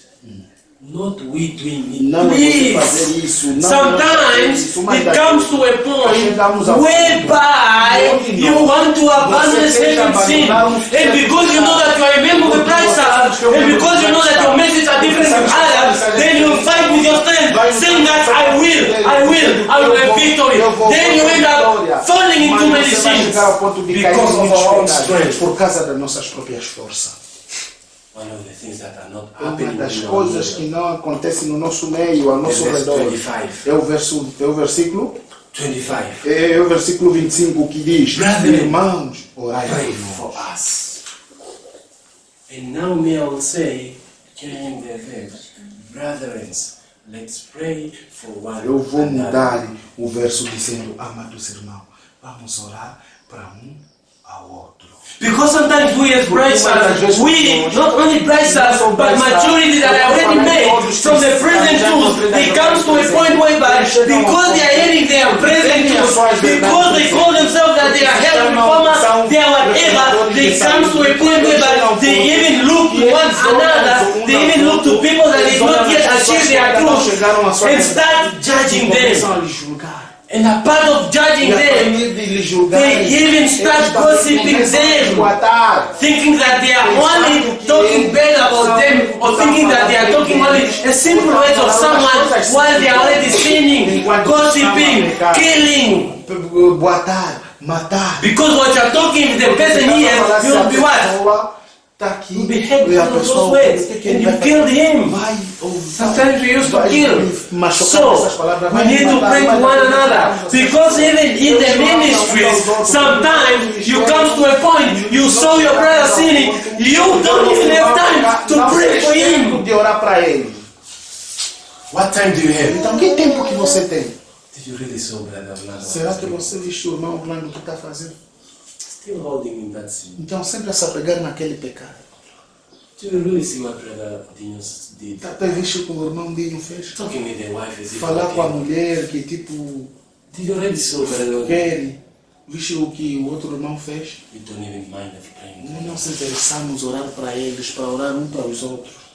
Not we doing it.
Não é você
Please.
fazer isso. Não
Sometimes
isso, mas
it comes to a point
chegamos ao
whereby you want to abandon certain sin, and because you know that you are a member of the Christ Church, and because you know that your message are different from others, then you fight with your strength, saying that I will have victory. Then you end up falling into many
Mas você vai
sins
chegar ao ponto de cair
because
em
of
muitos
our own
pecados
strength.
por causa das nossas próprias forças.
One of the things that are not
Uma
happening
das
in our
coisas que
world.
não acontecem no nosso meio, ao nosso
Verse
redor,
25.
é o versículo
25.
É o versículo 25 que diz:
Brethren,
Irmãos, orai
Pray
por nós.
for us. And now me I will say, changing the verse, brethren, let's pray for one
Eu vou
another.
mudar o verso dizendo: Amados irmãos, vamos orar para um ao outro.
Because sometimes we as bridesmaids, we not only bridesmaids, but maturity that are already made from the present truth, they come to a point whereby because they are hearing their present truth, because they call themselves that they are health reformers, they are whatever, they come to a point whereby they even look to one another, they even look to people that did not yet achieve their truth and start judging them.
Começam a lhe julgar.
And a part of judging
E a
them,
partir de lhe julgar,
they even start gossiping them, thinking that they are only talking bad about them, or thinking that they are talking only a simple words of someone while they are already sinning, gossiping, stealing, killing.
boatar, matar.
Because what you're talking with the person here, you'll be what?
Tá aqui,
You'll be happy
e a
because of those
pessoa
words.
o que
And
ele
you
vai
killed him.
Vai,
Sometimes we used to
vai
kill.
machucar
So,
essas palavras,
we
vai
need to
matar,
pray
vai
to one
matar,
another. Because even in the ministries, sometimes you come to a point, you saw your brother sinning, you don't even have time to pray for him.
de orar para ele.
What time do you have?
Então, que tempo que você tem?
Did you really saw brother Orlando?
Será que você viu o irmão Orlando o que está fazendo?
Still holding in that sin.
Então, sempre se apegar naquele pecado.
Do you really see what brother Dinos did?
Tá até visto como o irmão Dinho fez?
Talking with the wife as if
Falar com a
okay.
mulher que tipo
Did you already saw brother?
quer, visto o que o outro irmão fez?
We don't even mind of praying.
Não nos interessamos orar para eles, para orar um para os outros.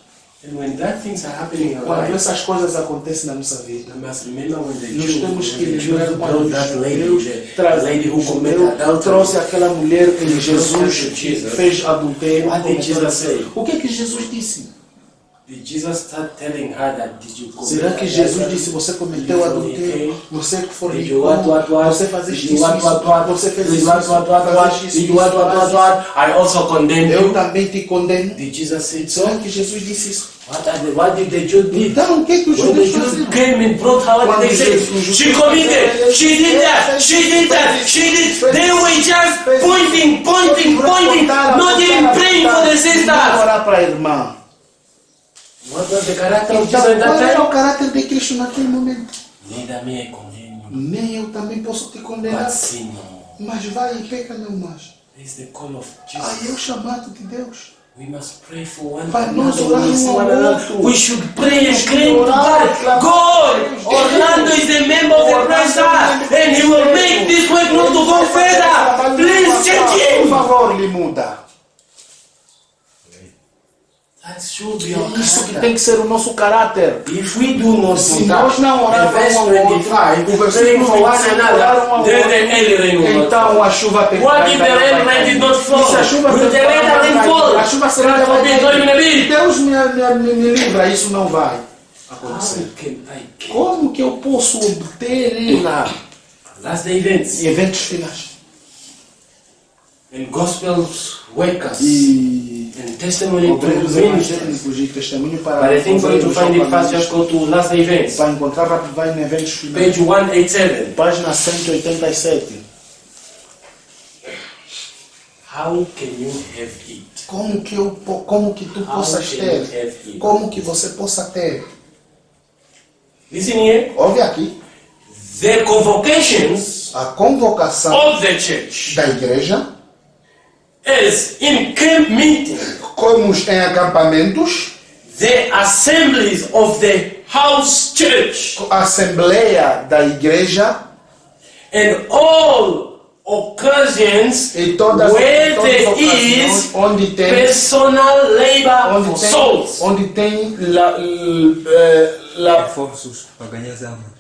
And when that things are happening in our
Quando
life,
essas coisas acontecem na nossa vida,
we must remember when the
nós temos que
Jews
lembrar quando
brought that lady,
Deus
the lady who committed
Deus trouxe
adultery.
aquela mulher que
Jesus
Jesus fez adultério.
What did Jesus say?
O que Jesus disse?
Did Jesus start telling her that did you commit
Será que Jesus disse, você cometeu adultério, você fornicou, você faz isso, você fez isso,
I also condemn
eu
you.
também te condeno.
Did Jesus say
Será
so?
que Jesus disse isso?
What did the Jews do?
Então, o que os
When the
judeus
Jews
faziam?
came and brought her, what did they say? She committed, she did that, she did that, she did. They were just pointing, not even praying for the sisters.
Orar para a irmã.
What was the character of
Então,
Jesus at
qual
that
era
time?
o caráter de Cristo naquele momento?
Neither may I condemn you,
Nem eu também posso te condenar.
but sin no.
Mas vai e peca não mais.
This is the call of
Aí é o
Jesus.
chamado de Deus.
We must pray for one
Para nós
another. When we see one
orarmos um ao
another,
outro.
we should pray and claim to God. God, Orlando is a member of the prayer, and he will make this work not to go further. Please check
Por
him.
favor, lhe muda.
That should be our
Isso que
character.
tem que ser o nosso caráter.
If we do not
Se
do
nós
that,
não
in
orarmos
verse
um ao outro,
25,
o
praying
versículo
for one
25,
another,
orar um ao
then
outro,
the early rain will not
então
fall.
a chuva tem
What if the rain did not fall?
E se a chuva
Will the rain fall?
a chuva será
God forbid, God forbid.
Deus me livra, isso não vai acontecer.
How can I get?
Como que eu posso obter ela?
That's the events.
Eventos finais.
And gospels wake us.
E
And testimony to
obreiros
ministers.
evangélicos e testemunho para
But I think for you to find it fast, just go to last events.
para encontrar rápido vai em eventos finais.
Page 187.
Página 187.
How can you have it?
Como que tu
How
possas
can you
ter?
have it?
Como que você possa ter?
Listen here.
Ouve aqui.
The convocations
A convocação
of the church
da igreja,
is in camp meeting,
como em acampamentos,
the assemblies of the house church,
a assembleia da igreja
and all occasions
e todas
where
as
there
ocasiões
is
onde tem
personal labor for souls.
onde tem
Esforços para ganhar as almas.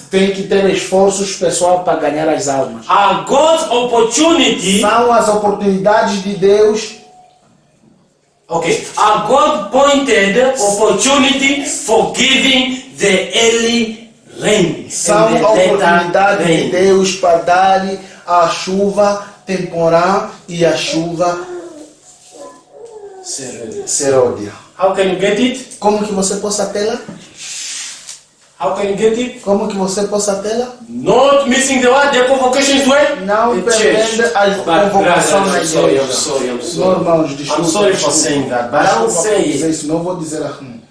tem que ter esforços pessoal para ganhar as almas.
Are God's opportunity,
São as oportunidades de Deus,
okay, are God pointed opportunity for giving the early rain
são
and
a
the later
oportunidade de
rain.
Deus para dar a chuva temporal e a chuva serôdia.
How can you get it?
Como que você possa tê-la?
How can you get it?
Como que você possa tê-la?
Not missing the what? The convocations where?
Não
The church.
perdendo a
But
convocação na
brothers, I'm sorry, I'm
igreja.
sorry, I'm
Não,
sorry.
irmãos, desculpa.
I'm sorry for
desculpa.
saying that, but I'll
Desculpa
say
por dizer
it.
isso, não vou dizer assim.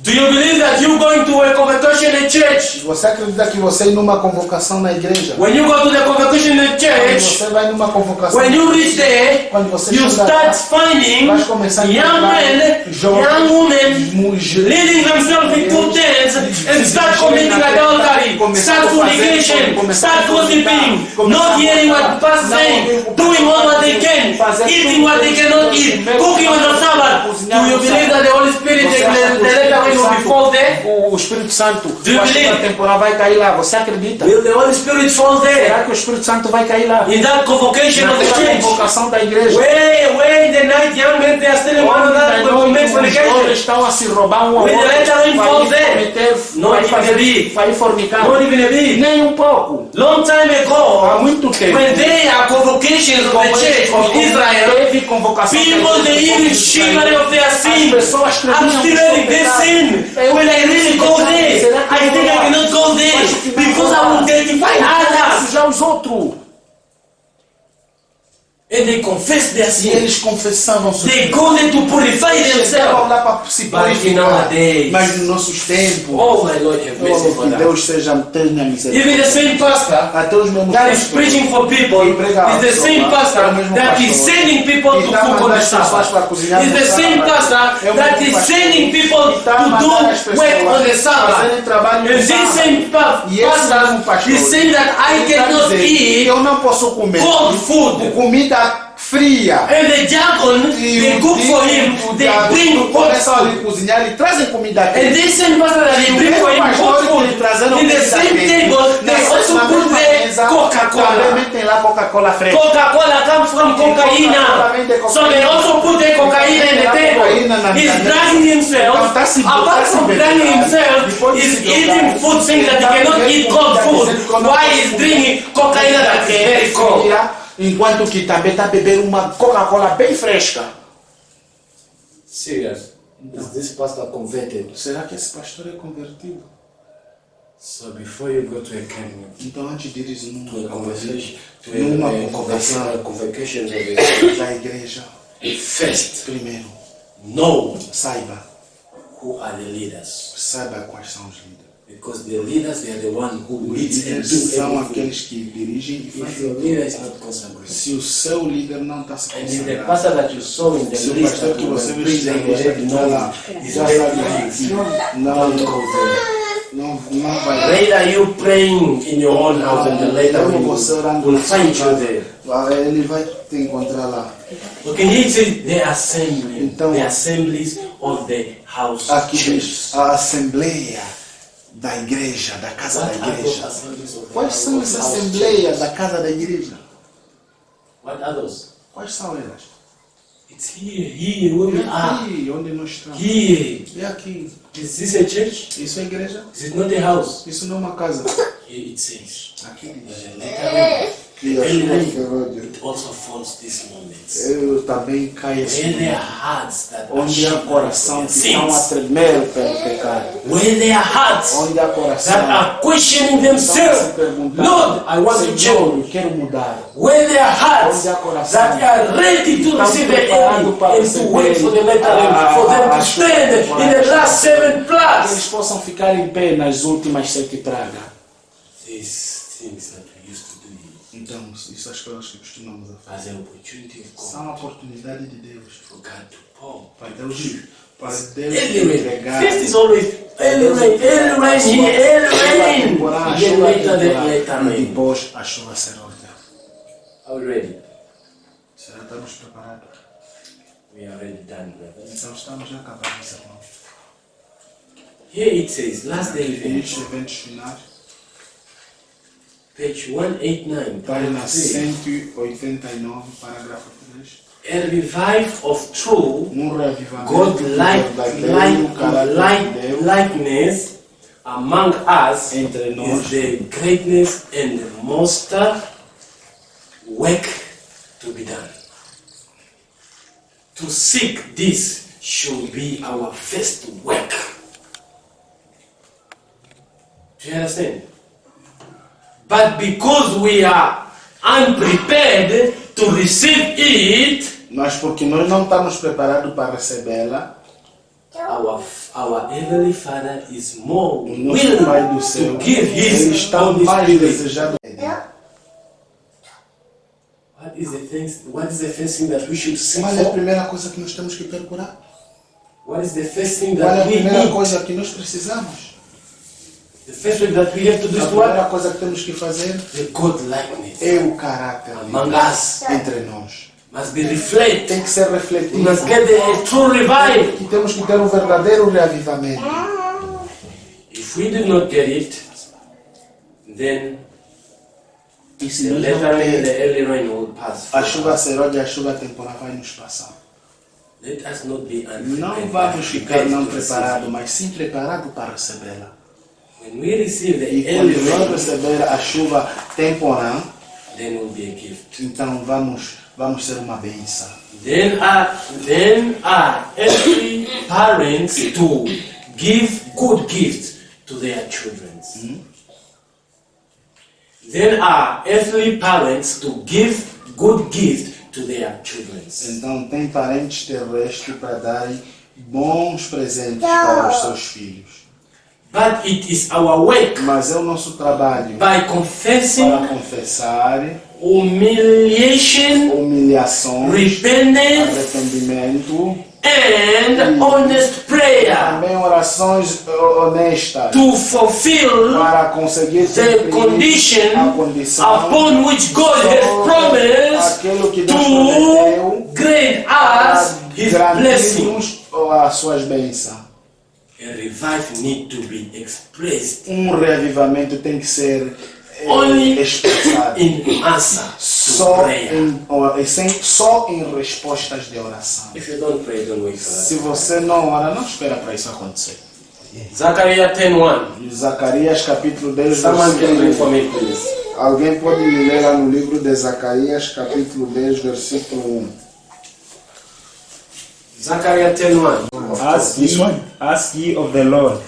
Do you believe that you going to a convocation in church?
Você acredita que você ir numa convocação na igreja?
When you go to the convocation in
Quando
church,
você vai numa convocação,
when you reach there,
quando você
you
chegar
start
lá,
finding
vai começar a
young
encontrar
men,
jovens,
young women
mulheres,
leading themselves into tents and start committing adultery, start fornication, start gossiping, not hearing what the pastor saying, doing all what they can, eating what they cannot eat, cooking on the Sabbath. Do you believe that the Holy Spirit, the letter rain will be fall there?
o Espírito Santo,
Do you
a chuva
believe?
temporal vai cair lá. Você acredita?
Will the Holy Spirit fall there?
Será que o Espírito Santo vai cair lá?
In that convocation of the
Naquela
church?
convocação da igreja.
Way in the night, young men, they are stealing one another to make
Os jovens
fornication.
estão a se roubar um ao
Will the
outro.
latter rain fall there?
Cometer,
Not
vai
even a
fazer,
bit.
vai fornicar.
Not even a bit.
Nem um pouco.
Long time
Há
ago,
muito tempo.
when they are convocations of the church of Israel,
Teve convocação da
people
igreja
they
do povo
even
de
shiver
Israel.
of their
As
sin.
pessoas
I'm
tremiam
still
por
in this
pecado.
sin. Will I really go there? I think I cannot go there because I will identify others.
Já os outros.
And they confess their
E
sin.
eles confessavam seus
They go there to purify
Chegavam
themselves.
lá para se
But
purificar.
nowadays,
Mas nos nossos tempos,
oh my Lord, have mercy for
que
that.
Deus tenha misericórdia.
Even the same pastor
Até os mesmos
that is
pastores
preaching for people is the same pastor that is sending people to cook on the Sabbath. Is the same pastor that is sending people to do work on the Sabbath. And this same pastor is saying that I cannot eat
eu não posso comer
cold food.
comida fria.
And the diacon, they cook for him, they bring hot
começam a
food.
lhe cozinhar e trazem comida
And
quente.
this same pastor that they bring for him hot food, in the same table, they also put there Coca-Cola.
Também tem lá Coca-Cola fresca.
Coca-Cola comes from cocaine. So they also put the cocaine in the table. He's dragging himself. Apart from dragging himself, he's eating food saying that he cannot eat cold food. Why is drinking cocaine that is very cold?
Enquanto que também está bebendo uma Coca-Cola bem fresca.
Serious. Is this pastor converted?
Será que esse pastor é convertido?
So before you go to a camp,
Então antes de ir
to a conversation, to
numa
a
convocação
convocation of the
da igreja,
first,
primeiro,
know
saiba
the leaders.
Saiba quais são os líderes.
Because the leaders, they are the one who
Os
leads and
líderes
do
são
everything.
aqueles que dirigem e
If your
fazem.
leader is not consecrated,
Se o seu líder não está se
and if the
consagrando,
pastor that you saw in the
se o
list
pastor
that
que
you
você
will
viu
bring
na
them, you
igreja
already
que está lá,
know is
já
very
sabe
right.
que
Don't
não,
go there.
não vai.
Later you praying in your own house and the later
Mesmo
you
você orando
will
na sua
find you
casa,
there.
ele vai te encontrar lá.
Okay, he says the assembly,
Então,
the assemblies of the house
Aqui
church.
diz a assembleia da igreja, da casa
What
da
are those
igreja.
assemblies of the
Quais são
house
essas
church?
assembleias da casa da igreja?
What are those?
Quais são elas?
It's here where we
É
are.
aqui onde nós estamos.
Here.
É aqui.
Is this a church?
Isso é igreja?
Is it not a house?
Isso não é uma casa.
Here it says.
Aqui diz.
The later
E a chuva
it also falls these moments.
eu também caio
Where there
assim.
are hearts that are
Onde há
shivering
coração
for
que
their
estão a
sins.
tremer pelo pecado.
Where there are hearts
Onde há
that
coração
are questioning
que estão a se
themselves.
perguntar.
Lord, I want to
Senhor,
change.
eu quero mudar.
Where there are hearts
Onde há coração
that are ready to
estão
receive the
preparados
end
para
and to
receber
wait for the later end, for them to stand in the last 7
que eles
plus.
possam ficar em pé nas últimas 7 pragas.
These things that we used to do here
Então, isso as coisas que costumamos a
as
fazer.
an opportunity of God
São a oportunidade de Deus.
for God to pour.
Para Deus
Early rain.
entregar.
First is always early rain here, early rain.
Temporar,
Then
chuva
later, the
temporar,
later
e
rain.
depois a chuva será ordenada.
Are we ready?
Será que estamos preparados?
We are already done, brother.
Então estamos já acabando, irmão.
Here it says, last day event,
Estes eventos finais,
page 189,
página
paragraph 3.
189, parágrafo 3.
A revive of true
Reavivamento
God-like
verdadeiro, caráter de Deus
likeness among us
entre
is
nós
the greatness and the most work to be done. To seek this should be our first work. Do you understand? But because we are unprepared to receive it,
Mas porque nós não estamos preparados para recebê-la,
our Heavenly Father is more
o nosso Pai do
willing
céu,
to give
Ele
His
está
Holy
mais
Spirit.
desejado.
What is the first thing that we should seek
Qual é a
for?
primeira coisa que nós temos que procurar?
What is the first thing
Qual é a
that we
primeira
need?
coisa que nós precisamos?
The first thing that we have to do
A
is what?
primeira coisa que temos que fazer
The God likeness
é o caráter de
among
Deus
us.
entre nós.
must be reflected.
tem que ser
We
refletido.
must get a true revival.
Que temos que ter um verdadeiro reavivamento.
If we do not get it, then
E se
the
nós
later
não
rain and
ter,
the early rain will pass.
a chuva serôdia e a chuva temporal vai nos passar.
Let us not be
Não
unprepared,
vamos
but
ficar
prepared
não
to receive
preparados,
it.
mas sim preparados para recebê-la.
When we receive the
E
early
quando nós
rain,
receber a chuva temporal,
then will be a gift.
então vamos ser uma bênção.
Then are earthly parents to give good gifts to their children. Then are earthly parents to give good gifts to their children.
Então tem parentes terrestres para darem bons presentes para os seus filhos.
But it is our work
Mas é o nosso trabalho
by confessing
para confessar
humiliation,
humilhações,
repentance,
arrependimento,
and honest prayer
também orações honestas
to fulfill
para conseguir
the
cumprir
condition
a condição
upon which God has promised
aquilo que Deus
to
prometeu
grant us His blessing.
garantir-nos as suas bênçãos.
A revival need to be expressed
Um reavivamento tem que ser
Only
expressado
in answer to
só
prayer.
só em respostas de oração.
If you don't pray, don't wait for
Se
that.
você não ora, não espera para isso acontecer.
Zechariah 10:1.
Zacarias capítulo 10,
Someone can read
versículo
for
1.
me, please.
Alguém pode me ler lá no livro de Zacarias capítulo 10, versículo 1.
Zechariah 10:1.
Ask ye of the Lord,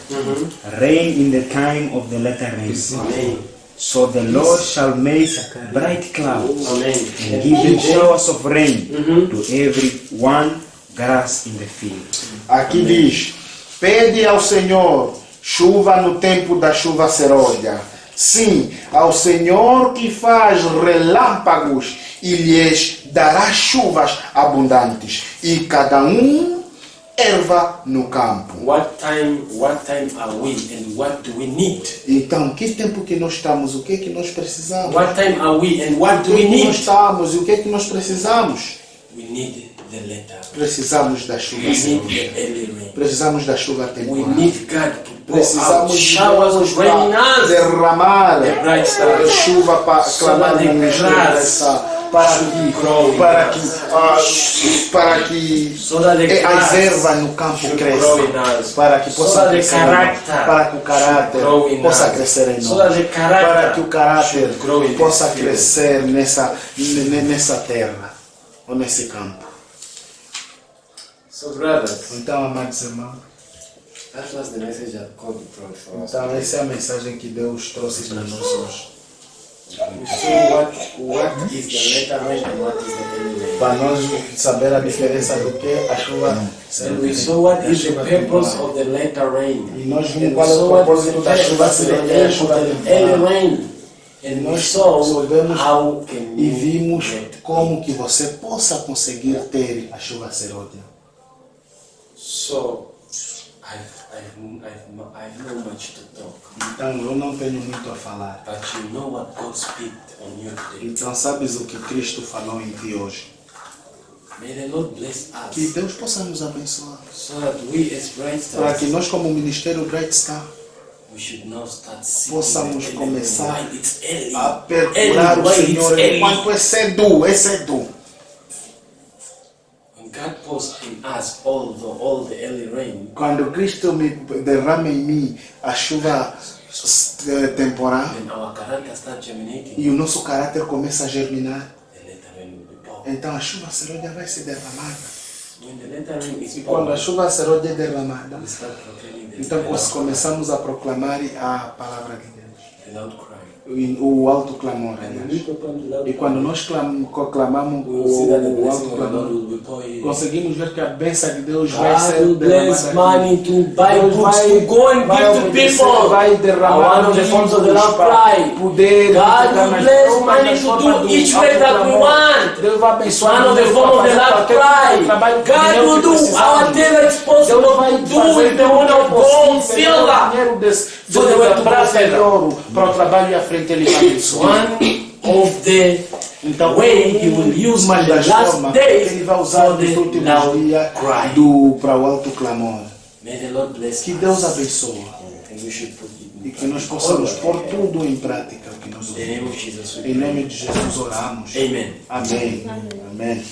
rain in the time of the latter rain.
Amen.
So the Lord shall make bright clouds
Amen.
and give them showers of rain to every one grass in the field.
Aqui diz: pede ao Senhor chuva no tempo da chuva serôdia. Sim, ao Senhor que faz relâmpagos e lhes dará chuvas abundantes, e cada erva no campo.
What time are we and what do we need?
Então, que tempo que nós estamos? O que é que nós precisamos?
What time are we and what
O
do
que
we
é que nós
need?
estamos e o que é que nós precisamos?
We need the letter.
Precisamos da
We
chuva
need
serôdia.
the early rain.
Precisamos da chuva
We
temporal.
need God to pour out
Precisamos de
showers
Deus
of rain in
para
us.
derramar
The bright stars.
chuva para
So
clamar
that
na
the
nossa
grass
direção,
grow in
para que
So that the
as
grass
ervas no campo
should grow
cresçam,
in us.
para que
So
possa
that the
crescer,
character
para que o caráter
grow in
possa
us.
crescer em
So that
nós,
the character
para que o caráter
should grow in
possa
this field.
crescer nessa terra ou nesse campo.
So brothers,
Então, amados irmãos,
that was the message that God brought for us.
então essa é a mensagem que Deus trouxe para nós hoje.
We saw what is the letter rain and what is the early rain.
Para nós saber a diferença do que a chuva
And we saw what is the purpose of the letter rain.
E nós
And
vimos
we
qual é o
saw what is the
propósito da chuva
purpose of
serôdia e a chuva
the early
temporal.
rain. And we
Nós
saw
soubemos
how can
e
you
vimos
get.
como que você possa conseguir ter a chuva serôdia.
So I've no much to talk,
Então eu não tenho muito a falar.
but you know what God speak on you today.
Então sabes o que Cristo falou em ti hoje?
May the Lord bless
Que
us
Deus possa nos abençoar.
so that we as bright
Para que
stars
nós como Ministério Bright Star
we should now start seeing
possamos
the early
começar
rain. Why it's early.
a perdurar o
Why it's
Senhor
early.
enquanto é cedo, é cedo.
When God pours in us all the early rain,
Quando Cristo me derrama em mim a chuva temporal
then our character starts germinating.
e o nosso caráter começa a germinar,
The letter rain will be poured.
então a chuva serôdia vai ser derramada.
When the letter rain is
E quando a
poured,
chuva serôdia é derramada,
we start proclaiming the
então
letter
começamos a proclamar a palavra de Deus,
without crying.
o alto clamor a
And when
Deus.
we proclaim the loud
E quando
cry,
nós clamamos
we will see that the
o
blessing
alto
of the
clamor,
Lord will be poured.
conseguimos ver que a bênção de Deus vai
God
ser
will bless
derramada
money
aqui.
to buy
Deus
books to go and
vai
give to
obedecer,
people.
vai derramar
One of the forms of the
livros
loud
para
cry.
poder
God
entregar
will
nas
bless
formas,
money
nas
to
formas
do
do
each
alto
work that we
clamor.
want.
Deus vai abençoar
One of the
Deus
forms of
vai
the
fazer
loud
qualquer trabalho
cry.
que
God
Deus
will do
precisamos.
whatever is possible
Deus vai
to do
fazer
with the one of gold, silver.
dinheiro
So they were to
prata e
prosper.
ouro para o trabalho e à frente ele vai abençoar.
One of the
Então,
way He will use
uma
the
das
last
formas que
days
Ele vai usar
for
nos
the
últimos
loud
dias
cry.
para o alto clamor.
May the Lord bless
Que
us.
Deus abençoe
And we should put it
e
in
que nós possamos pôr tudo em prática o que nós
the name
ouvimos.
of Jesus. We
Em
pray.
nome de Jesus oramos.
Amen.
Amém. Amém.